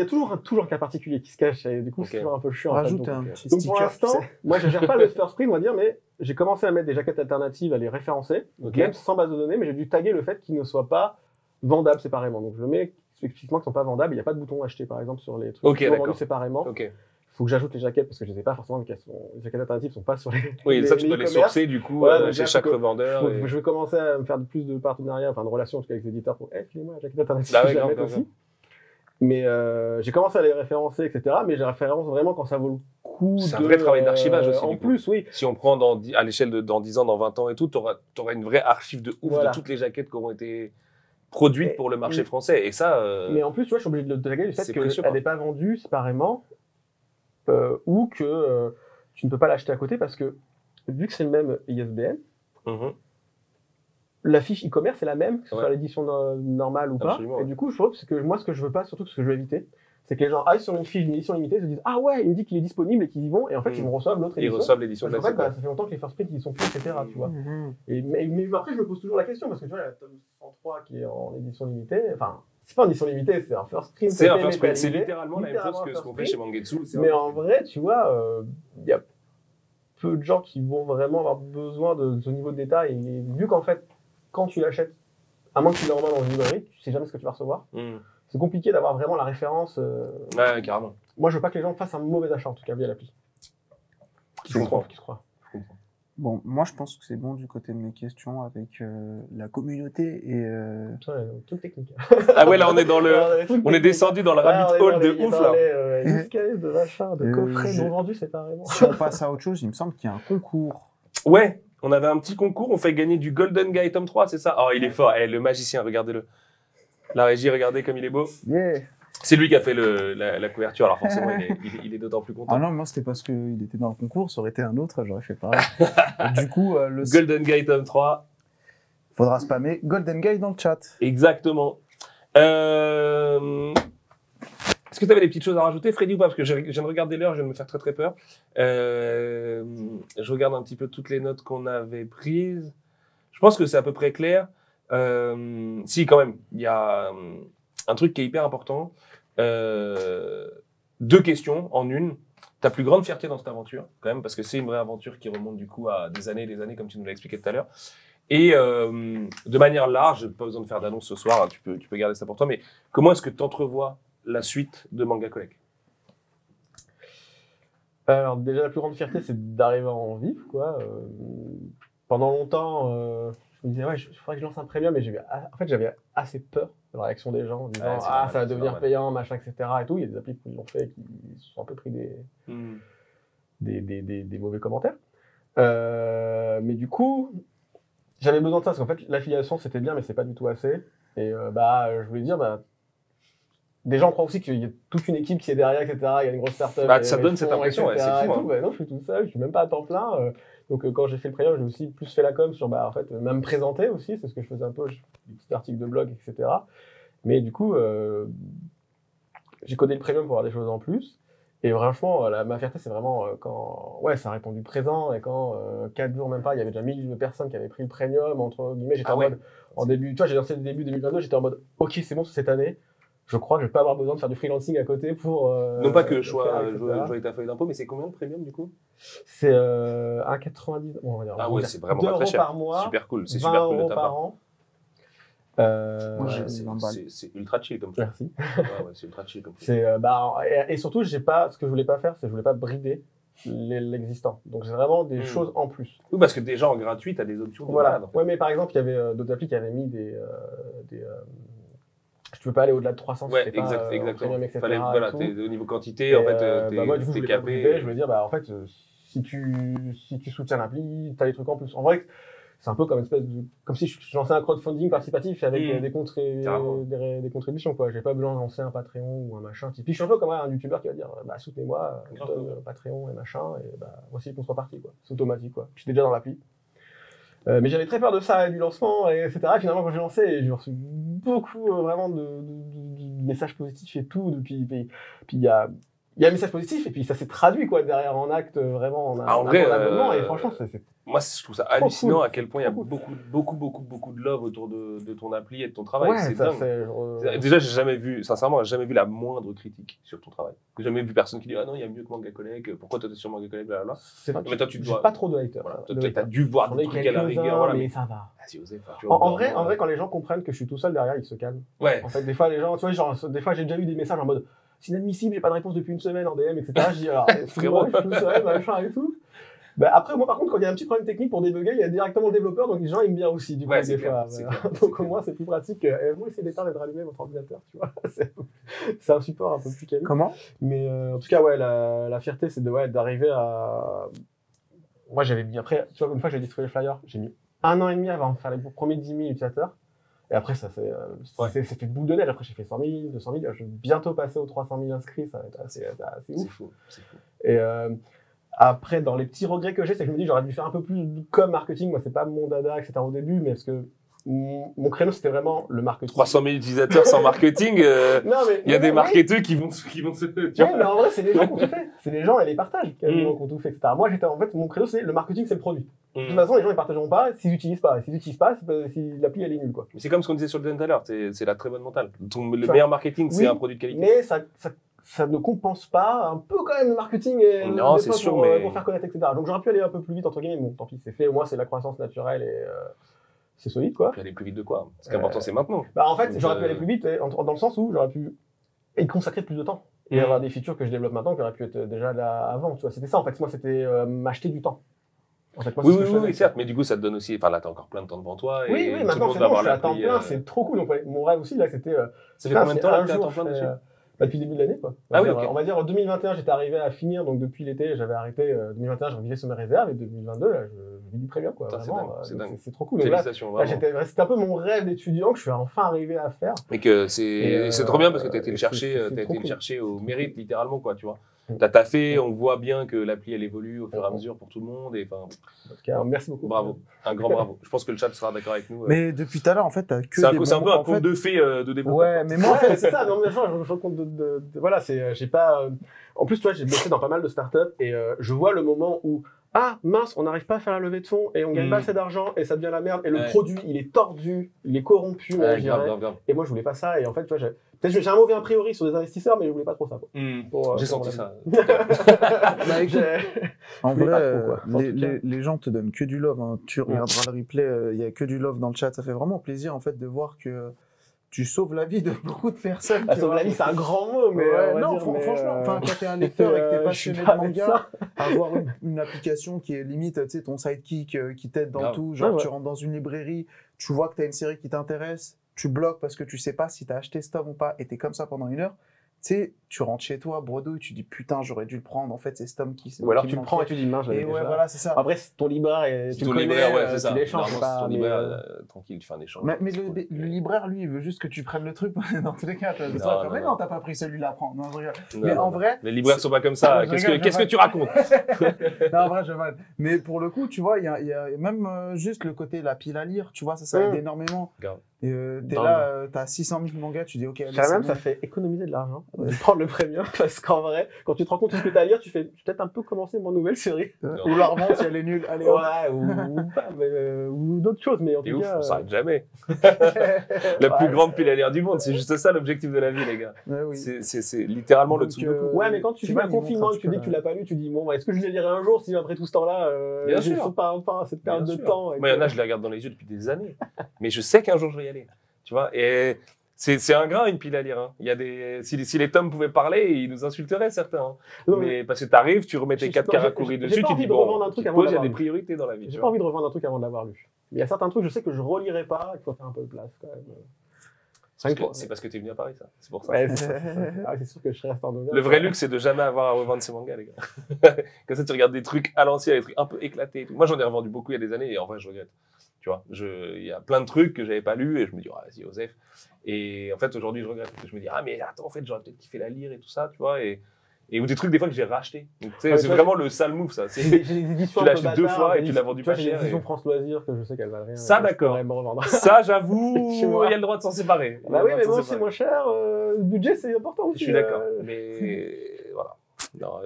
toujours un cas particulier qui se cache, et du coup, c'est toujours un peu chiant. Rajoute un petit donc sticker. pour l'instant, moi, je gère pas le first print, on va dire, mais j'ai commencé à mettre des jaquettes alternatives, à les référencer, même sans base de données, mais j'ai dû taguer le fait qu'ils ne soient pas vendables séparément. Donc, je le mets explicitement qu'ils sont pas vendables. Il n'y a pas de bouton acheter, par exemple, sur les trucs qui sont vendus séparément. Il faut que j'ajoute les jaquettes parce que je ne les ai pas forcément, vu les jaquettes alternatives ne sont pas sur les. Oui, ça, tu dois les sourcer du coup chez chaque revendeur. Je vais commencer à me faire plus de partenariats, enfin de relations en tout cas avec les éditeurs pour filez-moi la jaquette alternative. Bah je vais la mettre aussi. Mais j'ai commencé à les référencer, etc. Mais je les référence vraiment quand ça vaut le coup. C'est un vrai travail d'archivage aussi. En plus, oui. Si on prend à l'échelle de dans 10 ans, dans 20 ans et tout, tu auras une vraie archive de ouf de toutes les jaquettes qui auront été produites pour le marché français. Et ça. Mais en plus, tu vois, je suis obligé de taguer le fait qu'elle n'est pas vendue séparément. Ou que tu ne peux pas l'acheter à côté parce que vu que c'est le même ISBN, la fiche e-commerce est la même, que ce soit l'édition normale ou pas. Et du coup, je trouve que moi, ce que je veux pas, surtout ce que je veux éviter, c'est que les gens aillent sur une fiche d'une édition limitée et se disent ah ouais, il me dit qu'il est disponible et qu'ils y vont, et en fait ils vont recevoir l'autre édition. Ils reçoivent l'édition classique. En fait, ça fait longtemps que les first print ils sont plus, etc. Tu vois. Mais après, je me pose toujours la question parce que tu vois, la tome 103 qui est en édition limitée, enfin. C'est pas en édition limitée, c'est un first print. C'est un first print, c'est littéralement la même chose que ce qu'on fait chez Mangetsu. Mais en vrai, tu vois, il y a peu de gens qui vont vraiment avoir besoin de ce niveau de détail. Et vu qu'en fait, quand tu l'achètes, à moins que tu l'aies en main dans une librairie, tu sais jamais ce que tu vas recevoir. C'est compliqué d'avoir vraiment la référence. Ouais, carrément. Moi, je veux pas que les gens fassent un mauvais achat, en tout cas, via l'appli. Qui se croient. Bon, moi je pense que c'est bon du côté de mes questions avec la communauté et. Truc technique. Ah ouais, là on est dans on est descendu dans le rabbit hole de ouf là. Use case, de machin, de coffrets non vendus séparément. Si on passe à autre chose, il me semble qu'il y a un concours. Ouais, on avait un petit concours, on fait gagner du Golden Guy tome 3, c'est ça? Oh, il est fort, le magicien, regardez-le. La régie, regardez comme il est beau. Yeah. C'est lui qui a fait la couverture, alors forcément il est d'autant plus content. Ah non, moi c'était parce qu'il était dans le concours, ça aurait été un autre, j'aurais fait pareil. Du coup, le Golden Guy tome 3. Faudra spammer Golden Guy dans le chat. Exactement. Est-ce que tu avais des petites choses à rajouter, Freddy, ou pas? Parce que je viens de regarder l'heure, je viens de me faire très très peur. Je regarde un petit peu toutes les notes qu'on avait prises. Je pense que c'est à peu près clair. Si, quand même, il y a un truc qui est hyper important. 2 questions en une. Ta plus grande fierté dans cette aventure, quand même, parce que c'est une vraie aventure qui remonte du coup à des années et des années, comme tu nous l'as expliqué tout à l'heure. Et de manière large, pas besoin de faire d'annonce ce soir, hein, tu peux garder ça pour toi, mais comment est-ce que tu entrevois la suite de Manga Collect? Alors déjà, la plus grande fierté, c'est d'arriver à en vivre, quoi. Pendant longtemps, je me disais, ouais, il faudrait que je lance un premium, mais j'avais assez peur de la réaction des gens, en disant, ça va devenir payant, machin, etc. Et tout. Il y a des applis qui l'ont fait, qui se sont un peu pris des mauvais commentaires. Mais du coup, j'avais besoin de ça, parce qu'en fait, l'affiliation, c'était bien, mais c'est pas du tout assez. Et je voulais dire, des gens croient aussi qu'il y a toute une équipe qui est derrière, etc. Il y a une grosse startup. Ça donne cette impression, ouais, c'est fou. Non, je suis tout seul, je suis même pas à temps plein. Donc quand j'ai fait le premium, j'ai aussi plus fait la com sur, en fait, même présenter aussi, c'est ce que je faisais un peu, des petits articles de blog, etc. Mais du coup, j'ai codé le premium pour avoir des choses en plus. Et franchement, ma fierté, c'est vraiment quand ça a répondu présent et quand 4 jours, même pas, il y avait déjà 1000 personnes qui avaient pris le premium, entre guillemets, j'étais en mode, en début, tu vois, j'ai lancé le début 2022, j'étais en mode, ok, c'est bon, cette année, je crois que je vais pas avoir besoin de faire du freelancing à côté pour... non pas que je sois jouer ta feuille d'impôt, mais c'est combien de premium du coup? C'est 1,90, bon, on va dire. Ah ouais, c'est vraiment pas très cher. par mois, super cool, c'est super cool de ta part. par an. C'est ultra chill comme ça. Merci. Ouais, c'est ultra chill comme ça. Et surtout, ce que je voulais pas faire, c'est que je voulais pas brider l'existant. Donc j'ai vraiment des choses en plus. Oui, parce que déjà en gratuit, tu as des options. Voilà. Ouais, mais par exemple, il y avait d'autres applis qui avaient mis je peux pas aller au-delà de 300 si c'est pas exactement. premium, etc. Fallait, voilà, au niveau quantité, en fait, moi, du coup, t'es capé. Je veux dire, en fait, si tu soutiens l'appli, t'as des trucs en plus. En vrai, c'est un peu comme si je lançais un crowdfunding participatif avec des contributions, quoi. J'ai pas besoin de lancer un Patreon ou un machin. Puis je suis un peu comme un youtubeur qui va dire, soutenez-moi, Patreon et machin, et voici qu'on soit parti, quoi. C'est automatique, quoi. J'étais déjà dans l'appli. Mais j'avais très peur de ça, du lancement, etc. Et finalement, quand j'ai lancé, j'ai reçu beaucoup vraiment de messages positifs et tout. Puis il y a un message positif et puis ça s'est traduit quoi derrière en acte vraiment en vrai, abonnement et franchement c'est moi je trouve ça hallucinant cool. À quel point il y a beaucoup de love autour de ton appli et de ton travail. C'est dingue. Déjà j'ai jamais vu la moindre critique sur ton travail. J'ai jamais vu personne qui dit ah non il y a mieux que Manga Collect, pourquoi toi t'es sur Manga Collect, blablabla. Mais toi tu dois pas trop de haters. T'as dû voir des trucs à la rigueur, voilà, mais ça va. En vrai quand les gens comprennent que je suis tout seul derrière ils se calment. Ouais. En fait des fois les gens tu vois genre des fois j'ai déjà eu des messages en mode c'est inadmissible, j'ai pas de réponse depuis une semaine en DM, etc. Je dis alors, frérot, je suis tout seul, machin et tout. Après, moi, par contre, quand il y a un petit problème technique pour débugger, il y a directement le développeur, donc les gens aiment bien aussi, du coup, des fois. Donc, au moins, c'est plus pratique. Moi, essayez d'éteindre et de rallumer votre ordinateur, tu vois. C'est un support un peu plus quali. Comment? Mais en tout cas, la fierté, c'est d'arriver à. Moi, j'avais mis, après, tu vois, une fois que j'ai distribué le flyer, j'ai mis 1 an et demi avant de faire les premiers 10 000 utilisateurs. Et après, ça fait boule de neige. Après, j'ai fait 100 000, 200 000. Je vais bientôt passer aux 300 000 inscrits. Ça va être assez ouf. C'est fou. Et après, dans les petits regrets que j'ai, c'est que je me dis j'aurais dû faire un peu plus comme marketing. Moi, c'est pas mon dada, etc. au début, mais parce que mon créneau, c'était vraiment le marketing. 300 000 utilisateurs sans marketing. Il y a des marketeurs qui vont se. Ouais, mais en vrai, c'est les gens qui ont tout fait. C'est les gens et les partages qui ont tout fait, etc. Moi, en fait, mon créneau, c'est le marketing, c'est le produit. De toute façon, les gens ne partageront pas s'ils n'utilisent pas. S'ils n'utilisent pas, si l'appli elle est nulle, quoi. C'est comme ce qu'on disait sur le design tout à l'heure, c'est la très bonne mentale. Le meilleur marketing, c'est un produit de qualité. Mais ça ne compense pas un peu quand même le marketing et non, c'est sûr, pour faire connaître, etc. Donc j'aurais pu aller un peu plus vite, entre guillemets. Bon, tant pis, c'est fait. Au moins, c'est la croissance naturelle et c'est solide, quoi. Puis aller plus vite de quoi? Ce qui est important, c'est maintenant. En fait, j'aurais pu aller plus vite dans le sens où j'aurais pu y consacrer plus de temps et avoir des features que je développe maintenant qui auraient pu être déjà là avant. Tu vois, c'était ça en fait. Moi, c'était m'acheter du temps. En fait, moi, oui, certes, mais du coup, ça te donne aussi. Enfin, là, t'as encore plein de temps devant toi. Oui, maintenant, c'est bon, je suis à temps plein, c'est trop cool. Donc, mon rêve aussi, là, c'était. Ça fait combien de temps que t'es à temps plein dessus? Depuis le début de l'année, quoi. On va dire en 2021, j'étais arrivé à finir, donc depuis l'été, j'avais arrêté. 2021, je revisais sur mes réserves, et 2022, là, je vis du premium, quoi. C'est trop cool. Félicitations, vraiment. C'était un peu mon rêve d'étudiant que je suis enfin arrivé à faire. Mais que c'est trop bien parce que t'as été le chercher au mérite, littéralement, quoi, tu vois. T'as taffé, on voit bien que l'appli elle évolue au fur et à mesure pour tout le monde. Et, en tout cas, merci beaucoup. Bravo, un grand bravo. Je pense que le chat sera d'accord avec nous. Mais depuis tout à l'heure, en fait, t'as que c'est un peu un conte de fées de développement. Ouais, mais moi, en fait, c'est ça. Non, mais je me rends compte voilà, j'ai pas. En plus, tu vois, j'ai bossé dans pas mal de startups et je vois le moment où mince, on n'arrive pas à faire la levée de fonds et on gagne pas assez d'argent et ça devient la merde et le produit, il est tordu, il est corrompu. Grave. Et moi, je voulais pas ça. Et en fait, tu vois, peut-être j'ai un mauvais a priori sur des investisseurs, mais je voulais pas trop ça. Quoi. J'ai senti ça. En vrai, les gens te donnent que du love. Hein. Tu regarderas le replay, il y a que du love dans le chat. Ça fait vraiment plaisir en fait de voir que tu sauves la vie de beaucoup de personnes. Sauve la vie, c'est un grand mot, mais franchement, quand t'es un lecteur et que t'es passionné de manga, avoir une application qui est limite, tu sais, ton sidekick qui t'aide dans tout, genre tu rentres dans une librairie, tu vois que t'as une série qui t'intéresse, tu bloques parce que tu sais pas si t'as acheté ce tome ou pas, et t'es comme ça pendant 1 heure. Tu sais, tu rentres chez toi, bredouille, tu dis putain, j'aurais dû le prendre. En fait, c'est ce tome qui. Ou alors tu le prends et tu dis mince, et ouais, voilà, c'est ça. Après, c'est ton libraire et tu le connais, tu l'échanges. Ton libraire, tranquille, tu fais un échange. Mais le libraire, lui, il veut juste que tu prennes le truc dans tous les cas. Mais non, t'as pas pris celui-là, prends. Non, je rigole. Mais en vrai. Les libraires sont pas comme ça. Qu'est-ce que tu racontes? Non, en vrai, je mal. Mais pour le coup, tu vois, il y a même juste le côté la pile à lire, tu vois, ça aide énormément. T'es là, t'as 600 000 mangas, tu dis ok. Même, ça fait économiser de l'argent de prendre le premium parce qu'en vrai, quand tu te rends compte de ce que t'as à lire, tu fais peut-être un peu commencer mon nouvelle série. Ou la revente si elle est nulle. Allez, ou d'autres choses, mais en tout cas. On s'arrête jamais. La plus grande pile à lire du monde, c'est juste ça l'objectif de la vie, les gars. C'est littéralement le dessous de coup. Ouais, mais quand tu fais un confinement et que tu dis que tu l'as pas lu, tu dis bon, est-ce que je les lirai un jour si après tout ce temps-là, j'ai pas cette période de temps. Moi, il y en a, je les regarde dans les yeux depuis des années. Mais je sais qu'un jour je vais y aller. Tu vois, et c'est ingrat une pile à lire. Hein. Il y a si les tomes pouvaient parler, ils nous insulteraient certains. Hein. Mais parce que t'arrives, tu remets tes 4 Karakuri dessus, tu dis bon, il y a des priorités dans la vie. J'ai pas envie de revendre un truc avant de l'avoir lu. Mais il y a certains trucs, je sais que je relirai pas, qu'il faut faire un peu de place quand même. C'est parce que t'es venu à Paris, ça. C'est pour ça. Ouais, c'est sûr que je reste en Auvergne. Le vrai luxe, c'est de jamais avoir à revendre ses mangas, les gars. Comme ça, tu regardes des trucs à l'ancienne, des trucs un peu éclatés. Et tout. Moi, j'en ai revendu beaucoup il y a des années et en vrai, je regrette. Tu vois, il y a plein de trucs que j'avais pas lus et je me dis, vas-y, Osef. Et en fait, aujourd'hui, je regrette. Je me dis, mais attends, en fait, j'aurais peut-être kiffé la lire et tout ça, tu vois. Ou des trucs, des fois, que j'ai racheté. C'est vraiment le sale move, ça. Tu l'achètes 2 fois et tu l'as vendu pas cher. J'ai des éditions France Loisirs que je sais qu'elles valent rien. Ça, d'accord. Ça, j'avoue, il y a le droit de s'en séparer. Bah oui, mais bon, c'est moins cher. Le budget, c'est important aussi. Je suis d'accord. Mais voilà. Non,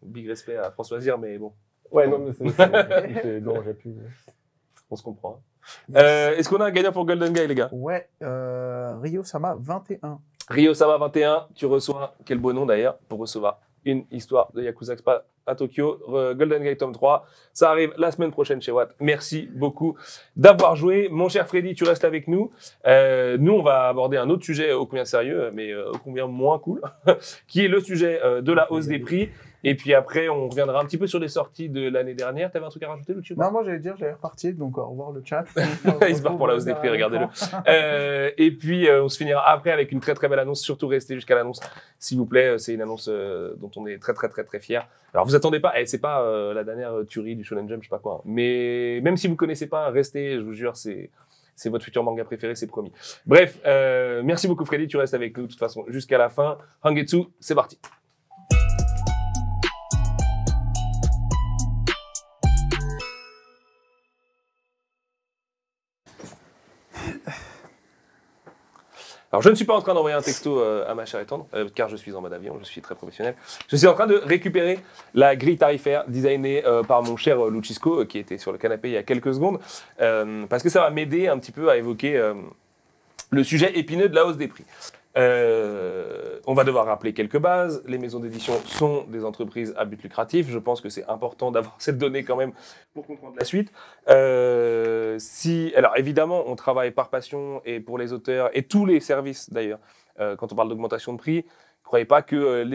big respect à France Loisirs, mais bon. Ouais, non, mais c'est. Non, j'ai plus. On se comprend. Est-ce qu'on a un gagnant pour Golden Guy, les gars? Ouais, Ryo-sama 21. Ryo-sama 21, tu reçois, quel beau nom d'ailleurs, pour recevoir une histoire de Yakuza Expa à Tokyo, Golden Guy tome 3. Ça arrive la semaine prochaine chez Watt. Merci beaucoup d'avoir joué. Mon cher Freddy, tu restes avec nous. Nous, on va aborder un autre sujet ô combien sérieux, mais ô combien moins cool, qui est le sujet de la hausse des prix. Et puis après, on reviendra un petit peu sur les sorties de l'année dernière. T'avais un truc à rajouter, Lucio? Non, moi, j'allais repartir, donc au revoir le chat. Il se barre pour la hausse des prix, regardez-le. Et puis, on se finira après avec une très très belle annonce. Surtout, restez jusqu'à l'annonce, s'il vous plaît. C'est une annonce dont on est très très très très fiers. Alors, vous attendez pas, c'est pas la dernière tuerie du Shonen Jump, je sais pas quoi. Mais même si vous connaissez pas, restez, je vous jure, c'est votre futur manga préféré, c'est promis. Bref, merci beaucoup Freddy, tu restes avec nous de toute façon jusqu'à la fin. Hangetsu, c'est parti. Alors, je ne suis pas en train d'envoyer un texto à ma chère et tendre, car je suis en mode avion, je suis très professionnel. Je suis en train de récupérer la grille tarifaire designée par mon cher Lucisco, qui était sur le canapé il y a quelques secondes, parce que ça va m'aider un petit peu à évoquer le sujet épineux de la hausse des prix. On va devoir rappeler quelques bases. Les maisons d'édition sont des entreprises à but lucratif. Je pense que c'est important d'avoir cette donnée quand même pour comprendre la suite. Alors évidemment, on travaille par passion et pour les auteurs et tous les services d'ailleurs. Quand on parle d'augmentation de prix, ne croyez pas que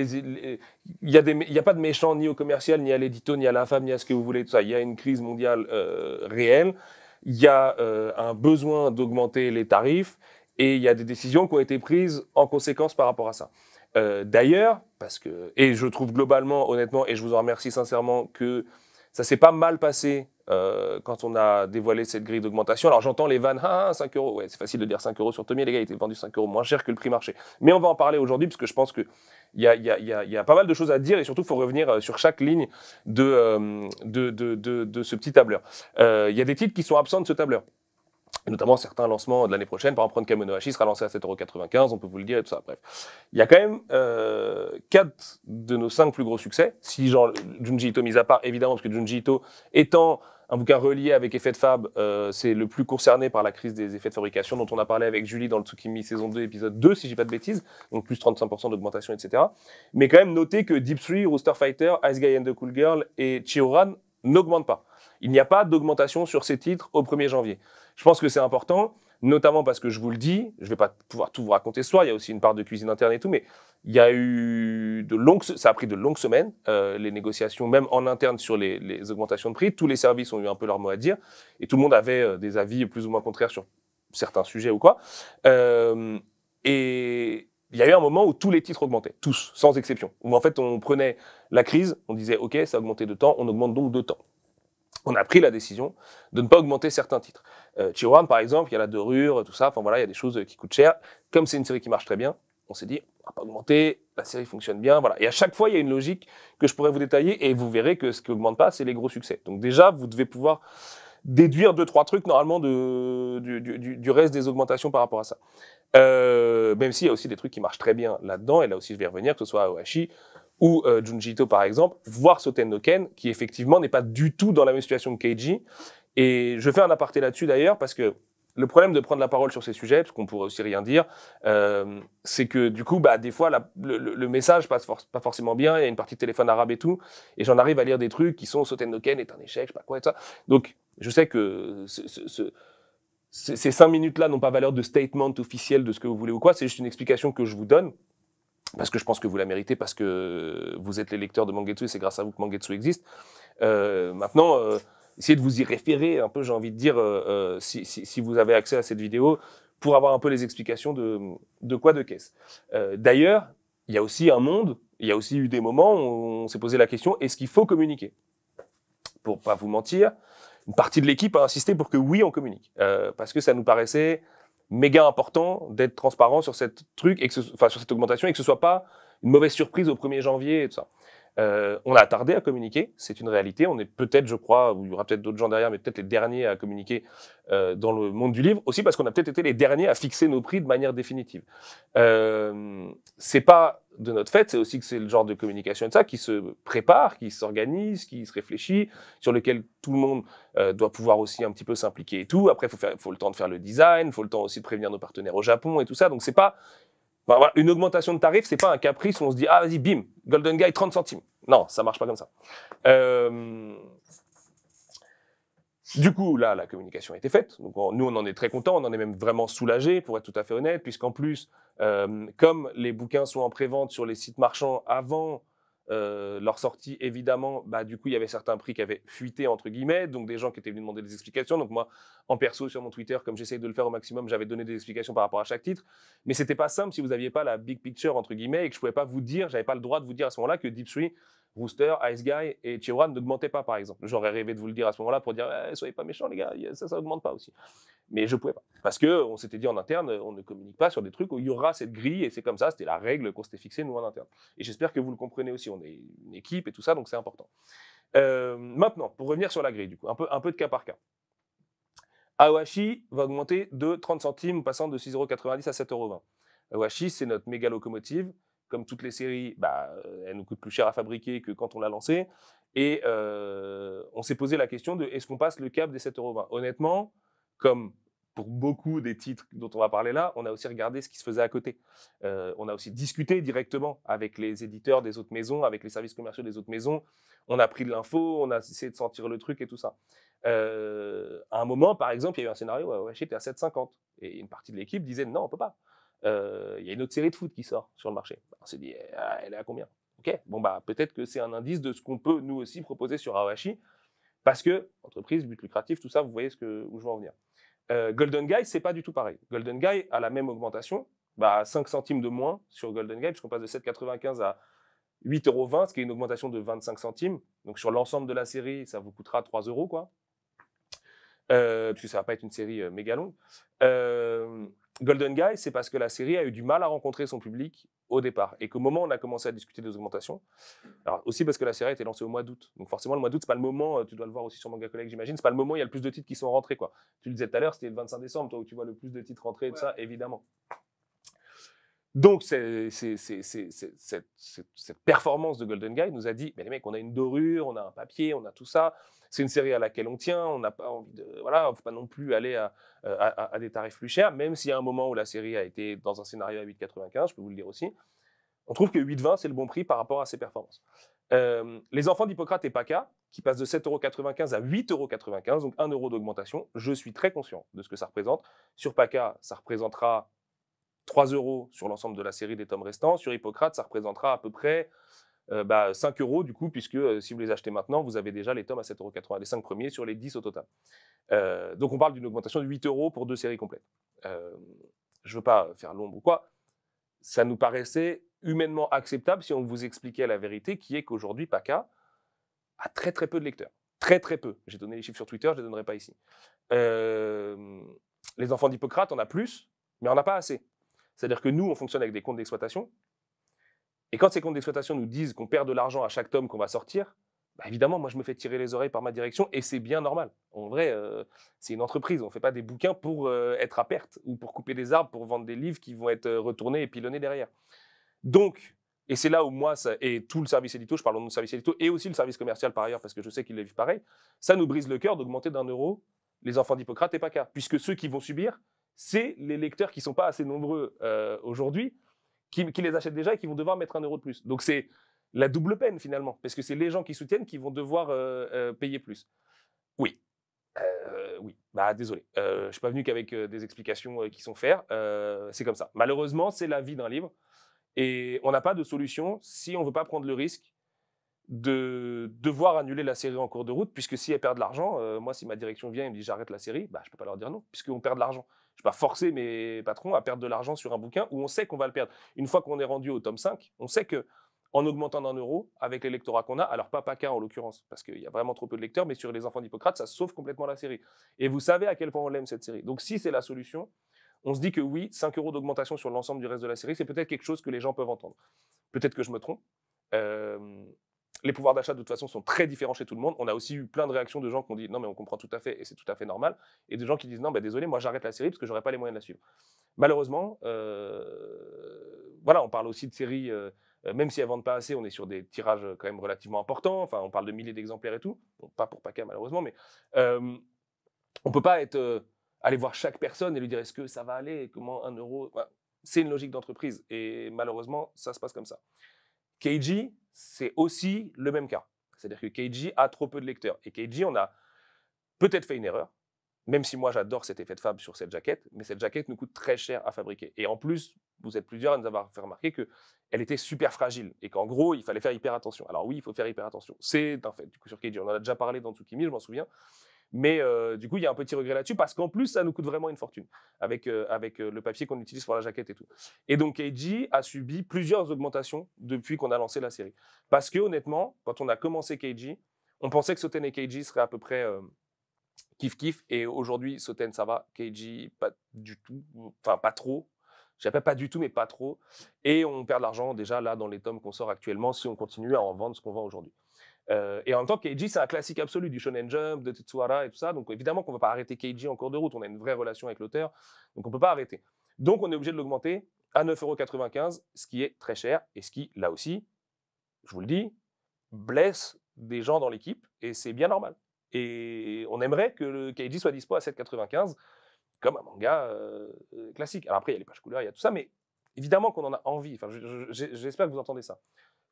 il y a pas de méchant ni au commercial, ni à l'édito, ni à l'infâme, ni à ce que vous voulez. Tout ça. Il y a une crise mondiale réelle. Il y a un besoin d'augmenter les tarifs. Et il y a des décisions qui ont été prises en conséquence par rapport à ça. D'ailleurs, et je trouve globalement, honnêtement, et je vous en remercie sincèrement, que ça s'est pas mal passé quand on a dévoilé cette grille d'augmentation. Alors j'entends les vannes, 5 €. Ouais, c'est facile de dire 5 € sur Tommy, les gars, il était vendu 5 € moins cher que le prix marché. Mais on va en parler aujourd'hui, parce que je pense qu'il y a pas mal de choses à dire, et surtout, il faut revenir sur chaque ligne de ce petit tableur. Il y a des titres qui sont absents de ce tableur. Notamment certains lancements de l'année prochaine. Par exemple, Kamonohashi sera lancé à 7,95 €, on peut vous le dire et tout ça. Bref, il y a quand même 4 de nos 5 plus gros succès. Si genre Junji Ito mis à part, évidemment, parce que Junji Ito étant un bouquin relié avec Effet de Fab, c'est le plus concerné par la crise des effets de fabrication dont on a parlé avec Julie dans le Tsukimi saison 2, épisode 2, si je dis pas de bêtises. Donc plus 35% d'augmentation, etc. Mais quand même, notez que Deep 3, Rooster Fighter, Ice Guy and the Cool Girl et Chihoran n'augmentent pas. Il n'y a pas d'augmentation sur ces titres au 1er janvier. Je pense que c'est important. notamment parce que je vous le dis, je ne vais pas pouvoir tout vous raconter ce soir, il y a aussi une part de cuisine interne et tout, mais il y a eu ça a pris de longues semaines, les négociations, même en interne sur les augmentations de prix. Tous les services ont eu un peu leur mot à dire et tout le monde avait des avis plus ou moins contraires sur certains sujets ou quoi. Et il y a eu un moment où tous les titres augmentaient, tous, sans exception. Où en fait, on prenait la crise, on disait, OK, ça a augmenté de temps, on augmente donc de temps. On a pris la décision de ne pas augmenter certains titres. Chiron, par exemple, il y a la dorure, tout ça, enfin voilà, il y a des choses qui coûtent cher. Comme c'est une série qui marche très bien, on s'est dit, on va pas augmenter, la série fonctionne bien, voilà. Et à chaque fois, il y a une logique que je pourrais vous détailler et vous verrez que ce qui augmente pas, c'est les gros succès. Donc déjà, vous devez pouvoir déduire 2-3 trucs normalement du reste des augmentations par rapport à ça. Même s'il y a aussi des trucs qui marchent très bien là-dedans, et là aussi je vais y revenir, que ce soit Aoashi ou Junji Ito par exemple, voire Soten no Ken, qui effectivement n'est pas du tout dans la même situation que Keiji. Et je fais un aparté là-dessus d'ailleurs, parce que le problème de prendre la parole sur ces sujets, parce qu'on pourrait aussi rien dire, c'est que du coup, des fois, le message passe pas forcément bien, il y a une partie de téléphone arabe et tout, et j'en arrive à lire des trucs qui sont Soten no Ken est un échec, je sais pas quoi et tout ça. Donc, je sais que ces 5 minutes-là n'ont pas valeur de statement officiel de ce que vous voulez ou quoi, c'est juste une explication que je vous donne, parce que je pense que vous la méritez, parce que vous êtes les lecteurs de Mangetsu et c'est grâce à vous que Mangetsu existe. Maintenant, essayez de vous y référer un peu, j'ai envie de dire, si vous avez accès à cette vidéo, pour avoir un peu les explications de quoi de qu'est-ce. D'ailleurs, il y a aussi un monde, il y a aussi eu des moments où on s'est posé la question, est-ce qu'il faut communiquer ? Pour pas vous mentir, une partie de l'équipe a insisté pour que oui, on communique. Parce que ça nous paraissait méga important d'être transparent sur cette truc, sur cette augmentation, et que ce soit pas une mauvaise surprise au 1er janvier et tout ça. On a tardé à communiquer, c'est une réalité. On est peut-être, je crois, ou il y aura peut-être d'autres gens derrière, mais peut-être les derniers à communiquer dans le monde du livre, aussi parce qu'on a peut-être été les derniers à fixer nos prix de manière définitive. C'est pas de notre fait, c'est aussi que c'est le genre de communication et de ça qui se prépare, qui s'organise, qui se réfléchit, sur lequel tout le monde doit pouvoir aussi un petit peu s'impliquer et tout. Après, faut le temps de faire le design, faut le temps aussi de prévenir nos partenaires au Japon et tout ça. Donc c'est pas voilà, une augmentation de tarif, c'est pas un caprice où on se dit ah vas-y bim, Golden Guy 30 centimes. Non, ça marche pas comme ça. Du coup, là, la communication a été faite. Donc, nous, on en est très contents. On en est même vraiment soulagés, pour être tout à fait honnête, puisqu'en plus, comme les bouquins sont en pré-vente sur les sites marchands avant leur sortie, évidemment, du coup, il y avait certains prix qui avaient fuité, entre guillemets, donc des gens qui étaient venus demander des explications. Donc moi, en perso, sur mon Twitter, comme j'essaye de le faire au maximum, j'avais donné des explications par rapport à chaque titre. Mais c'était pas simple si vous n'aviez pas la big picture, entre guillemets, et que je pouvais pas vous dire, j'avais pas le droit de vous dire à ce moment-là que Deep Three, Rooster, Ice Guy et Chiron n'augmentaient pas, par exemple. J'aurais rêvé de vous le dire à ce moment-là pour dire soyez pas méchants, les gars, ça augmente pas aussi. Mais je pouvais pas. Parce qu'on s'était dit en interne, on ne communique pas sur des trucs où il y aura cette grille, et c'est comme ça, c'était la règle qu'on s'était fixée, nous, en interne. Et j'espère que vous le comprenez aussi, on est une équipe et tout ça, donc c'est important. Maintenant, pour revenir sur la grille, du coup, un peu de cas par cas. Aoashi va augmenter de 30 centimes, passant de 6,90 € à 7,20 €. Aoashi, c'est notre méga locomotive. Comme toutes les séries, elle nous coûte plus cher à fabriquer que quand on l'a lancée. Et on s'est posé la question de est-ce qu'on passe le cap des 7,20 €. Honnêtement, comme pour beaucoup des titres dont on va parler là, on a aussi regardé ce qui se faisait à côté. On a aussi discuté directement avec les éditeurs des autres maisons, avec les services commerciaux des autres maisons. On a pris de l'info, on a essayé de sentir le truc et tout ça. À un moment, par exemple, il y a eu un scénario où Aoashi était à 7,50 €. Et une partie de l'équipe disait non, on peut pas. Il y a une autre série de foot qui sort sur le marché. On s'est dit, elle est à combien? Ok, bon peut-être que c'est un indice de ce qu'on peut nous aussi proposer sur Aoashi, parce que entreprise, but lucratif, tout ça, vous voyez où je veux en venir. Golden Guy, c'est pas du tout pareil. Golden Guy a la même augmentation, 5 centimes de moins sur Golden Guy, puisqu'on passe de 7,95 € à 8,20 €, ce qui est une augmentation de 25 centimes. Donc sur l'ensemble de la série, ça vous coûtera 3 €, quoi. Puisque ça va pas être une série méga longue. Golden Guy, c'est parce que la série a eu du mal à rencontrer son public au départ. Et qu'au moment où on a commencé à discuter des augmentations, alors aussi parce que la série a été lancée au mois d'août. Donc forcément, le mois d'août, c'est pas le moment, tu dois le voir aussi sur Manga Collect, j'imagine, c'est pas le moment où il y a le plus de titres qui sont rentrés, quoi. Tu le disais tout à l'heure, c'était le 25 décembre, toi, où tu vois le plus de titres rentrés et tout ça, évidemment. Donc, cette performance de Golden Guy nous a dit, mais les mecs, on a une dorure, on a un papier, on a tout ça. C'est une série à laquelle on tient, on n'a pas envie de... Voilà, il ne faut pas non plus aller à des tarifs plus chers, même s'il y a un moment où la série a été dans un scénario à 8,95, je peux vous le dire aussi. On trouve que 8,20, c'est le bon prix par rapport à ses performances. Les enfants d'Hippocrate et PACA, qui passent de 7,95 € à 8,95 €, donc 1 € d'augmentation, je suis très conscient de ce que ça représente. Sur PACA, ça représentera 3 € sur l'ensemble de la série des tomes restants. Sur Hippocrate, ça représentera à peu près 5 € du coup, puisque si vous les achetez maintenant, vous avez déjà les tomes à 7,80 €, les 5 premiers sur les 10 au total. Donc on parle d'une augmentation de 8 € pour 2 séries complètes. Je ne veux pas faire l'ombre ou quoi, ça nous paraissait humainement acceptable si on vous expliquait la vérité, qui est qu'aujourd'hui, PACA a très très peu de lecteurs. Très très peu. J'ai donné les chiffres sur Twitter, je ne les donnerai pas ici. Les enfants d'Hippocrate, on a plus, mais on n'a pas assez. C'est-à-dire que nous, on fonctionne avec des comptes d'exploitation. Et quand ces comptes d'exploitation nous disent qu'on perd de l'argent à chaque tome qu'on va sortir, bah évidemment, moi, je me fais tirer les oreilles par ma direction et c'est bien normal. En vrai, c'est une entreprise. On ne fait pas des bouquins pour être à perte ou pour couper des arbres pour vendre des livres qui vont être retournés et pilonnés derrière. Donc, et c'est là où moi, et tout le service édito, je parle au nom du service édito, et aussi le service commercial par ailleurs, parce que je sais qu'ils les vivent pareil, ça nous brise le cœur d'augmenter d'1 € les enfants d'Hippocrate et PACA, puisque ceux qui vont subir, c'est les lecteurs qui ne sont pas assez nombreux aujourd'hui, qui les achètent déjà et qui vont devoir mettre 1 € de plus. Donc c'est la double peine finalement, parce que c'est les gens qui soutiennent qui vont devoir payer plus. Oui. Oui, bah désolé. Je ne suis pas venu qu'avec des explications qui sont faire. C'est comme ça. Malheureusement, c'est la vie d'un livre. Et on n'a pas de solution si on ne veut pas prendre le risque de devoir annuler la série en cours de route, puisque si elle perd de l'argent, moi, si ma direction vient et me dit j'arrête la série, bah, je ne peux pas leur dire non, puisqu'on perd de l'argent. Je ne vais pas forcer mes patrons à perdre de l'argent sur un bouquin où on sait qu'on va le perdre. Une fois qu'on est rendu au tome 5, on sait qu'en augmentant d'1 € avec les lectorats qu'on a, alors pas PACA en l'occurrence, parce qu'il y a vraiment trop peu de lecteurs, mais sur les enfants d'Hippocrate, ça sauve complètement la série. Et vous savez à quel point on l'aime cette série. Donc si c'est la solution, on se dit que oui, 5 € d'augmentation sur l'ensemble du reste de la série, c'est peut-être quelque chose que les gens peuvent entendre. Peut-être que je me trompe. Les pouvoirs d'achat, de toute façon, sont très différents chez tout le monde. On a aussi eu plein de réactions de gens qui ont dit « Non, mais on comprend tout à fait et c'est tout à fait normal ». Et de gens qui disent « Non, bah, désolé, moi j'arrête la série parce que j'aurais pas les moyens de la suivre ». Malheureusement, voilà, on parle aussi de séries, même si elles ne vendent pas assez, on est sur des tirages quand même relativement importants. Enfin, on parle de milliers d'exemplaires et tout. Bon, pas pour PACA, malheureusement, mais on ne peut pas aller voir chaque personne et lui dire « Est-ce que ça va aller ? Comment 1 € ?» Voilà. C'est une logique d'entreprise et malheureusement, ça se passe comme ça. Keiji, c'est aussi le même cas. C'est-à-dire que Keiji a trop peu de lecteurs. Et Keiji, on a peut-être fait une erreur, même si moi j'adore cet effet de fable sur cette jaquette, mais cette jaquette nous coûte très cher à fabriquer. Et en plus, vous êtes plusieurs à nous avoir fait remarquer qu'elle était super fragile et qu'en gros, il fallait faire hyper attention. Alors oui, il faut faire hyper attention. C'est un fait. Du coup, sur Keiji, on en a déjà parlé dans Tsukimi, je m'en souviens. Mais du coup, il y a un petit regret là-dessus parce qu'en plus, ça nous coûte vraiment une fortune avec le papier qu'on utilise pour la jaquette et tout. Et donc, Keiji a subi plusieurs augmentations depuis qu'on a lancé la série. Parce que honnêtement, quand on a commencé Keiji, on pensait que Soten et Keiji seraient à peu près kiff-kiff. Et aujourd'hui, Soten, ça va. Keiji, pas du tout. Enfin, pas trop. J'appelle pas du tout, mais pas trop. Et on perd de l'argent déjà là dans les tomes qu'on sort actuellement si on continue à en vendre ce qu'on vend aujourd'hui. Et en même temps, Keiji, c'est un classique absolu du Shonen Jump, de Tetsuhara et tout ça. Donc évidemment qu'on ne va pas arrêter Keiji en cours de route. On a une vraie relation avec l'auteur. Donc on ne peut pas arrêter. Donc on est obligé de l'augmenter à 9,95 €, ce qui est très cher. Et ce qui, là aussi, je vous le dis, blesse des gens dans l'équipe. Et c'est bien normal. Et on aimerait que le Keiji soit dispo à 7,95 € comme un manga classique. Alors après, il y a les pages couleurs, il y a tout ça. Mais évidemment qu'on en a envie. Enfin, j'espère que vous entendez ça.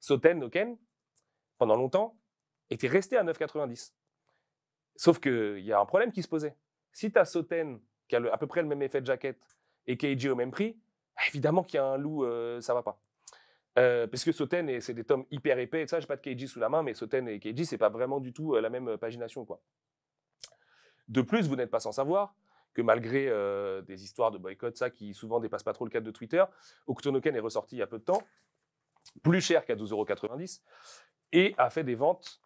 Soten no Ken, pendant longtemps, était resté à 9,90 €. Sauf qu'il y a un problème qui se posait. Si tu as Soten, qui a à peu près le même effet de jaquette, et Keiji au même prix, évidemment qu'il y a un loup, ça va pas. Parce que Soten, c'est des tomes hyper épais, et ça, j'ai pas de Keiji sous la main, mais Soten et Keiji, c'est pas vraiment du tout la même pagination, quoi. De plus, vous n'êtes pas sans savoir que malgré des histoires de boycott, ça, qui souvent dépassent pas trop le cadre de Twitter, Hokuto no Ken est ressorti il y a peu de temps, plus cher qu'à 12,90 € et a fait des ventes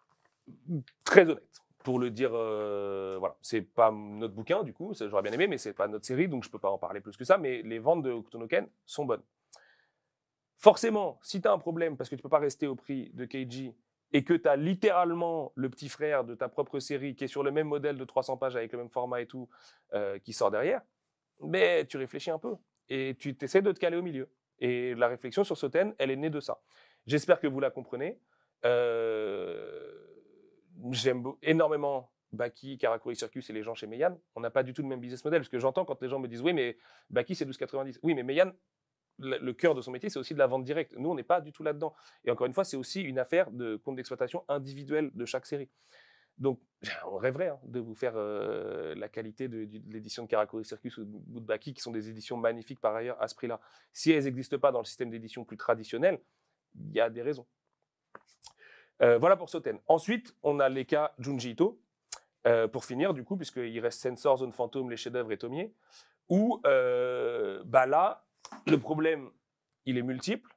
très honnêtes. Pour le dire, voilà, c'est pas notre bouquin du coup, j'aurais bien aimé, mais c'est pas notre série, donc je peux pas en parler plus que ça, mais les ventes de Hokuto no Ken sont bonnes. Forcément, si tu as un problème parce que tu peux pas rester au prix de Keiji et que tu as littéralement le petit frère de ta propre série qui est sur le même modèle de 300 pages avec le même format et tout, qui sort derrière, mais tu réfléchis un peu et tu essaies de te caler au milieu. Et la réflexion sur Soten, elle est née de ça. J'espère que vous la comprenez. J'aime énormément Baki, Karakuri Circus et les gens chez Meian. On n'a pas du tout le même business model, parce que j'entends quand les gens me disent « Oui, mais Baki, c'est 12,90 €. Oui, mais Meian, le cœur de son métier, c'est aussi de la vente directe. Nous, on n'est pas du tout là-dedans. Et encore une fois, c'est aussi une affaire de compte d'exploitation individuel de chaque série. Donc, on rêverait de vous faire la qualité de l'édition de Karakuri Circus ou de Boudbaki, qui sont des éditions magnifiques par ailleurs à ce prix-là. Si elles n'existent pas dans le système d'édition plus traditionnel, il y a des raisons. Voilà pour Soten. Ensuite, on a les cas Junji Ito, pour finir, du coup, puisqu'il reste Censor, Zone Fantôme, Les Chefs-d'œuvre et Tomier, où là, le problème, il est multiple.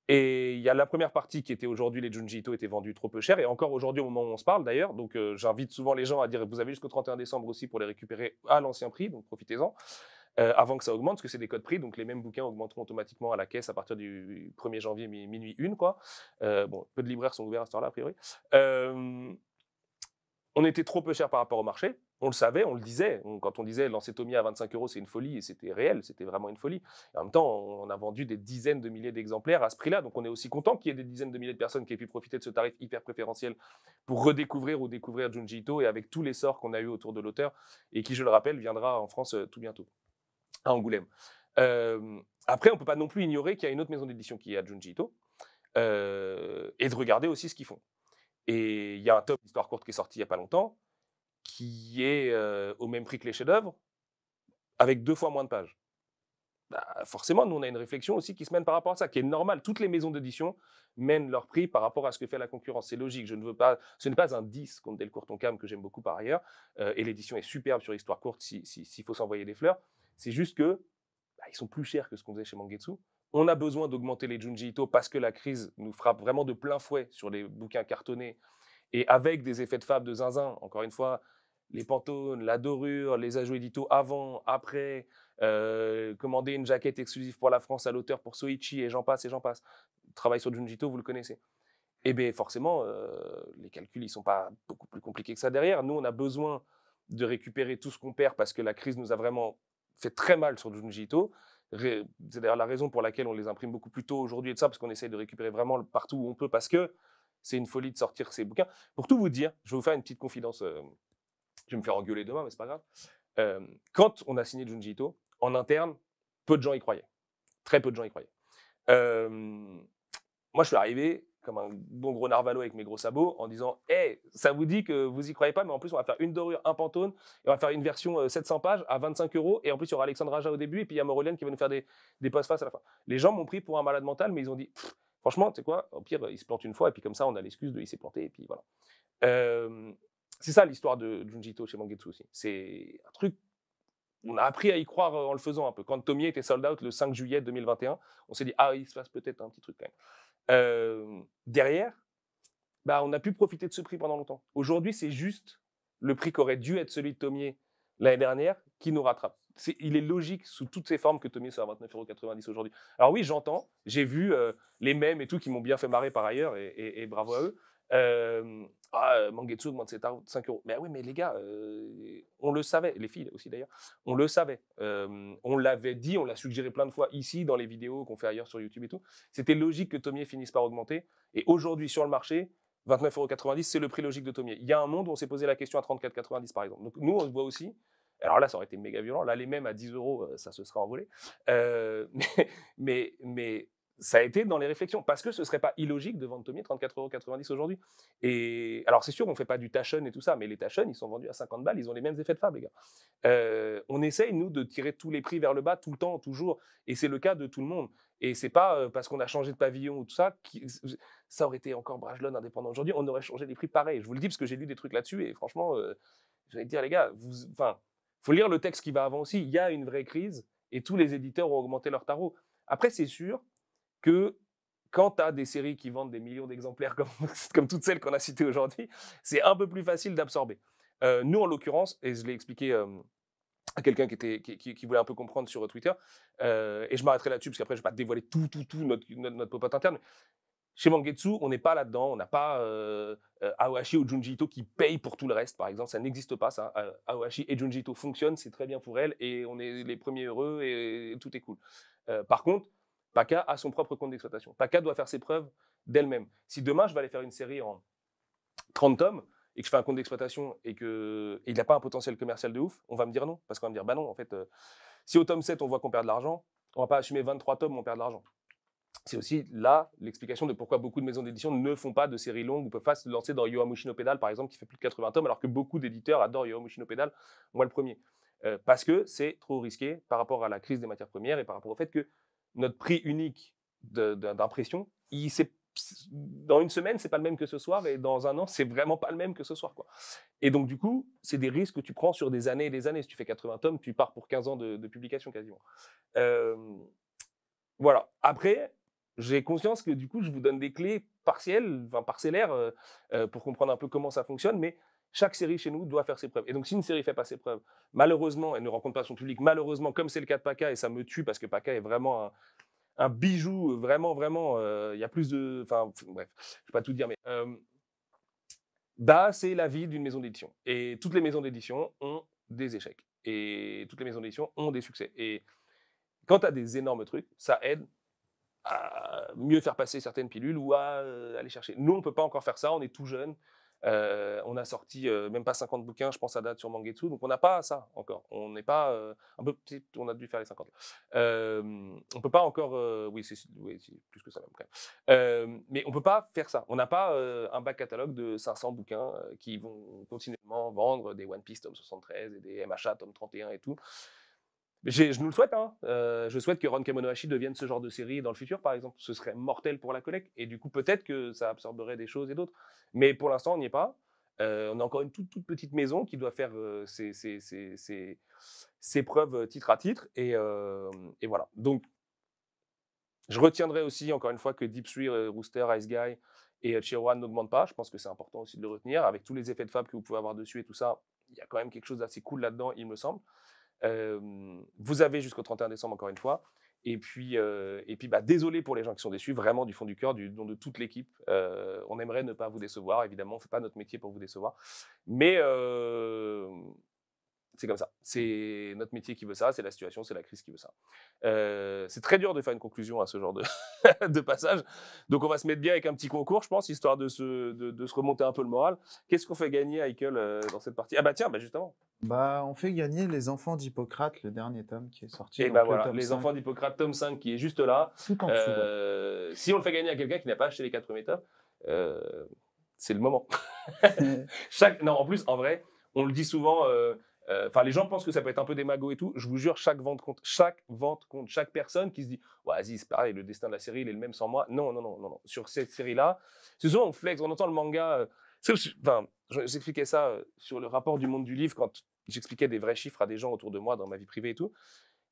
Et il y a la première partie qui était aujourd'hui, les Junji Ito étaient vendus trop peu cher, et encore aujourd'hui au moment où on se parle d'ailleurs, donc j'invite souvent les gens à dire vous avez jusqu'au 31 décembre aussi pour les récupérer à l'ancien prix, donc profitez-en, avant que ça augmente, parce que c'est des codes prix, donc les mêmes bouquins augmenteront automatiquement à la caisse à partir du 1er janvier, minuit 1, quoi. Bon, peu de libraires sont ouverts à ce temps-là, a priori. On était trop peu cher par rapport au marché, on le savait, on le disait. Quand on disait lancer Tomier à 25 €, c'est une folie, et c'était réel, c'était vraiment une folie. Et en même temps, on a vendu des dizaines de milliers d'exemplaires à ce prix-là, donc on est aussi content qu'il y ait des dizaines de milliers de personnes qui aient pu profiter de ce tarif hyper préférentiel pour redécouvrir ou découvrir Junji Ito, et avec tous les sorts qu'on a eu autour de l'auteur, et qui, je le rappelle, viendra en France tout bientôt, à Angoulême. Après, on ne peut pas non plus ignorer qu'il y a une autre maison d'édition qui est à Junji Ito, et de regarder aussi ce qu'ils font. Et il y a un tome d'histoire courte qui est sorti il n'y a pas longtemps, qui est au même prix que les chefs-d'œuvre, avec 2 fois moins de pages. Bah, forcément, nous, on a une réflexion aussi qui se mène par rapport à ça, qui est normale. Toutes les maisons d'édition mènent leur prix par rapport à ce que fait la concurrence. C'est logique. Ce n'est pas un 10 contre Delcourt Tonkam, que j'aime beaucoup par ailleurs, et l'édition est superbe sur histoire courte s'il faut s'envoyer des fleurs. C'est juste que ils sont plus chers que ce qu'on faisait chez Mangetsu. On a besoin d'augmenter les Junji Ito parce que la crise nous frappe vraiment de plein fouet sur les bouquins cartonnés, et avec des effets de fable de zinzin, encore une fois, les Pantones, la dorure, les ajouts édito avant, après, commander une jaquette exclusive pour la France à l'auteur pour Soichi, et j'en passe, et j'en passe. Le travail sur Junji Ito, vous le connaissez. Et bien forcément, les calculs, ils ne sont pas beaucoup plus compliqués que ça derrière. Nous, on a besoin de récupérer tout ce qu'on perd parce que la crise nous a vraiment fait très mal sur Junji Ito. C'est d'ailleurs la raison pour laquelle on les imprime beaucoup plus tôt aujourd'hui, et de ça, parce qu'on essaye de récupérer vraiment partout où on peut, parce que c'est une folie de sortir ces bouquins. Pour tout vous dire, je vais vous faire une petite confidence. Je vais me faire engueuler demain, mais c'est pas grave. Quand on a signé Junji Ito, en interne, peu de gens y croyaient. Très peu de gens y croyaient. Moi, je suis arrivé comme un bon gros narvalo avec mes gros sabots en disant « Hey, ça vous dit que vous y croyez pas, mais en plus, on va faire une dorure, un Pantone, et on va faire une version 700 pages à 25 €, et en plus, il y aura Alexandre Aja au début, et puis il y a Morolian qui va nous faire des post-faces à la fin. » Les gens m'ont pris pour un malade mental, mais ils ont dit « Franchement, tu sais quoi, au pire, il se plante une fois, et puis comme ça, on a l'excuse de il s'est planté, et puis voilà. » C'est ça l'histoire de Junji Ito chez Mangetsu aussi. C'est un truc, on a appris à y croire en le faisant un peu. Quand Tomier était sold out le 5 juillet 2021, on s'est dit « Ah, il se passe peut-être un petit truc quand même. » Derrière, on a pu profiter de ce prix pendant longtemps. Aujourd'hui, c'est juste le prix qui aurait dû être celui de Tomier l'année dernière qui nous rattrape. Il est logique sous toutes ses formes que Tomier soit à 29,90 € aujourd'hui. Alors oui, j'entends, j'ai vu les mèmes et tout qui m'ont bien fait marrer par ailleurs, et bravo à eux. Mangetsu augmente ses tarifs de 5 €. Mais oui, mais les gars, on le savait, les filles aussi d'ailleurs, on le savait. On l'avait dit, on l'a suggéré plein de fois ici, dans les vidéos qu'on fait ailleurs sur YouTube et tout. C'était logique que Tomier finisse par augmenter. Et aujourd'hui, sur le marché, 29,90 €, c'est le prix logique de Tomier. Il y a un monde où on s'est posé la question à 34,90 € par exemple. Donc nous, on se voit aussi. Alors là, ça aurait été méga violent. Là, les mêmes à 10 €, ça se serait envolé. Mais ça a été dans les réflexions, parce que ce ne serait pas illogique de vendre Tomier 34,90 € aujourd'hui. Et alors, c'est sûr, on ne fait pas du Taschen et tout ça, mais les Taschen, ils sont vendus à 50 balles, ils ont les mêmes effets de fable, les gars. On essaye, nous, de tirer tous les prix vers le bas, tout le temps, toujours. Et c'est le cas de tout le monde. Et ce n'est pas parce qu'on a changé de pavillon ou tout ça, ça aurait été encore Brajlon indépendant aujourd'hui, on aurait changé les prix pareil. Je vous le dis parce que j'ai lu des trucs là-dessus, et franchement, je vais te dire, les gars, faut lire le texte qui va avant aussi. Il y a une vraie crise, et tous les éditeurs ont augmenté leur tarot. Après, c'est sûr que quand tu as des séries qui vendent des millions d'exemplaires comme toutes celles qu'on a citées aujourd'hui, c'est un peu plus facile d'absorber. Nous, en l'occurrence, et je l'ai expliqué à quelqu'un qui voulait un peu comprendre sur Twitter, et je m'arrêterai là-dessus, parce qu'après, je ne vais pas dévoiler tout notre popote interne. Chez Mangetsu, on n'est pas là-dedans, on n'a pas Aohashi ou Junji Ito qui payent pour tout le reste, par exemple, ça n'existe pas, ça. Aohashi et Junji Ito fonctionnent, c'est très bien pour elles, et on est les premiers heureux, et tout est cool. Par contre, Paka a son propre compte d'exploitation. Paka doit faire ses preuves d'elle-même. Si demain, je vais aller faire une série en 30 tomes, et que je fais un compte d'exploitation, et qu'il n'a pas un potentiel commercial de ouf, on va me dire non. Parce qu'on va me dire, bah non, en fait, si au tome 7, on voit qu'on perd de l'argent, on va pas assumer 23 tomes, on perd de l'argent. C'est aussi là l'explication de pourquoi beaucoup de maisons d'édition ne font pas de séries longues ou peuvent pas se lancer dans Yowamushi no Pedal, par exemple, qui fait plus de 80 tomes, alors que beaucoup d'éditeurs adorent Yowamushi no Pedal, moi le premier. Parce que c'est trop risqué par rapport à la crise des matières premières et par rapport au fait que notre prix unique d'impression, dans une semaine, c'est pas le même que ce soir, et dans un an, c'est vraiment pas le même que ce soir, quoi. Et donc, du coup, c'est des risques que tu prends sur des années et des années. Si tu fais 80 tomes, tu pars pour 15 ans de publication quasiment. Voilà. Après, j'ai conscience que du coup, je vous donne des clés parcellaires, pour comprendre un peu comment ça fonctionne, mais chaque série chez nous doit faire ses preuves. Et donc, si une série ne fait pas ses preuves, malheureusement, elle ne rencontre pas son public, malheureusement, comme c'est le cas de Paka, et ça me tue parce que Paka est vraiment un bijou, vraiment, il y a plus de... Enfin, bref, je ne vais pas tout dire, mais... c'est la vie d'une maison d'édition. Et toutes les maisons d'édition ont des échecs. Et toutes les maisons d'édition ont des succès. Et quand tu as des énormes trucs, ça aide à mieux faire passer certaines pilules ou à aller chercher. Nous, on ne peut pas encore faire ça, on est tout jeune. On a sorti même pas 50 bouquins, je pense à date sur Mangetsu, donc on n'a pas ça encore. On n'est pas un peu petit, on a dû faire les 50. On peut pas encore, oui, c'est plus que ça même quand même. Mais on peut pas faire ça. On n'a pas un back catalogue de 500 bouquins qui vont continuellement vendre des One Piece tome 73 et des MHA tome 31 et tout. Je nous le souhaite, hein. Je souhaite que Ron Kamonohashi devienne ce genre de série dans le futur, par exemple. Ce serait mortel pour la collecte. Et du coup, peut-être que ça absorberait des choses et d'autres. Mais pour l'instant, on n'y est pas. On a encore une toute petite maison qui doit faire ses preuves titre à titre. Et voilà. Donc, je retiendrai aussi, encore une fois, que Deep Three, Rooster, Ice Guy et Chiron n'augmentent pas. Je pense que c'est important aussi de le retenir. Avec tous les effets de fab que vous pouvez avoir dessus et tout ça, il y a quand même quelque chose d'assez cool là-dedans, il me semble. Vous avez jusqu'au 31 décembre, encore une fois. Et puis désolé pour les gens qui sont déçus, vraiment du fond du cœur, du nom de toute l'équipe. On aimerait ne pas vous décevoir, évidemment, on ne fait pas notre métier pour vous décevoir. Mais c'est comme ça. C'est notre métier qui veut ça, c'est la situation, c'est la crise qui veut ça. C'est très dur de faire une conclusion à ce genre de passage. Donc on va se mettre bien avec un petit concours, je pense, histoire de se remonter un peu le moral. Qu'est-ce qu'on fait gagner, Heikel, dans cette partie? Ah bah tiens, justement. On fait gagner Les Enfants d'Hippocrate, le dernier tome qui est sorti. Et voilà, Les Enfants d'Hippocrate, tome 5, qui est juste là. Tout en dessous. Si on le fait gagner à quelqu'un qui n'a pas acheté les 4 premiers tomes, c'est le moment. Non, en plus, en vrai, on le dit souvent, les gens pensent que ça peut être un peu des magots et tout. Je vous jure, chaque vente compte chaque personne qui se dit vas-y, c'est pareil, le destin de la série, il est le même sans moi. Non. Sur cette série-là, c'est souvent on flex, on entend le manga. J'expliquais ça sur le rapport du monde du livre quand j'expliquais des vrais chiffres à des gens autour de moi dans ma vie privée et tout.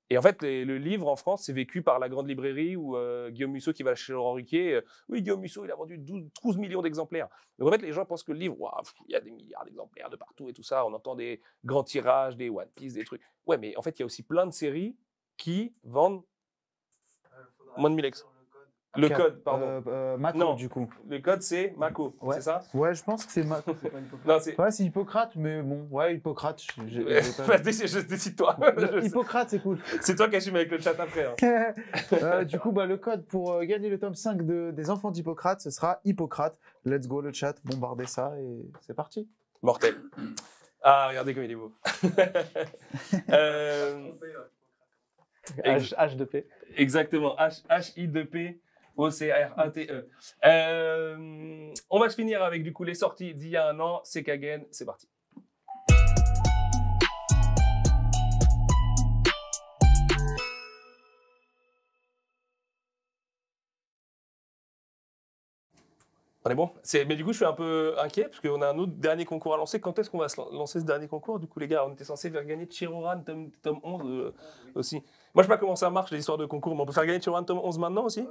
Et en fait, le livre en France, c'est vécu par la grande librairie ou Guillaume Musso qui va chez Laurent Ruquier. Oui, Guillaume Musso, il a vendu 12 millions d'exemplaires. Donc en fait, les gens pensent que le livre, il y a des milliards d'exemplaires de partout et tout ça. On entend des grands tirages, des One Piece, des trucs. Ouais, mais en fait, il y a aussi plein de séries qui vendent moins de 1000 ex. Le code, pardon. Mako, non, du coup. Le code, c'est Mako, ouais. C'est ça? Ouais, je pense que c'est Mako. C'est Hippocrate, mais bon, ouais, Hippocrate. Décide-toi. Hippocrate, c'est cool. C'est toi qui assume avec le chat après. Hein. Du coup, le code pour gagner le tome 5 des Enfants d'Hippocrate, ce sera Hippocrate. Let's go, le chat, bombardez ça et c'est parti. Mortel. Ah, regardez comme il est beau. H2P. Exactement, H-I-2-P. O-C-R-A-T-E. On va se finir avec du coup les sorties d'il y a un an. C'est Kagen, c'est parti. On est bon? Mais du coup, je suis un peu inquiet parce qu'on a un autre dernier concours à lancer. Quand est-ce qu'on va lancer ce dernier concours? Du coup, les gars, on était censé faire gagner Chiroran tome 11 aussi. Moi, je sais pas comment ça marche, les histoires de concours, mais on peut faire gagner Chiroran tome 11 maintenant aussi?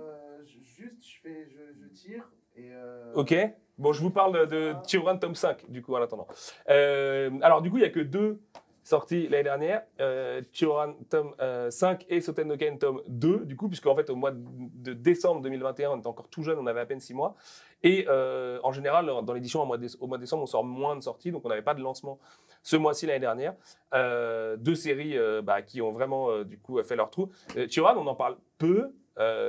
Je tire et... Ok. Bon, je vous parle de Chiroran tome 5, du coup, en attendant. Alors, du coup, il n'y a que 2 sorties l'année dernière. Chiroran tome 5 et Soten no Ken tome 2, du coup, puisqu'en fait, au mois de décembre 2021, on était encore tout jeune, on avait à peine 6 mois. Et en général, dans l'édition, au mois de décembre, on sort moins de sorties, donc on n'avait pas de lancement ce mois-ci l'année dernière. 2 séries qui ont vraiment du coup fait leur trou. Chiroran, on n'en parle peu.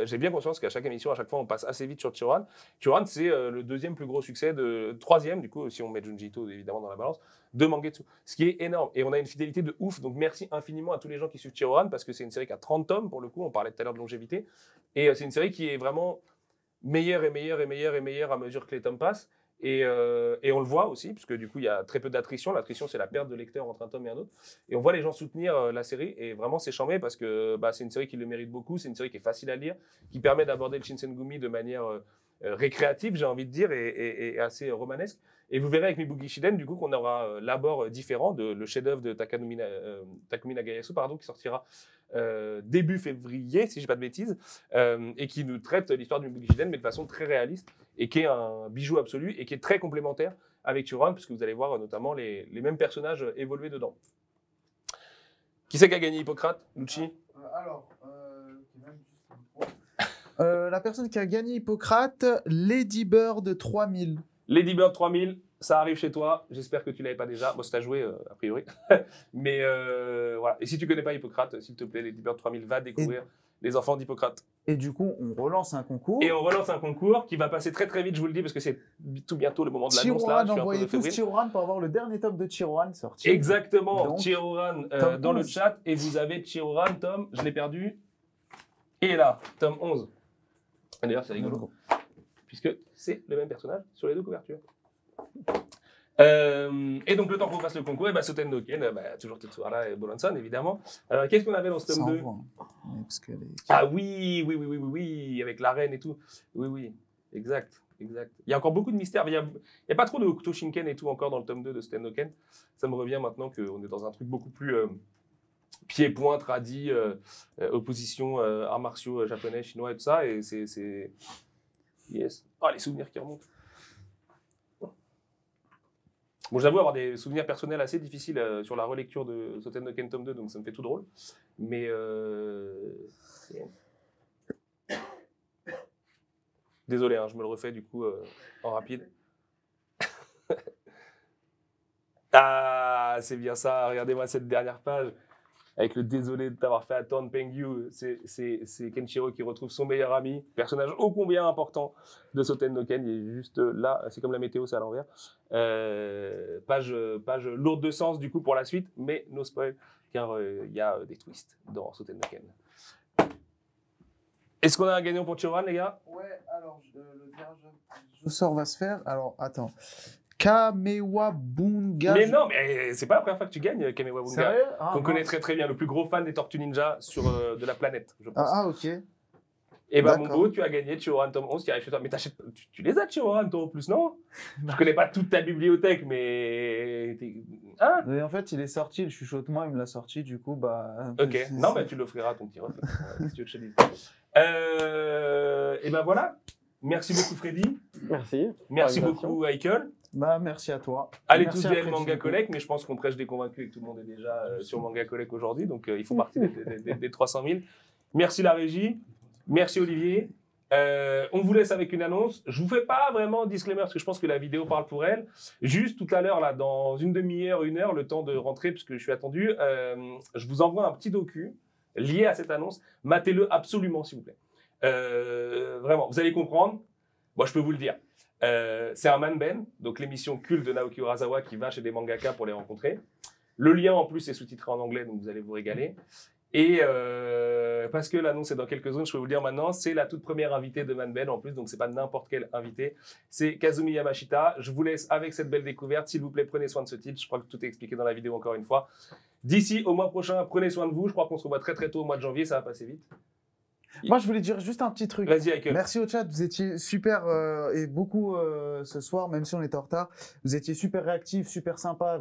J'ai bien conscience qu'à chaque émission, à chaque fois, on passe assez vite sur Chiron. Chiron, c'est le deuxième plus gros succès, troisième, du coup, si on met Junji Ito évidemment dans la balance, de Mangetsu. Ce qui est énorme. Et on a une fidélité de ouf. Donc merci infiniment à tous les gens qui suivent Chiron, parce que c'est une série qui a 30 tomes, pour le coup. On parlait tout à l'heure de longévité. Et c'est une série qui est vraiment meilleure et meilleure et meilleure et meilleure à mesure que les tomes passent. Et on le voit aussi, puisque du coup, il y a très peu d'attrition. L'attrition, c'est la perte de lecteurs entre un tome et un autre. Et on voit les gens soutenir la série, et vraiment, c'est charmé, parce que c'est une série qui le mérite beaucoup. C'est une série qui est facile à lire, qui permet d'aborder le Shinsengumi de manière récréative, j'ai envie de dire, et assez romanesque. Et vous verrez avec Mibugi Shiden, du coup, qu'on aura l'abord différent de le chef-d'œuvre de Takumi Nagayasu, qui sortira début février, si je ne dis pas de bêtises, et qui nous traite l'histoire de Mibugi Shiden, mais de façon très réaliste, et qui est un bijou absolu, et qui est très complémentaire avec Chiron, puisque vous allez voir notamment les mêmes personnages évoluer dedans. Qui c'est qui a gagné Hippocrate, Lucci? La personne qui a gagné Hippocrate, Lady Bird 3000. Lady Bird 3000, ça arrive chez toi. J'espère que tu ne l'avais pas déjà. Bon, c'est à jouer, a priori. Mais voilà. Et si tu ne connais pas Hippocrate, s'il te plaît, Lady Bird 3000, va découvrir les enfants d'Hippocrate. Et du coup, on relance un concours. Et on relance un concours qui va passer très très vite, je vous le dis, parce que c'est tout bientôt le moment de l'annonce. Envoyez tous Chiron pour avoir le dernier tome de Chiron sorti. Exactement, Chiron dans le chat. Et vous avez Chiron, Tom, je l'ai perdu. Et là, tome 11. D'ailleurs, c'est rigolo, puisque c'est le même personnage sur les deux couvertures. Et donc, le temps qu'on fasse le concours, Soten no Ken, toujours Tetsuhara et Bolonsan, évidemment. Qu'est-ce qu'on avait dans ce tome 2 Ah oui, avec la reine et tout. Oui, exact. Il y a encore beaucoup de mystères. Il n'y a pas trop de Hokuto Shinken et tout encore dans le tome 2 de Soten no Ken. Ça me revient maintenant qu'on est dans un truc beaucoup plus pied-point, tradit, opposition, arts martiaux japonais, chinois et tout ça. Et c'est... Yes. Les souvenirs qui remontent. Bon, j'avoue avoir des souvenirs personnels assez difficiles sur la relecture de Soten no Ken tome 2, donc ça me fait tout drôle. Mais... Désolé, je me le refais du coup en rapide. Ah, c'est bien ça, regardez-moi cette dernière page. Avec le désolé de t'avoir fait attendre, Pengyu, c'est Kenshiro qui retrouve son meilleur ami, personnage ô combien important de Soten no Ken, il est juste là, c'est comme la météo, c'est à l'envers. Page lourde de sens du coup pour la suite, mais no spoil, car il y a des twists dans Soten no Ken. Est-ce qu'on a un gagnant pour Chiron, les gars? Ouais, alors le sort va se faire, alors attends. Kamewabunga. Mais non, mais c'est pas la première fois que tu gagnes, Kamewabunga. Sérieux? Qu'on connaît très très bien, le plus gros fan des Tortues Ninja de la planète, je pense. Ok. Et mon beau, tu as gagné Chiron tome 11 qui arrive chez toi. Mais tu les as, Chiron, toi, en plus, non? Je connais pas toute ta bibliothèque, mais... Hein? Et en fait, il est sorti, le chuchotement, il me l'a sorti, du coup, Ok, non, tu l'offriras à ton petit reflet. Si tu veux que je te dise. Et voilà. Merci beaucoup, Freddy. Merci beaucoup, Michael. Merci à toi. Allez tous vers Manga Collect, mais je pense qu'on prêche des convaincus et que tout le monde est déjà sur Manga Collect aujourd'hui, donc ils font partie des 300 000. Merci la régie, merci Olivier. On vous laisse avec une annonce. Je vous fais pas vraiment disclaimer parce que je pense que la vidéo parle pour elle. Juste tout à l'heure, là, dans une demi-heure, 1 heure, le temps de rentrer parce que je suis attendu, je vous envoie un petit docu lié à cette annonce. Matez-le absolument, s'il vous plaît. Vraiment, vous allez comprendre. Moi, je peux vous le dire. C'est un Manben, donc l'émission culte de Naoki Urasawa qui va chez des mangaka pour les rencontrer. Le lien en plus est sous-titré en anglais, donc vous allez vous régaler. Et parce que l'annonce est dans quelques zones, je peux vous le dire maintenant, c'est la toute première invitée de Manben en plus, donc c'est pas n'importe quel invité, c'est Kazumi Yamashita. Je vous laisse avec cette belle découverte, s'il vous plaît, prenez soin de ce titre, je crois que tout est expliqué dans la vidéo encore une fois. D'ici au mois prochain, prenez soin de vous, je crois qu'on se revoit très très tôt au mois de janvier, ça va passer vite. Moi, je voulais dire juste un petit truc. Vas-y, Michael. Merci au chat, vous étiez super et beaucoup ce soir, même si on était en retard. Vous étiez super réactifs, super sympa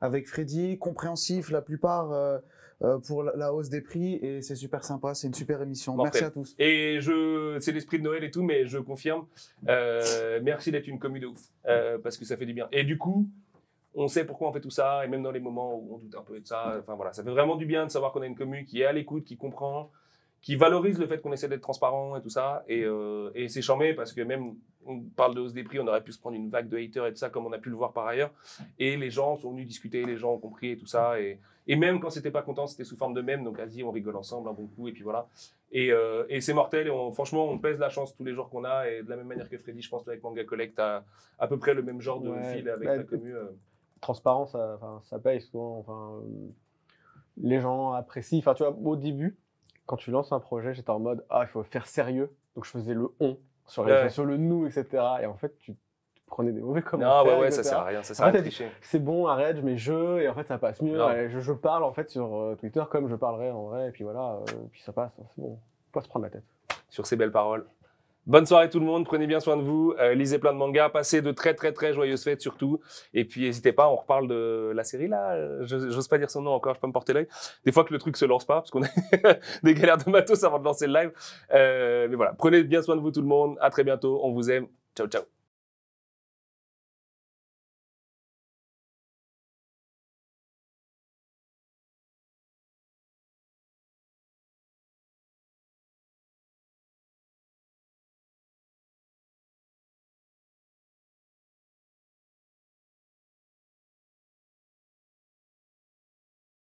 avec Freddy, compréhensif la plupart pour la hausse des prix et c'est super sympa, c'est une super émission. Mortel. Merci à tous. Et c'est l'esprit de Noël et tout, mais je confirme, merci d'être une commu de ouf parce que ça fait du bien. Et du coup, on sait pourquoi on fait tout ça et même dans les moments où on doute un peu de ça, enfin voilà, ça fait vraiment du bien de savoir qu'on a une commu qui est à l'écoute, qui comprend, qui valorise le fait qu'on essaie d'être transparent et tout ça. Et c'est charmé parce que même, on parle de hausse des prix, on aurait pu se prendre une vague de haters et tout ça, comme on a pu le voir par ailleurs. Et les gens sont venus discuter, les gens ont compris et tout ça. Et Et même quand c'était pas content, c'était sous forme de mème. Donc, vas-y, on rigole ensemble un bon coup. Et puis voilà. Et c'est mortel. Et franchement, on pèse la chance tous les jours qu'on a. Et de la même manière que Freddy, je pense avec Manga Collect, t'as à peu près le même genre de fil avec la commu. Transparence, ça paye souvent. Enfin, les gens apprécient. Enfin, tu vois, au début, quand tu lances un projet, j'étais en mode il faut faire sérieux. Donc je faisais le on sur le nous, etc. Et en fait, tu prenais des mauvais commentaires. Non, ça sert à rien. Ça sert à tricher. C'est bon, arrête, je mets jeu, et en fait, ça passe mieux. Je parle en fait sur Twitter comme je parlerais en vrai, et puis voilà, puis ça passe. C'est bon, faut pas se prendre la tête. Sur ces belles paroles. Bonne soirée tout le monde, prenez bien soin de vous, lisez plein de mangas, passez de très très très joyeuses fêtes surtout, et puis n'hésitez pas, on reparle de la série là, j'ose pas dire son nom encore, je peux me porter l'œil, des fois que le truc se lance pas, parce qu'on a des galères de matos avant de lancer le live, mais voilà, prenez bien soin de vous tout le monde, à très bientôt, on vous aime, ciao ciao.